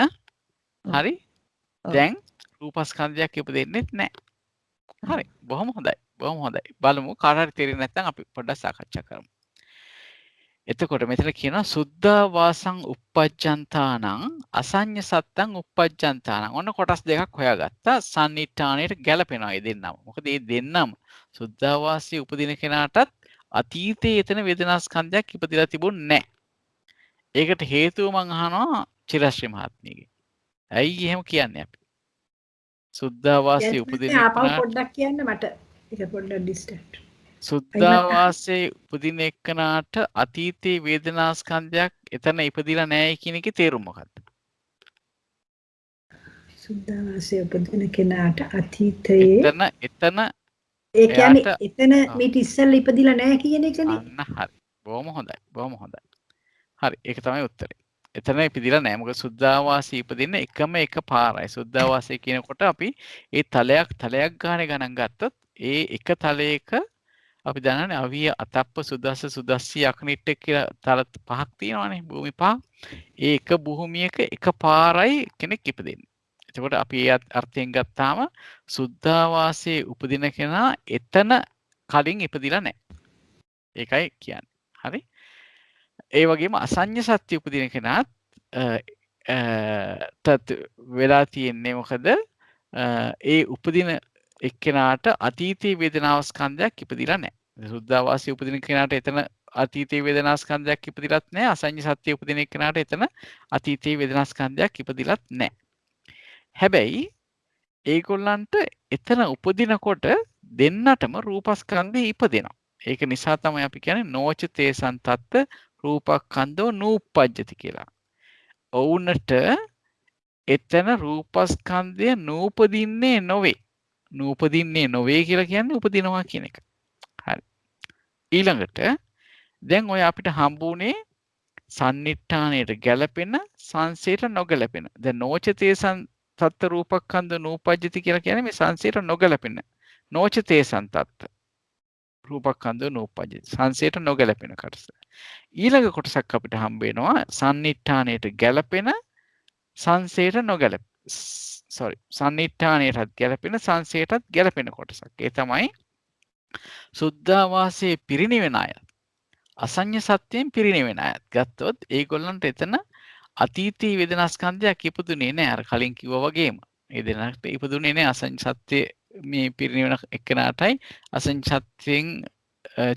හරි? දැන් රූපස්කන්ධයක් ඉපදෙන්නෙත් නෑ. හරි. බොහොම හොඳයි. බොහොම හොඳයි. බලමු කාට හරි තේරෙන්නේ නැත්නම් අපි පොඩ්ඩක් සාකච්ඡා කරමු. එතකොට මෙතන කියනවා සුද්ධාවාසං uppajjantāනං අසඤ්ඤ සත්තං uppajjantāනං. ඔන්න කොටස් දෙකක් හොයාගත්තා. සන්නිට්ඨානයට ගැලපෙනවා මේ දෙන්නම. මොකද මේ දෙන්නම සුද්ධාවාසයේ උපදින කෙනාටත් අතීතයේ එතන වේදනාස්කන්ධයක් ඉපදිලා තිබුණේ නැහැ. ඒකට හේතුව මම අහනවා චිරශ්‍රී මහත්මියගෙන්. ඇයි එහෙම කියන්නේ අපි? සුද්ධාවාසයේ උපදින කෙනාට පොඩ්ඩක් කියන්න මට. ඒක පොඩ්ඩක් ඩිස්ටර්බ්. සුද්ධාවාසයේ උපදින එක්කනාට අතීතයේ වේදනාස්කන්ධයක් එතන ඉපදිලා නැහැ කියන එකේ තේරුම මොකක්ද? සුද්ධාවාසයේ උපදින කෙනාට අතීතයේ එතන ඒ කියන්නේ එතන මේක ඉස්සෙල්ලා ඉපදිලා නැහැ කියන එකනේ. අන්න හරි. බොහොම හොඳයි. බොහොම හොඳයි. හරි. ඒක තමයි උත්තරේ. එතන ඉපදිලා නැහැ. මොකද සුද්ධාවාසයේ ඉපදින්න එකම එක පාරයි. සුද්ධාවාසයේ කියනකොට අපි ඒ තලයක් ගානේ ගණන් ගත්තොත් ඒ එක තලයක අපි දන්නනේ අවිය අතප්ප සුදස්ස සුදස්සී අකනිට්ට කියලා තල පහක් තියෙනවානේ භූමි පහ. ඒ එක භූමියක එක පාරයි කෙනෙක් ඉපදෙන්නේ. එතකොට අපි ඒ අර්ථයෙන් ගත්තාම සුද්ධාවාසයේ උපදින කෙනා එතන කලින් ඉපදිලා නැහැ. ඒකයි කියන්නේ. හරි? ඒ වගේම අසඤ්ඤ සත්‍ය උපදින කෙනාත් තත් වෙලා තියෙන්නේ මොකද? ඒ උපදින එක්කෙනාට අතීතයේ වේදනාස්කන්ධයක් ඉපදිලා නැහැ. සුද්ධාවාසයේ උපදින කෙනාට එතන අතීතයේ වේදනාස්කන්ධයක් ඉපදිලත් නැහැ. අසඤ්ඤ සත්‍ය උපදින එක්කෙනාට එතන අතීතයේ වේදනාස්කන්ධයක් ඉපදිලත් නැහැ. හැබැයි ඒගොල්ලන්ට එතන උපදිනකොට දෙන්නටම රූපස්කන්ධය ඉපදෙනවා. ඒක නිසා තමයි අපි කියන්නේ නොච තේසන් තත්ත රූපක්ඛන්தோ නූපජ්ජති කියලා. ඔවුන්ට එතන රූපස්කන්ධය නූපදින්නේ නොවේ. නූපදින්නේ නොවේ කියලා කියන්නේ උපදිනවා කියන එක. හරි. ඊළඟට දැන් ඔය අපිට හම්බුනේ සන්නිට්ඨානයට ගැලපෙන සංසයට නොගැලපෙන. දැන් නෝචතේ සත්ත රූපස්කන්ධ නූපජ්ජති කියලා කියන්නේ මේ සංසයට නොගැලපෙන. නෝචතේ සන්තත්ත රූපස්කන්ධ නූපජ්ජති. සංසයට නොගැලපෙන කොටස. ඊළඟ කොටසක් අපිට හම්බ වෙනවා සන්නිට්ඨානයට ගැලපෙන සංසයට නොගැලප සන්නිට්ඨානයටත් ගැලපෙන සංසයටත් ගැලපෙන කොටසක්. ඒ තමයි සුද්ධාවාසයේ පිරිනිවෙන අය. අසඤ්ඤ සත්‍යයෙන් පිරිනිවෙන අයත් ගත්තොත් ඒගොල්ලන්ට එතන අතීතී වේදනාස්කන්ධයක් ඉපදුනේ නැහැ. අර කලින් කිව්වා වගේම. ඒ දෙනාට ඉපදුනේ නැහැ අසඤ්ඤ සත්‍ය මේ පිරිනිවෙන එක්කනටයි අසඤ්ඤ සත්‍යයෙන්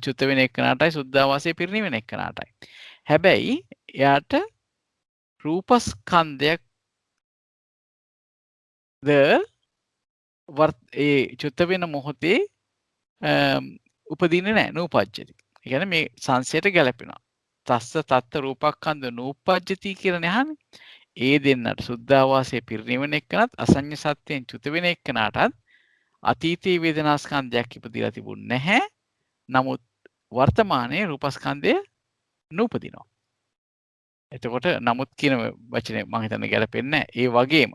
චුත වෙන එක්කනටයි සුද්ධාවාසයේ පිරිනිවෙන එක්කනටයි. හැබැයි එයාට රූපස්කන්ධයක් ඒ චුත වෙන මොහොතේ උපදින්නේ නැහැ නූපජ්ජති. ඒ කියන්නේ මේ සංසයට ගැලපෙනවා. තස්ස තත්ත රූපස්කන්ධ නූපජ්ජති කියලා නහනේ. ඒ දෙන්නට සුද්ධාවාසයේ පිරිනිවෙන එක්කනත් අසඤ්ඤ සත්‍යයෙන් චුත වෙන එක්කනටත් අතීතී වේදනාස්කන්ධයක් ඉපදිලා තිබුණ නැහැ. නමුත් වර්තමානයේ රූපස්කන්ධය නූපදිනවා. එතකොට නමුත් කියන වචනේ මම හිතන්නේ ගැලපෙන්නේ නැහැ. ඒ වගේම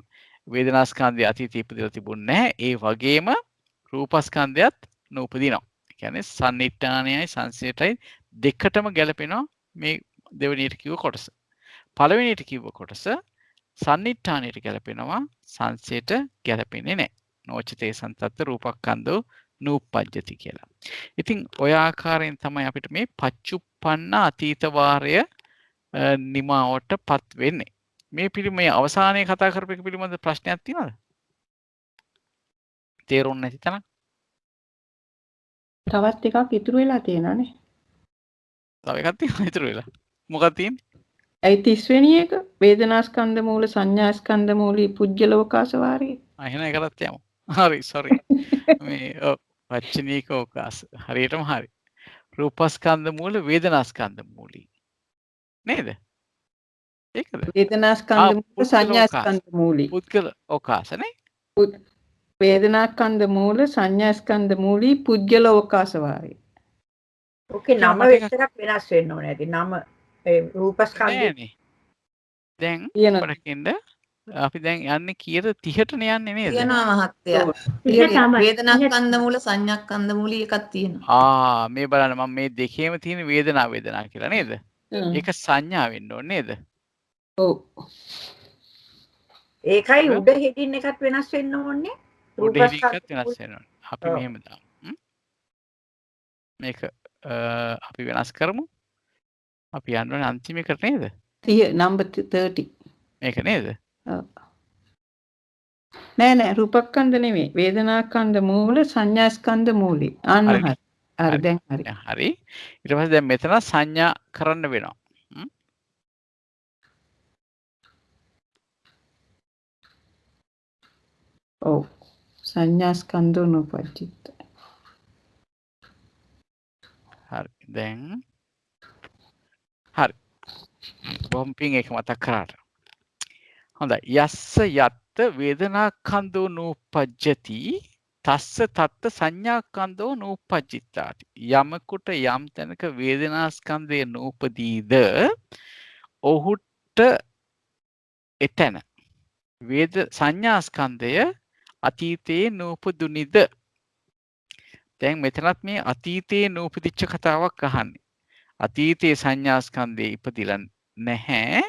වේදනාස්කන්ධය අතීතයේ ඉපදිලා තිබුණ නැහැ. ඒ වගේම රූපස්කන්ධයත් නූපදිනවා. ඒ කියන්නේ සන්නිට්ඨානයයි සංසයටයි දෙකටම ගැලපෙනවා මේ දෙවෙනියට කිව්ව කොටස. පළවෙනියට කිව්ව කොටස සන්නිට්ඨානයට ගැලපෙනවා සංසයට ගැලපෙන්නේ නැහැ. නෝචතේ සන්තත්ත රූපස්කන්ධෝ නූපජ්ජති කියලා. ඉතින් ඔය ආකාරයෙන් තමයි අපිට මේ පච්චුප්පන්න අතීත වාරය නිමාවටපත් වෙන්නේ. මේ පිළිමේ අවසානයේ කතා කරපු එක පිළිබඳ ප්‍රශ්නයක් තියෙනවද? තේරුම් නැති තැන? තවත් එකක් ඉතුරු වෙලා තියෙනවානේ. තව එකක් තියෙනවා ඉතුරු වෙලා. මොකක්ද තියෙන්නේ? ඒ 30 වෙනි එක වේදනාස්කන්ධ මූල සංඥාස්කන්ධ මූලී පුජ්‍යලෝකාස වාරේ. එහෙනම් ඒකටත් යමු. හරි sorry. මේ වචනීක ඕකාස. හරියටම හරි. රූපස්කන්ධ මූල වේදනාස්කන්ධ මූලී. නේද? ඒකද? වේදනාස්කන්ධ මූල සංඥාස්කන්ධ මූලී. පුද්ගල ඕකාසනේ. වේදනාස්කන්ධ මූල සංඥාස්කන්ධ මූලී පුජ්‍යලෝකාස වාරේ. ඕකේ නම විතරක් වෙනස් වෙන්න ඕනේ ඇති. නම ඒ රූපස්කන්ධය දැන් අපරකින්ද අපි දැන් යන්නේ කීයද 30ට යන්නේ නේද? තියෙනවා මහත්තයා. වේදනාස්කන්ධ මූල සංඥාස්කන්ධ මූලී එකක් තියෙනවා. මේ බලන්න මම මේ දෙකේම තියෙන වේදනා කියලා නේද? ඒක සංඥා වෙන්න ඕනේ නේද? ඔව්. ඒකයි උඩ හෙඩින් එකත් වෙනස් වෙන්න ඕනේ. උඩ හෙඩින් එකත් වෙනස් වෙන්න ඕනේ. අපි මෙහෙම දාමු. මේක අපි වෙනස් කරමු. අපි යන්න ඕනේ අන්තිම එකට නේද? 30 number 30. මේක නේද? නෑ රූපස්කන්ධ නෙමෙයි. වේදනාස්කන්ධ මූල සංඥාස්කන්ධ මූලී. අන්න හරි. හරි දැන් හරි. හරි. ඊට පස්සේ දැන් මෙතන සංඥා කරන්න වෙනවා. ඔව්. සංඥාස්කන්ධෝ නූපජ්ජිත. හරි. දැන් හරි. බොම්පින් එක මතක් කරාට. හොඳයි. යස්ස යත්ත වේදනාස්කන්ධෝ නූපජ්ජති තස්ස තත්ත සංඥාස්කන්ධෝ නූපජ්ජිතාති. යමකුට යම් තැනක වේදනාස්කන්ධය නූපදීද ඔහුට එතන සංඥාස්කන්ධය අතීතයේ නූපදුනිද. දැන් මෙතනත් මේ අතීතයේ නූපදිච්ච කතාවක් අහන්නේ. අතීතයේ සංඥාස්කන්ධය ඉපදිලා නැහැ.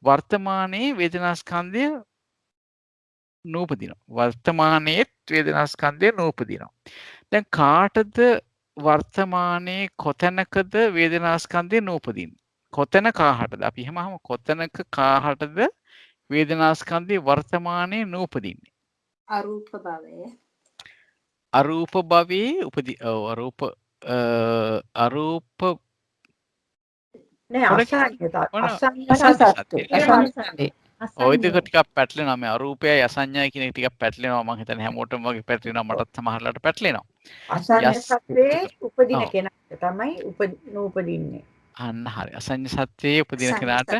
වර්තමානයේ වේදනාස්කන්ධය නූපදිනවා. වර්තමානයේ වේදනාස්කන්ධය නූපදිනවා. දැන් කාටද වර්තමානයේ කොතැනකද වේදනාස්කන්ධය නූපදින්නේ? කොතැන කාටද? අපි එහෙම අහමු කොතැනක කාටද වේදනාස්කන්ධය වර්තමානයේ නූපදින්නේ? අරූප භවයේ. අරූප භවයේ උපදී අරූප නෑ අසංඥා ඔය දෙක ටිකක් පැටලෙනවා. මේ අරූපයයි අසංඥායි කියන එක ටිකක් පැටලෙනවා. මම හිතන්නේ හැමෝටම වගේ පැටලෙනවා. මටත් සමහරලාට පැටලෙනවා. අසංඥ සත්‍යයේ උපදින කෙනාට තමයි නූපදින්නේ. අන්න හරි. අසංඥ සත්‍යයේ උපදින කෙනාට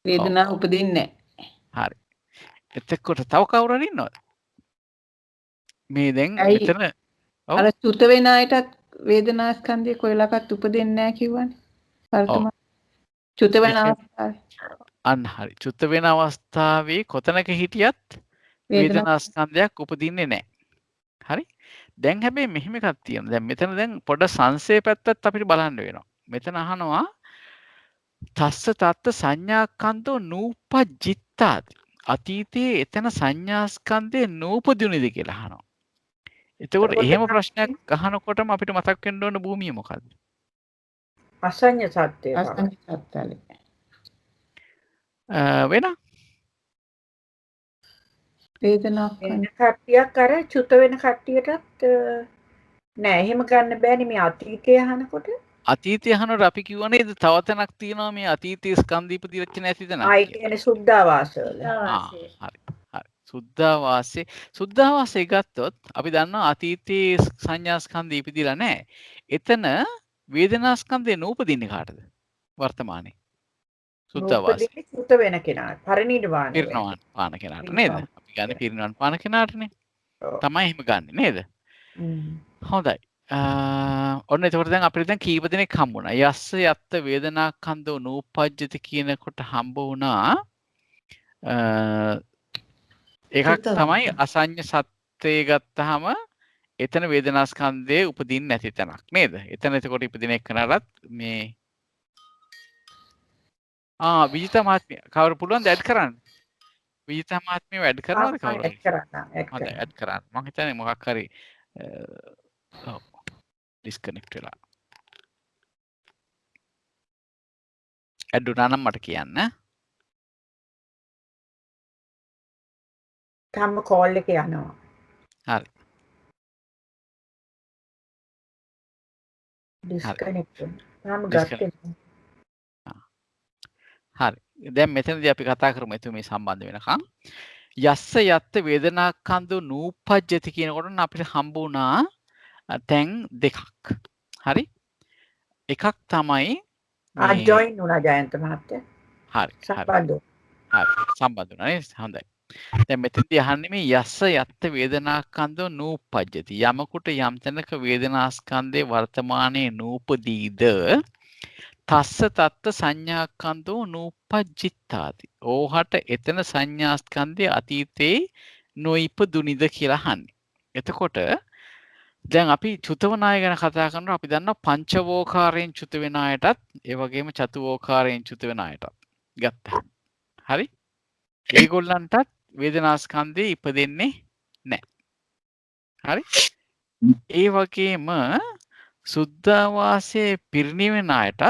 වේදනාව උපදින්නේ නැහැ. හරි. එතකොට තව කවුරු හරි ඉන්නවද? මේ දැන් ඇයි මෙතන ඔව්. අර චුත වෙන අයටත් වේදනා ස්කන්ධය කොයිලකත් උපදින්නේ නැහැ කිව්වනේ. වර්තමාන චුත වෙන අවස්ථාවේ අන්න හරි. චුත වෙන අවස්ථාවේ කොතනක හිටියත් වේදනා ස්කන්ධයක් උපදින්නේ නැහැ. හරි. දැන් හැබැයි මෙහෙම එකක් තියෙනවා. දැන් මෙතන දැන් පොඩ සංසේ පැත්තත් අපිට බලන්න වෙනවා. මෙතන අහනවා තස්ස තත්ත සංඥාකන්තෝ නූපජ්ජිත්තාති. අතීතයේ එතන සංඥාස්කන්ධය නූපදිනුද කියලා අහනවා. එතකොට එහෙම ප්‍රශ්නයක් අහනකොටම අපිට මතක් වෙන්න ඕන භූමිය මොකද්ද? අසඤ්ඤ සත්‍යය. අසංග සත්‍යලේ. වෙන වේදනා වෙන කට්ටියක් අර චුත වෙන කට්ටියටත් නෑ එහෙම ගන්න බෑනේ මේ අතීතය අහනකොට. අතීතය අහනකොට අපි කිව්වා නේද තව තැනක් තියෙනවා මේ අතීතයේ ස්කන්ධ ඉපදිච්ච නැති තැනක්. ආයි කියන්නේ සුද්ධාවාස වල. හරි. හරි. සුද්ධාවාසයේ සුද්ධාවාසයේ ගත්තොත් අපි දන්නවා අතීතයේ සංඥා ස්කන්ධ ඉපදිලා නැහැ. එතන වේදනා ස්කන්ධය නූපදින්නේ කාටද? වර්තමානයේ. සුද්ධාවාසයේ. චුත වෙන කෙනාට පරිණිරවාණය. පිරිනවන් පාන කෙනාට නේද? අපි ගන්න පිරිනවන් පාන කෙනාටනේ. තමයි එහෙම ගන්නෙ නේද? හොඳයි. ඔන්න එතකොට දැන් අපිට දැන් කීප දෙනෙක් හම්බුණා. යස්ස යත්ත වේදනාකන්දෝ නූපජ්ජති කියනකොට හම්බ වුණා. එකක් තමයි අසඤ්ඤ සත්‍යය ගත්තාම එතන වේදනාස්කන්ධයේ උපදින්නේ නැති තැනක් නේද? එතන එතකොට ඉපදින එක්කනටත් මේ විජිතා මහත්මිය කවුරු පුළුවන්ද ඇඩ් කරන්න? විජිතා මහත්මිය ඇඩ් කරනවද කවුරු? ඇඩ් කරන්න. හොඳයි ඇඩ් කරන්න. මම හිතන්නේ මොකක් හරි ඩිස්කනෙක්ට් වෙලා. ඇඩ් වුණා නම් මට කියන්න. තම කෝල් එක යනවා. හරි. ඩිස්කනෙක්ට් වෙනවා. තාම ගත්තේ නැහැ. හරි. දැන් මෙතනදී අපි කතා කරමු එතුමේ සම්බන්ධ වෙනකන්. යස්ස යත්ත වේදනාකන්දෝ නූපජ්ජති කියනකොට අපිට හම්බ වුණා තැන් දෙකක්. හරි. එකක් තමයි ජොයින් වුණා ජයන්ත මහත්තයා. හරි. සම්බන්ධ. හරි. සම්බන්ධ වුණා නේද? හොඳයි. දැන් මෙතනදී අහන්නේ මේ යස්ස යත්ත වේදනාකන්දෝ නූපජ්ජති. යමකුට යම් තැනක වේදනාස්කන්ධේ වර්තමානයේ නූපදීද තස්ස තත්ත සංඥාකන්දෝ නූපජ්ජිත්තාති. ඕහට එතන සංඥාස්කන්ධය අතීතේ නොයිපදුනිද කියලා අහන්නේ. එතකොට දැන් අපි චුතවන අය ගැන කතා කරනකොට අපි දන්නවා පංචවෝකාරයෙන් චුත වෙන අයටත් ඒ වගේම චතුවෝකාරයෙන් චුත වෙන අයටත් ගත්තා. හරි? ඒගොල්ලන්ටත් වේදනාස්කන්ධය ඉපදෙන්නේ නැහැ. හරි? ඒ වගේම සුද්ධාවාසයේ පිරිනිවෙන අයටත්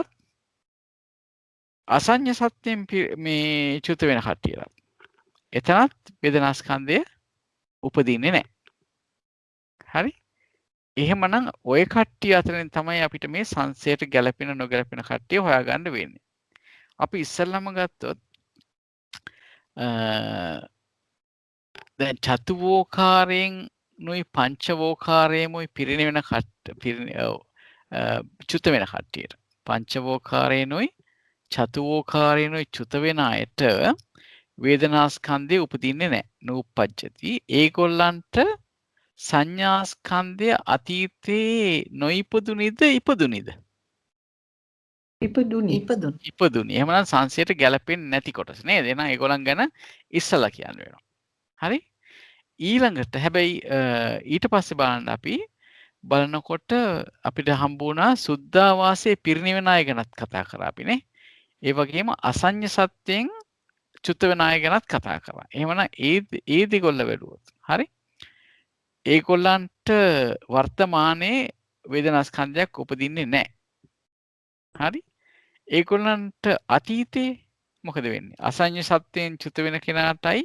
අසඤ්ඤ සත්‍යයෙන් මේ චුත වෙන කට්ටියට එතනත් වේදනාස්කන්ධය උපදින්නේ නැහැ. හරි? එහෙමනම් ওই කට්ටිය අතරින් තමයි අපිට මේ සංසයට ගැලපෙන නොගැලපෙන කට්ටිය හොයාගන්න වෙන්නේ. අපි ඉස්සෙල්ලාම ගත්තොත් දැන් චතුවෝකාරයෙන් නොයි පංචවෝකාරයෙන්මයි පිරිනිවෙන චුත වෙන කට්ටියට පංචවෝකාරයෙන්ොයි චතුවෝකාරයෙන්ොයි චුත වෙන අයට වේදනාස්කන්ධය උපදින්නේ නැහැ. නූපජ්ජති. ඒගොල්ලන්ට සංඥාස්කන්ධය අතීතේ නොයිපදුනිද ඉපදුනිද? ඉපදුනි. එහෙමනම් සංසයට ගැලපෙන්නේ නැති කොටස නේද? එහෙනම් ඒගොල්ලන් ගැන ඉස්සලා කියන්න වෙනවා. හරි? ඊළඟට හැබැයි ඊට පස්සේ බලන්න අපි බලනකොට අපිට හම්බ වුණා සුද්ධාවාසයේ පිරිනිවෙන අය ගැනත් කතා කරා අපිනේ. ඒ වගේම අසඤ්ඤ සත්‍යයෙන් චුත වෙන අය ගැනත් කතා කරා. එහෙමනම් ඒ දෙගොල්ල වැළුවොත්. හරි? ඒගොල්ලන්ට වර්තමානයේ වේදනාස්කන්ධයක් උපදින්නේ නැහැ. හරි? ඒගොල්ලන්ට අතීතේ මොකද වෙන්නේ? අසඤ්ඤ සත්‍යයෙන් චුත වෙන කෙනාටයි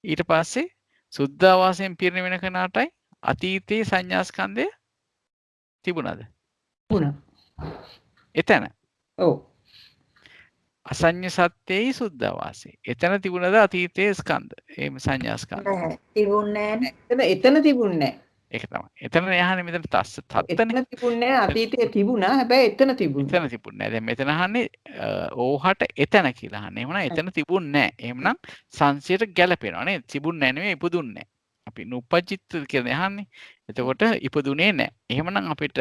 ඊට පස්සේ සුද්ධාවාසයෙන් පිරිනිවෙන කෙනාටයි අතීතයේ සංඥාස්කන්ධය තිබුණාද? තිබුණා. එතන. ඔව්. අසඤ්ඤ සත්‍යයේ සුද්ධාවාසයේ. එතන තිබුණාද අතීතයේ ස්කන්ධ? එහෙම සංඥාස්කන්ධ. තිබුණේ නැහැ. එතන තිබුණේ නැහැ. ඒක තමයි. එතන යහනේ මෙතන තස්ස තත්තනේ. එතන තිබුණේ නැහැ. අතීතයේ තිබුණා. හැබැයි එතන තිබුණා. එතන තිබුණේ නැහැ. දැන් මෙතන අහන්නේ ඕහට එතන කියලා අහන්නේ. එහෙමනම් එතන තිබුණේ නැහැ. එහෙමනම් සංසියට ගැලපෙනවා නේද? තිබුණේ නැහැ නෙමෙයි ඉපදුන්නේ නැහැ. අපි නුප්පජිත් කියලා අහන්නේ. එතකොට ඉපදුනේ නැහැ. එහෙමනම් අපිට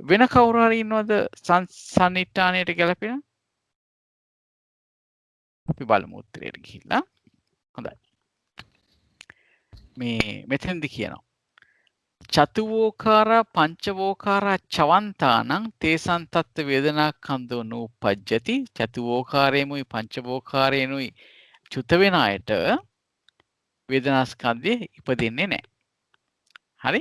වෙන කවුරු හරි ඉන්නවද සන්නිට්ඨානයට ගැලපෙන? අපි බලමු උත්තරයට ගිහිල්ලා. හොඳයි. මේ මෙතෙන්දි කියනවා චතුවෝකාරා පංචවෝකාරා චවන්තානං තේසං තත්ත වේදනාකන්දෝ නූපජ්ජති චතුවෝකාරේමුයි පංචවෝකාරේනුයි චුත වෙන අයට වේදනාස්කන්ධය ඉපදින්නේ නැහැ. හරි?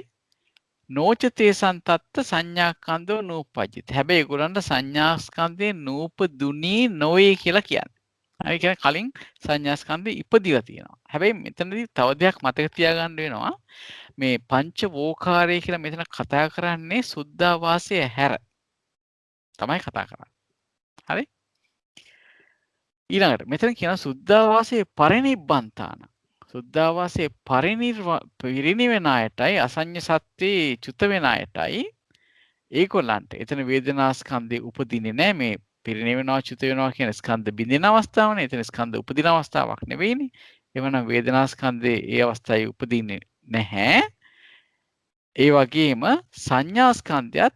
නෝච තේසං තත්ත සංඥාකන්දෝ නූපජ්ජති. හැබැයි ඒගොල්ලන්ට සංඥාස්කන්ධේ නූපදුනී නොවේ කියලා කියන්නේ. හරි කියන්නේ කලින් සංඥාස්කන්ධය ඉපදිලා තියෙනවා. හැබැයි මෙතනදී තව දෙයක් මතක තියාගන්න වෙනවා. මේ පංචවෝකාරය කියලා මෙතන කතා කරන්නේ සුද්ධාවාසය හැර තමයි කතා කරන්නේ. හරි? ඊළඟට මෙතන කියන සුද්ධාවාසයේ පරිනිබ්බන්තාන. සුද්ධාවාසයේ පිරිනිවෙන අයටයි අසඤ්ඤ සත්‍යේ චුත වෙන අයටයි ඒගොල්ලන්ට එතන වේදනාස්කන්ධේ උපදින්නේ නැහැ. මේ පිරිනිවෙනවා චුත වෙනවා කියන ස්කන්ධ බිඳින අවස්ථාවනේ. එතන ස්කන්ධ උපදින අවස්ථාවක් නෙවෙයිනේ. එවනම් වේදනාස්කන්ධේ ඒ අවස්ථාවේ උපදින්නේ නැහැ. ඒ වගේම සංඥාස්කන්ධයත්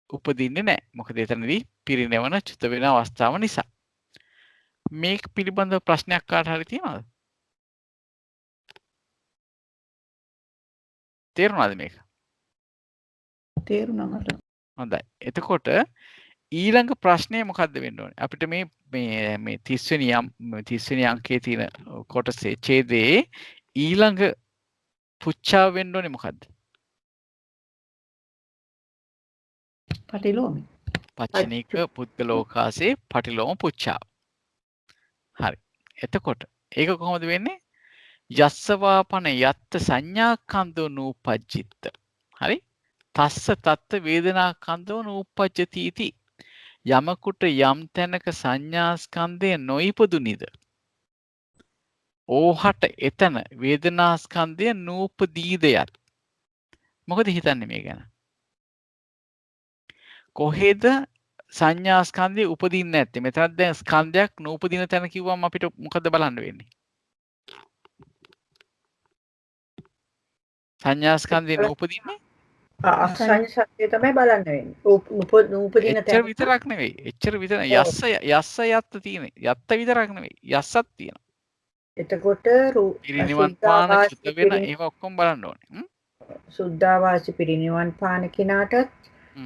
උපදින්නේ නැහැ. මොකද එතනදී පිරිනවන චුත වෙන අවස්ථාව නිසා. මේක පිළිබඳව ප්‍රශ්නයක් කාට හරි තියෙනවද? තේරුණාද මේක? තේරුණා මට. හොඳයි. එතකොට ඊළඟ ප්‍රශ්නය මොකද්ද වෙන්න ඕනේ? අපිට මේ 30 වෙනි අංකයේ තියෙන කොටසේ ඡේදයේ ඊළඟ පුච්චාව වෙන්න ඕනේ මොකද්ද? පටිලෝමි. පච්චනීක පුද්ගලෝකාසේ පටිලෝම පුච්චාව. හරි. එතකොට ඒක කොහොමද වෙන්නේ? යස්සවාපන යත්ත සංඥාකන්දෝ නූපජ්ජිත්ත. හරි? තස්ස තත්ත වේදනාකන්දෝ නූපජ්ජති इति. යමකුට යම් තැනක සංඥාස්කන්ධය නොයිපදුනිද? ඕහට එතන වේදනාස්කන්ධය නූපදීද යත්. මොකද හිතන්නේ මේ ගැන? කොහෙද සංඥාස්කන්ධය උපදින්නේ නැත්තේ? මෙතනත් දැන් ස්කන්ධයක් නූපදින තැන කිව්වම අපිට මොකද බලන්න වෙන්නේ? සංඥාස්කන්ධය නූපදින්නේ? අසංඥ සත්‍ය තමයි බලන්න වෙන්නේ. නූපදින එච්චර තැන විතරක් නෙවෙයි. එච්චර විතර යස්ස යත්ත තියෙන්නේ. යත්ත විතරක් නෙවෙයි. යස්සක් තියෙනවා. එතකොට පිරිනිවන් පාන චුත වෙන ඒවා ඔක්කොම බලන්න ඕනේ. සුද්ධාවාසි පිරිනිවන් පාන කෙනාටත්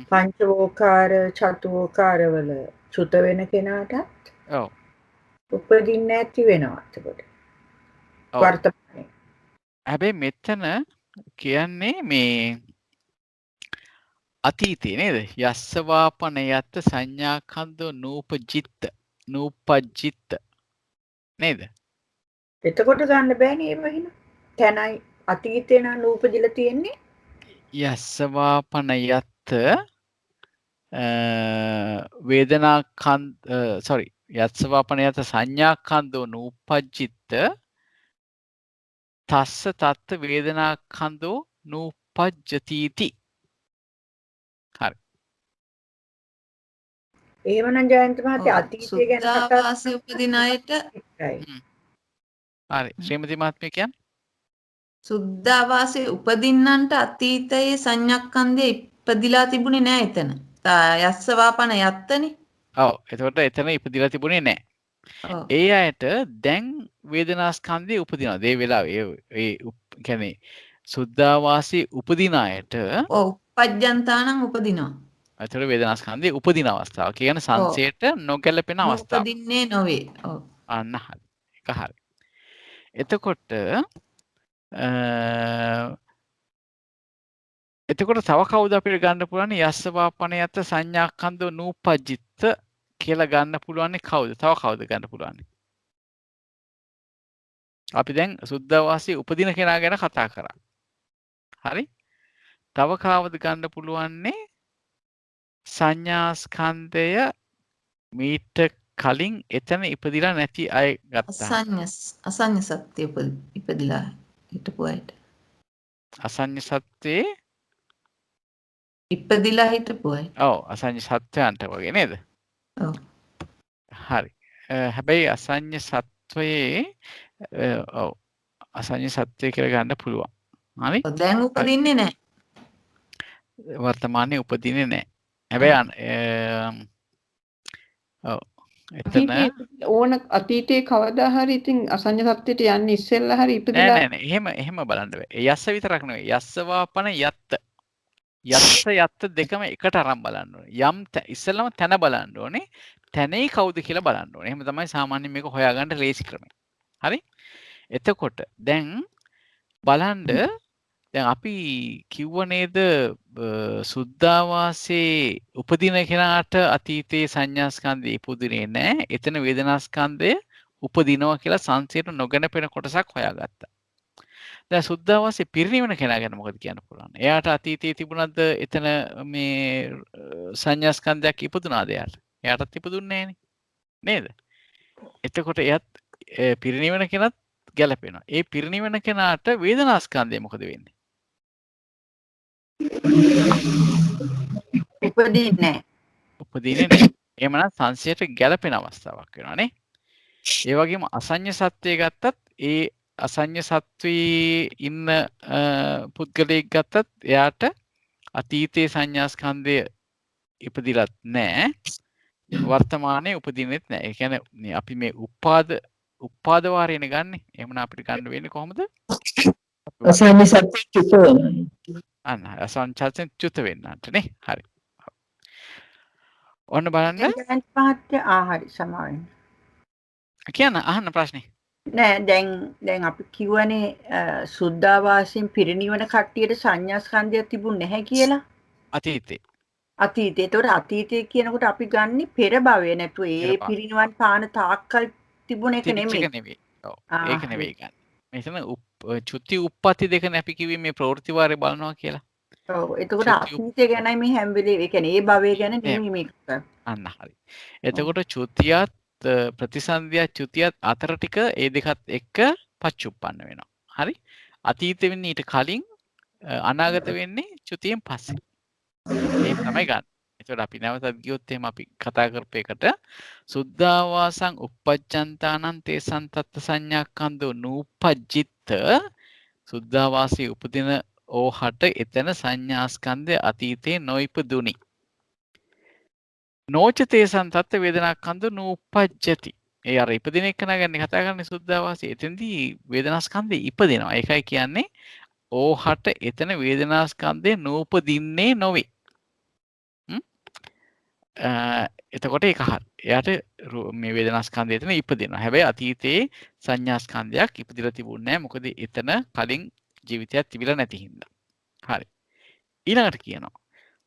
පංචවෝකාර චතුවෝකාර වල චුත වෙන කෙනාටත් ඔව්. උපදින්නේ නැති වෙනවා එතකොට. ඔව්. වර්තමානයේ. හැබැයි මෙතන කියන්නේ මේ අතීතේ නේද? යස්සවාපන යත්ත සංඥාකන්දෝ නූපජිත්ත නූපජිත්ත නේද? එතකොට ගන්න බෑනේ එහෙම එහෙනම්. තැනයි අතීතේ නම් නූපදිලා තියෙන්නේ. යස්සවාපන යත්ත යස්සවාපන යත්ත සංඥාකන්දෝ නූපජිත්ත තස්ස තත්ත වේදනාකන්දෝ නූපජ්ජති. හරි. එහෙමනම් ජයන්ත මහත්තයා අතීතය ගැන කතා සුද්ධාවාසයේ උපදින අයට කරයි. හරි. ශ්‍රීමති මහත්මිය කියන්නේ? සුද්ධාවාසයේ උපදින්නන්ට අතීතයේ සංඥාස්කන්ධය ඉපදිලා තිබුණේ නැහැ එතන. යස්සවාපන යත්තනේ. ඔව්. එතකොට එතන ඉපදිලා තිබුණේ නැහැ. ඔව්. ඒ අයට දැන් වේදනාස්කන්ධය උපදිනවා. ඒ වෙලාවේ ඒ කියන්නේ සුද්ධාවාසී උපදින අයට ඔව් උපජ්ජන්තානම් උපදිනවා. අතර වේදනාස්කන්ධය උපදින අවස්ථාව. කියන්නේ සංසයට නොගැලපෙන අවස්ථාව. උපදින්නේ නොවේ. ඔව්. අන්න හරි. ඒක හරි. එතකොට තව කවුද අපිට ගන්න පුළුවන් යස්සවාපන යත්ත සංඥාකන්දෝ නූපජ්ජිත්ත කියලා ගන්න පුළුවන් කවුද? තව කවුද ගන්න පුළුවන්? අපි දැන් සුද්ධාවාසී උපදින කෙනා ගැන කතා කරා. හරි? තව කවුද ගන්න පුළුවන්නේ සංඥාස්කන්ධය මීට කලින් එතන ඉපදිලා නැති අය ගත්තා. අසඤ්ඤ සත්‍ය ඉපදිලා හිටපු අයට. අසඤ්ඤ සත්‍යේ ඉපදිලා හිටපු අය. ඔව් අසඤ්ඤ සත්වයන්ට වගේ නේද? ඔව්. හරි. හැබැයි අසඤ්ඤ සත්වයේ ඔව් අසඤ්ඤ සත්වය කියලා ගන්න පුළුවන්. හරි? දැන් උපදින්නේ නැහැ. වර්තමානයේ උපදින්නේ නැහැ. හැබැයි ඔව් එතන ඕන අතීතයේ කවදා හරි ඉතින් අසඤ්ඤ සත්‍යයට යන්නේ ඉස්සෙල්ලා හරි ඉපදිලා නෑ එහෙම බලන්න බෑ. යස්ස විතරක් නෙවෙයි. යස්ස වාපන යත්ත. යත්ත දෙකම එකට අරන් බලන්න ඕනේ. ඉස්සෙල්ලම තැන බලන්න ඕනේ. තැනේ කවුද කියලා බලන්න ඕනේ. එහෙම තමයි සාමාන්‍යයෙන් මේක හොයාගන්න ලේසි ක්‍රමය. හරි? එතකොට දැන් බලන්න දැන් අපි කිව්ව නේද සුද්ධාවාසයේ උපදින කෙනාට අතීතයේ සංඥාස්කන්ධය ඉපදුනේ නැහැ. එතන වේදනාස්කන්ධය උපදිනවා කියලා සංසයට නොගැලපෙන කොටසක් හොයාගත්තා. දැන් සුද්ධාවාසයේ පිරිනිවන කෙනා ගැන මොකද කියන්න පුළුවන්? එයාට අතීතයේ තිබුණාද එතන මේ සංඥාස්කන්ධයක් ඉපදුනාද එයාට? එයාටත් ඉපදුන්නේ නේද? එතකොට එයත් පිරිනිවන කෙනත් ගැලපෙනවා. ඒ පිරිනිවන කෙනාට වේදනාස්කන්ධය මොකද වෙන්නේ? උපදින්නේ නැහැ. උපදින්නේ නැහැ. එහෙමනම් සංසයට ගැලපෙන අවස්ථාවක් වෙනවා නේ. ඒ වගේම අසඤ්ඤ සත්‍යය ගත්තත් ඒ අසඤ්ඤ සත්වයේ ඉන්න පුද්ගලයෙක් ගත්තත් එයාට අතීතයේ සංඥාස්කන්ධය ඉපදිලත් නැහැ. වර්තමානයේ උපදින්නෙත් නැහැ. ඒ කියන්නේ අපි මේ උපාද වාරයනේ ගන්නෙ. එහෙමනම් අපිට ගන්න වෙන්නේ කොහොමද? අසඤ්ඤ සත්‍ය චුත වෙනවා. අන්න අසඤ්ඤ සත්‍යෙන් චුත වෙන්නට නේ. හරි. ඔන්න බලන්න. ජයන්ත මහත්තයා හරි සමාවෙන්න. කියන්න අහන්න ප්‍රශ්නේ. නෑ දැන් අපි කිව්වනේ සුද්ධාවාසයෙන් පිරිනිවන කට්ටියට සංඥා ස්කන්ධයක් තිබුණ නැහැ කියලා. අතීතේ. ඒතකොට අතීතය කියනකොට අපි ගන්නේ පෙර භවය නැතු ඒ පිරිනිවන් පාන තාක්කල් තිබුණ එක නෙමෙයි. ඔව් ඒක නෙවෙයි ගන්න. මෙතන චුති උප්පත්ති දෙකනේ අපි කිව්වේ මේ ප්‍රවෘත්ති වාරේ බලනවා කියලා. ඔව් එතකොට අතීතය ගැනයි මේ හැම වෙලේ ඒ කියන්නේ ඒ භවය ගැන නෙමෙයි මේක. අන්න හරි. එතකොට චුතියත් ප්‍රතිසන්දියත් චුතියත් අතර ටික ඒ දෙකත් එක්ක පච්චුප්පන්න වෙනවා. හරි? අතීතෙ වෙන්නේ ඊට කලින් අනාගත වෙන්නේ චුතියෙන් පස්සේ. ඒක තමයි ගන්න. එතකොට අපි නැවතත් ගියොත් එහෙම අපි කතා කරපු එකට සුද්ධාවාසං uppajjantānaṁ තේසං තත්ත සංඥාක්ඛන්‍தோ නූපජ්ජිත්ත සුද්ධාවාසී උපදින ඕහට එතන සංඥාස්කන්ධය අතීතේ නොයිපදුනි. නෝච තේසං තත්ත වේදනාක්ඛන්‍தோ නූපජ්ජති. ඒ අර ඉපදින එක නගන්නේ කතා කරන්නේ සුද්ධාවාසී. එතෙන්දී වේදනාස්කන්ධය ඉපදිනවා. ඒකයි කියන්නේ ඕහට එතන වේදනාස්කන්ධය නූපදින්නේ නොවේ. එතකොට ඒක හරි. එයාට මේ වේදනාස්කන්ධය එතන ඉපදිනවා. හැබැයි අතීතයේ සංඥාස්කන්ධයක් ඉපදිලා තිබුණේ නැහැ. මොකද එතන කලින් ජීවිතයක් තිබිලා නැති හින්දා. හරි. ඊළඟට කියනවා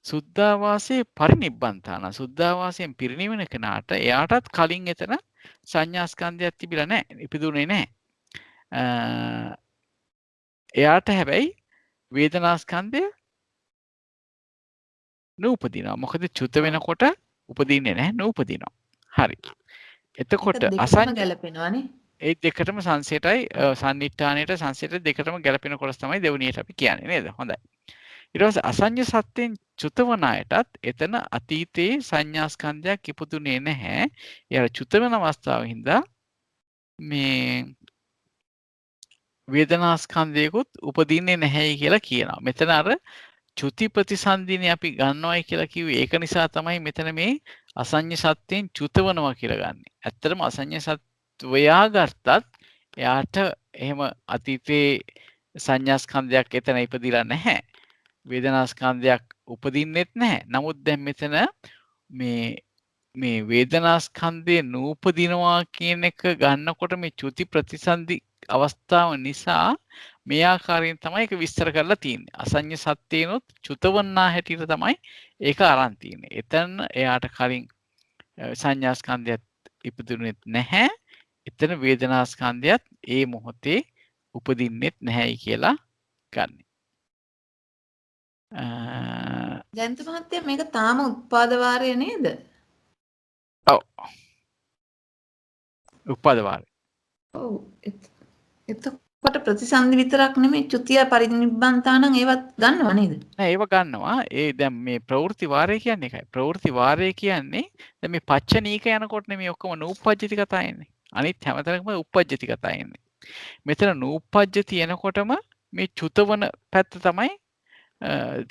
සුද්ධාවාසයේ පරිනිබ්බන්තාන සුද්ධාවාසයෙන් පිරිනිවෙන කෙනාට එයාටත් කලින් එතන සංඥාස්කන්ධයක් තිබිලා නැහැ. ඉපදුනේ නැහැ. එයාට හැබැයි වේදනාස්කන්ධය නූපදිනවා. මොකද චුත වෙනකොට උපදින්නේ නැහැ නූපදිනවා. හරි. එතකොට අසංඥ ගැලපෙනවානේ. ඒ දෙකටම සංසයටයි සම්නිට්ඨානයට සංසයට දෙකටම ගැලපෙන කොටස තමයි දෙවෙනියට අපි කියන්නේ නේද? හොඳයි. ඊට පස්සේ අසංඥ සත්‍යෙන් චුතවන අයටත් එතන අතීතයේ සංඥාස්කන්ධයක් ඉපදුනේ නැහැ. ඒ අර චුත වෙන අවස්ථාවෙ හින්දා මේ වේදනාස්කන්ධයකුත් උපදින්නේ නැහැයි කියලා කියනවා. මෙතන අර චුති ප්‍රතිසන්දිනේ අපි ගන්නවයි කියලා කිව්වේ ඒක නිසා තමයි මෙතන මේ අසඤ්ඤ සත්‍යෙන් චුතවනවා කියලා ගන්නෙ. ඇත්තටම අසඤ්ඤ සත්වයා ගත්තත් එයාට එහෙම අතීතේ සංඥාස්කන්ධයක් එතන ඉපදිලා නැහැ. වේදනාස්කන්ධයක් උපදින්නෙත් නැහැ. නමුත් දැන් මෙතන මේ වේදනාස්කන්ධය නූපදිනවා කියන එක ගන්නකොට මේ චුති ප්‍රතිසන්දි අවස්ථාව නිසා මේ ආකාරයෙන් තමයි ඒක විස්තර කරලා තියෙන්නේ. අසඤ්ඤ සත්‍යේනොත් චුතවන්නා හැටියට තමයි ඒක අරන් තියෙන්නේ. එතන එයාට කලින් සංඥාස්කන්ධයත් ඉපදුනෙත් නැහැ. එතන වේදනාස්කන්ධයත් ඒ මොහොතේ උපදින්නෙත් නැහැයි කියලා ගන්න. ජයන්ත මහත්තයා මේක තාම උත්පාද වාරය නේද? ඔව්. උත්පාද වාරය. ඔව්. එතකොට කොට ප්‍රතිසන්දි විතරක් නෙමෙයි චුතිය පරිනිබ්බන්තානම් ඒවත් ගන්නව නේද? නෑ ඒව ගන්නවා. ඒ දැන් මේ ප්‍රවෘත්ති වාරය කියන්නේ ඒකයි. ප්‍රවෘත්ති වාරය කියන්නේ දැන් මේ පච්චනීක යනකොටනේ මේ ඔක්කොම නූපජ්ජති කතා එන්නේ. අනිත් හැමතැනකම උපජ්ජති කතා එන්නේ. මෙතන නූපජ්ජති එනකොටම මේ චුතවන පැත්ත තමයි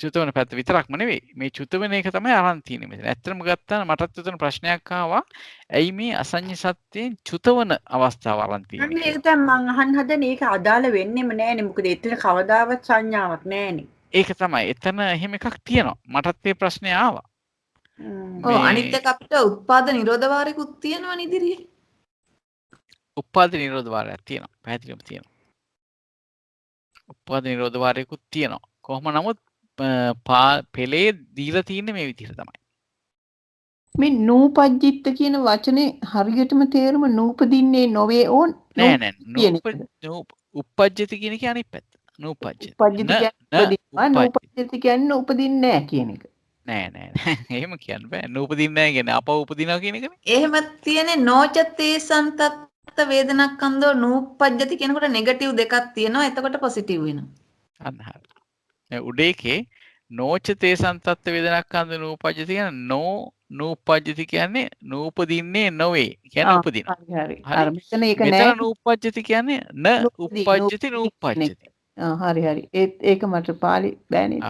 චුතවන පැත්ත විතරක්ම නෙවෙයි. මේ චුතවන එක තමයි අරන් තියෙන්නේ මෙතන. ඇත්තටම ගත්තා මටත් උතන ප්‍රශ්නයක් ආවා. ඇයි මේ අසඤ්ඤ සත්‍යයෙන් චුතවන අවස්ථාව අරන් තියෙන්නේ? ඒක තමයි මං අහන්න හදන්නේ. ඒක අදාළ වෙන්නෙම නෑනේ. මොකද එතන කවදාවත් සංඥාවක් නෑනේ. ඒක තමයි. එතන එහෙම එකක් තියෙනවා. මටත් මේ ප්‍රශ්නේ ආවා. ඔව් අනිත් එක අපිට උත්පාද නිරෝධ වාරයකුත් තියෙනවනේ ඉදිරියේ. උපාද නිරෝධ වාරයක් තියෙනවා. පැහැදිලිවම තියෙනවා. උපාද නිරෝධ වාරයකුත් තියෙනවා. කොහොම නමුත් පෙළේ දීලා තියෙන්නේ මේ විදිහට තමයි. මේ නූපජ්ජිත්ත කියන වචනේ හරියටම තේරුම නූපදින්නේ නොවේ ඕන් නෑ උපජ්ජති කියන එක අනිත් පැත්ත. නූපජ්ජති. නූපජ්ජති කියන්නේ උපදින්නේ නැහැ කියන එක. නෑ එහෙම කියන්න බෑ. නූපදින්නේ නැහැ කියන්නේ අපව උපදිනවා කියන එකනේ. එහෙම තියෙන්නේ නොචතේ සන්තත්ත වේදනක්ඛන්தோ නූපජ්ජති කියනකොට නෙගටිව් දෙකක් තියෙනවා. එතකොට පොසිටිව් වෙනවා. අන්න හරි. උඩේකේ නොචතේ සන්තත්ත වේදනක්ඛන්தோ නූපජ්ජති කියන නූපජ්ජති කියන්නේ නූපදින්නේ නොවේ. කියන්නේ උපදිනවා. හරි. අර මෙතන ඒක නෑ. මෙතන නූපජ්ජති කියන්නේ න උපජ්ජති නූපජ්ජති. හරි. ඒක මට පාලි බෑ නේද?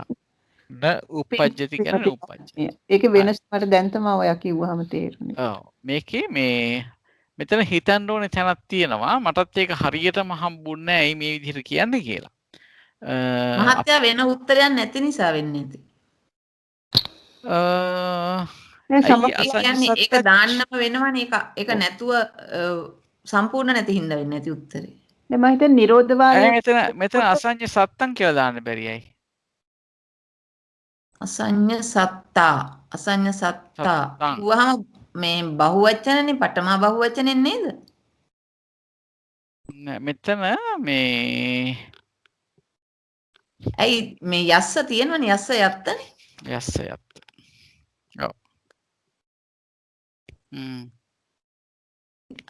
න උපජ්ජති කියන්නේ නූපජ්ජති. ඒක වෙනස මට දැන් තමයි ඔයා කිව්වහම තේරුනේ. ඔව්. මේකේ මෙතන හිතන්න ඕනේ තැනක් තියෙනවා. මටත් ඒක හරියටම හම්බුන්නේ නැහැ. ඇයි මේ විදිහට කියන්නේ කියලා. මහත්තයා වෙන උත්තරයක් නැති නිසා වෙන්නේ නැති. කියන්නේ ඒක දාන්නම වෙනවනේ ඒක නැතුව සම්පූර්ණ නැති හින්දා වෙන්නේ නැති උත්තරේ. දැන් මම හිතන්නේ නිරෝධ වාරය මෙතන අසඤ්ඤ සත්තං කියලා දාන්න බැරියයි. අසඤ්ඤ සත්තා කිව්වහම මේ බහුවචනනේ පඨමා බහුවචනෙන් නේද? මෙතන මේ ඇයි මේ යස්ස තියෙනවනේ යස්ස යත්තනේ. යස්ස යත්ත. ඔව්.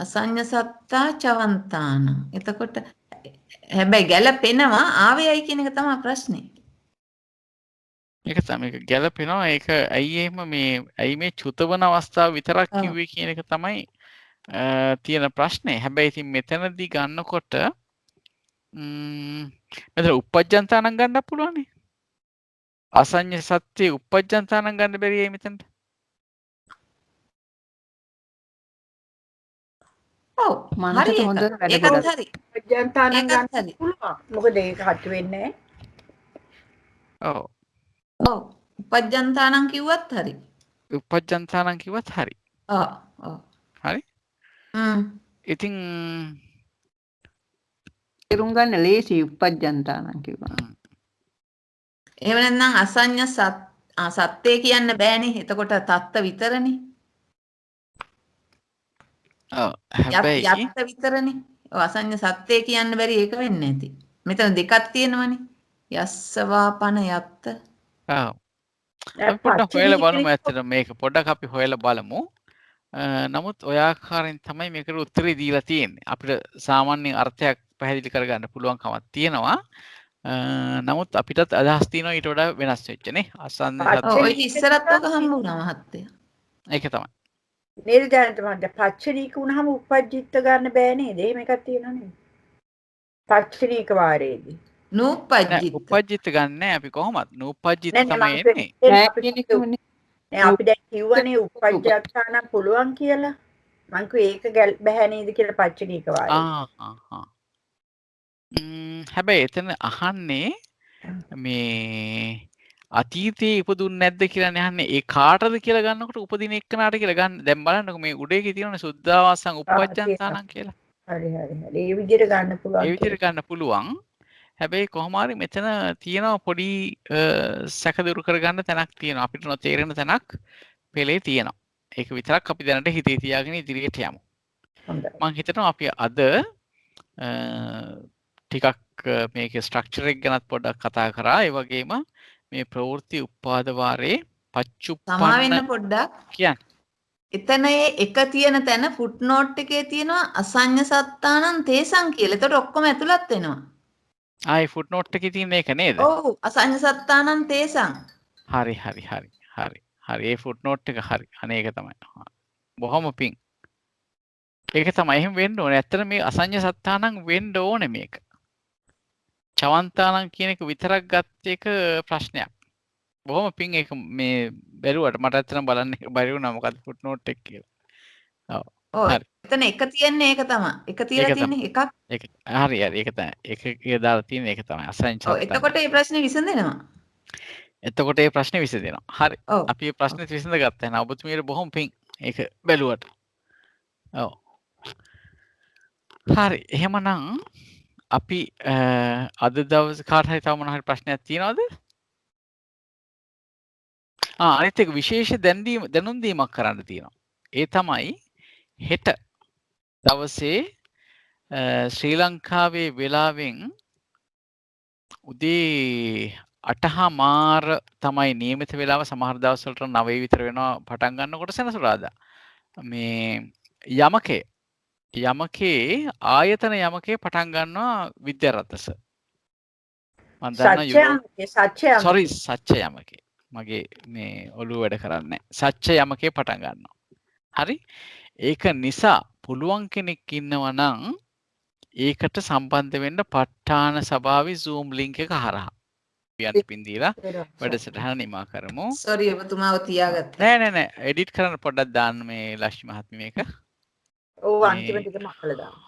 අසඤ්ඤ සත්තා චවන්තාන. එතකොට හැබැයි ගැලපෙනවා ආවේයයි කියන එක තමයි ප්‍රශ්නේ. ඒක තමයි ගැලපෙනවා. ඒක ඇයි එහෙම ඇයි මේ චුතවන අවස්ථාව විතරක් කිව්වේ කියන එක තමයි තියෙන ප්‍රශ්නේ. හැබැයි ඉතින් මෙතනදී ගන්නකොට මෙතන උපජ්ජන්තානම් ගන්නත් පුළුවන්නේ. අසඤ්ඤ සත්‍ය උපජ්ජන්තානම් ගන්න බැරියයි මෙතනට. ඔව් මන්ට හොඳට වැඩ කරා. හරි. උපජ්ජන්තානම් ගන්න පුළුවන්. මොකද ඒක හත් වෙන්නේ ඔව්. ඔව් උපජ්ජන්තානම් කිව්වත් හරි. උපජ්ජන්තානම් කිව්වත් හරි. ඔව්. හරි? ඉතින් තේරුම් ගන්න ලේසි උපජ්ජන්තානම් කිව්වා. එහෙම නැත්නම් අසඤ්ඤ සත්‍ය කියන්න බෑනේ. එතකොට තත්ත විතරනේ. ඔව් හැබැයි යත්ත විතරනේ. ඔව් අසඤ්ඤ සත්‍ය කියන්න බැරි ඒක වෙන්නේ නැති. මෙතන දෙකක් තියෙනවනේ. යස්සවා පන යත්ත. ඔව්. අපි පොඩ්ඩක් හොයලා බලමු ඇත්තට මේක පොඩ්ඩක් අපි හොයලා බලමු. නමුත් ඔය ආකාරයෙන් තමයි මේකට උත්තරේ දීලා තියෙන්නේ. අපිට සාමාන්‍ය අර්ථයක් පැහැදිලි කරගන්න පුළුවන් කමක් තියෙනවා. නමුත් අපිටත් අදහස් තියෙනවා ඊට වඩා වෙනස් වෙච්ච නේ. අසන්න ඔය ඉස්සරත් ඔක හම්බ වුණා මහත්තයා. ඒක තමයි. නේද දැනට මම පච්චනීක වුණාම උපජ්ජිත්ත ගන්න බෑ නේද? එහෙම එකක් තියෙනවා නේද? පච්චනීක වාරයේදී. නූපජ්ජිත්ත. උපජ්ජිත්ත ගන්න නෑ අපි කොහොමත්. නූපජ්ජිත්ත තමයි එන්නේ. නෑ අපි දැන් කිව්වනේ උපජ්ජත්තානම් පුළුවන් කියලා. මං කිව්වේ ඒක බෑ නේද කියලා පච්චනීක වාරය. හැබැයි එතන අහන්නේ මේ අතීතයේ ඉපදුන්නේ නැද්ද කියලා නහන්නේ. ඒ කාටද කියලා ගන්නකොට උපදින එක්කනට කියලා ගන්න. දැන් බලන්නකො මේ උඩේකේ තියෙනනේ සුද්ධාවාසං උපජ්ජන්තානම් කියලා. හරි. ඒ විදිහට ගන්න පුළුවන්. ඒ විදිහට ගන්න පුළුවන්. හැබැයි කොහොම හරි මෙතන තියෙනවා පොඩි සැකදුරු කරගන්න තැනක් තියෙනවා. අපිට නොතේරෙන තැනක් පෙළේ තියෙනවා. ඒක විතරක් අපි දැනට හිතේ තියාගෙන ඉදිරියට යමු. මම හිතනවා අපි අද ටිකක් මේකේ ස්ට්‍රක්චර් එක ගැනත් පොඩ්ඩක් කතා කරා. ඒ වගේම මේ ප්‍රවෘත්ති උපාද වාරේ පච්චුප්පන්න සමා වෙන්න පොඩ්ඩක් කියන්නේ එතන ඒ එක තියෙන තැන ෆුට්නෝට් එකේ තියෙනවා අසඤ්ඤ සත්තානං තේසං කියලා. එතකොට ඔක්කොම ඇතුළත් වෙනවා. ආයි ෆුට්නෝට් එකේ තියෙන එක නේද? ඔව් අසඤ්ඤ සත්තානං තේසං. හරි. ඒ ෆුට්නෝට් එක හරි. අනේ ඒක තමයි. බොහොම පිං. ඒක තමයි එහෙම වෙන්න ඕනේ. ඇත්තට මේ අසඤ්ඤ සත්තානං වෙන්න ඕනේ මේක. චවන්තානං කියන එක විතරක් ගත්ත එක ප්‍රශ්නයක්. බොහොම පිං ඒක මේ බැලුවට මට ඇත්තටම බලන්න බැරි වුණා මොකද්ද ෆුට්නෝට් එක කියලා. ඔව්. ඔව් හරි. එතන එක තියෙන්නේ ඒක තමයි. එක තියලා තියෙන්නේ එකක්. ඒක හරි ඒක තමයි. එක දාලා තියෙන ඒක තමයි අසඤ්ඤ ඔව් සත්තානං. එතකොට මේ ප්‍රශ්නේ විසඳෙනවා. එතකොට ඒ ප්‍රශ්නේ විසඳෙනවා. හරි. ඔව්. අපි මේ ප්‍රශ්නේ විසඳගත්තා. එහෙනම් ඔබතුමීට බොහොම පිං. ඒක බැලුවට. ඔව්. හරි. එහෙමනම් අපි අද දවසේ කාට හරි තව මොන හරි ප්‍රශ්නයක් තියෙනවද? අනිත් එක විශේෂ දැනුම් දීමක් කරන්න තියෙනවා. ඒ තමයි හෙට දවසේ ශ්‍රී ලංකාවේ වෙලාවෙන් උදේ 8:00 තමයි නියමිත වෙලාව. සමහර දවස්වලට 9 විතර වෙනවා පටන් ගන්නකොට සෙනසුරාදා. මේ යමකේ ආයතන යමකේ පටන් ගන්නවා විද්‍යාරත්න සර්. මම දන්නවා සච්ච යමකේ. මගේ මේ ඔළුව වැඩ කරන්නේ සච්ච යමකේ පටන් ගන්නවා. හරි? ඒක නිසා පුළුවන් කෙනෙක් ඉන්නවා නම් ඒකට සම්බන්ධ වෙන්න ප ဋ ාණ සභාවේ Zoom link එක හරහා. පියන්ට පින් දීලා වැඩසටහන නිමා කරමු. සෝරි ඔබතුමාව තියාගත්තා. නෑ එඩිට් කරන්න පොඩ්ඩක් දාන්න මේ ලක්ෂ්මී මහත්මිය මේක. ඔව් අන්තිම ටික මහල දාන්න.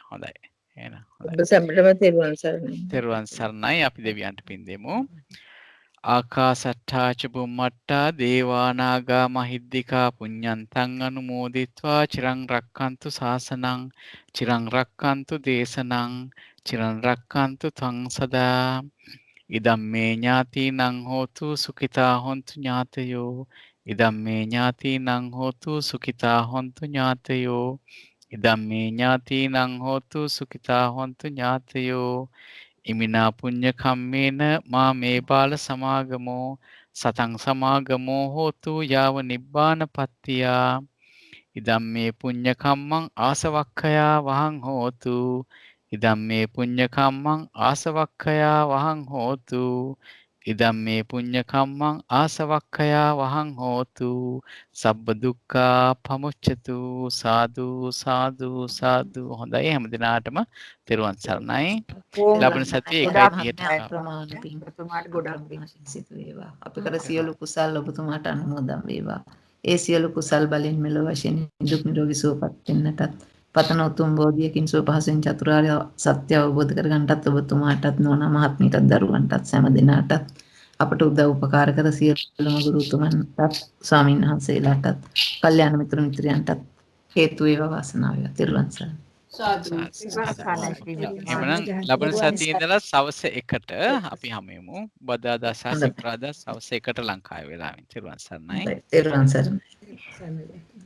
හොඳයි. එහෙනම් ඔබ සැමටම තෙරුවන් සරණයි. තෙරුවන් සරණයි. අපි දෙවියන්ට පින් දෙමු. ආකාසට්ඨා ච බුම්මට්ඨා දේවානාගා මහිද්దికා පුඤ්ඤන්තං අනුමෝදිත්වා චිරං රක්칸තු ශාසනං චිරං රක්칸තු දේශනං චිරං රක්칸තු ත්වං සදා ඉදම්මේ ඥාතිනං හෝතු සුඛිතා හොන්තු ඥාතයෝ ඉදම්මේ ඥාතිනං හෝතු සුඛිතා හොන්තු ඥාතයෝ ඉදම්මේ ඥාතිනං හෝතු සුඛිතා හොන්තු ඥාතයෝ ඉමිනා පුඤ්ඤ කම්මේන මා මේ බාල සමාගමෝ සතං සමාගමෝ හෝතු යාව නිබ්බානපත්තියා ඉදම්මේ පුඤ්ඤ කම්මං ආසවක්ඛයා වහං හෝතු ඉදම්මේ පුඤ්ඤ කම්මං ආසවක්ඛයා වහං හෝතු ඉදම්මේ පුඤ්ඤ කම්මං ආසවක්ඛයා වහං හෝතු සබ්බ දුක්ඛා පමුච්ඡතු සාදු සාදු සාදු. හොඳයි හැම දිනාටම තෙරුවන් සරණයි. ලබන සතියේ 1:30ට ප්‍රමාණ පින් ඔබතුමාට ගොඩක් පින් සිදු වේවා. අපි කර සියලු කුසල් ඔබතුමාට අනුමෝදන් වේවා. ඒ සියලු කුසල් බලෙන් මෙලොව වශයෙන් දුක් නිරෝගී සුවපත් වෙන්නටත් පතන උතුම් බෝධියකින් සුව පහසෙන් චතුරාර්ය සත්‍ය අවබෝධ කරගන්නටත් ඔබතුමාටත් නෝනා මහත්මියටත් දරුවන්ටත් සෑම දිනාටත් අපට උදව් උපකාර කර සියලුම ගුරු උතුමන්ටත් ස්වාමීන් වහන්සේලාටත් කල්යාණ මිත්‍ර මිත්‍රයන්ටත් හේතු වේවා වාසනාව වේවා. තිරුවන් සරණයි. එමනම් ලබන සතියේ ඉඳලා සවස් 1ට අපි හමුවෙමු. බදාදා සහ සිකුරාදා සවස් 1ට ලංකාවේ වෙලාවෙන්. තිරුවන් සරණයි. තිරුවන් සරණයි.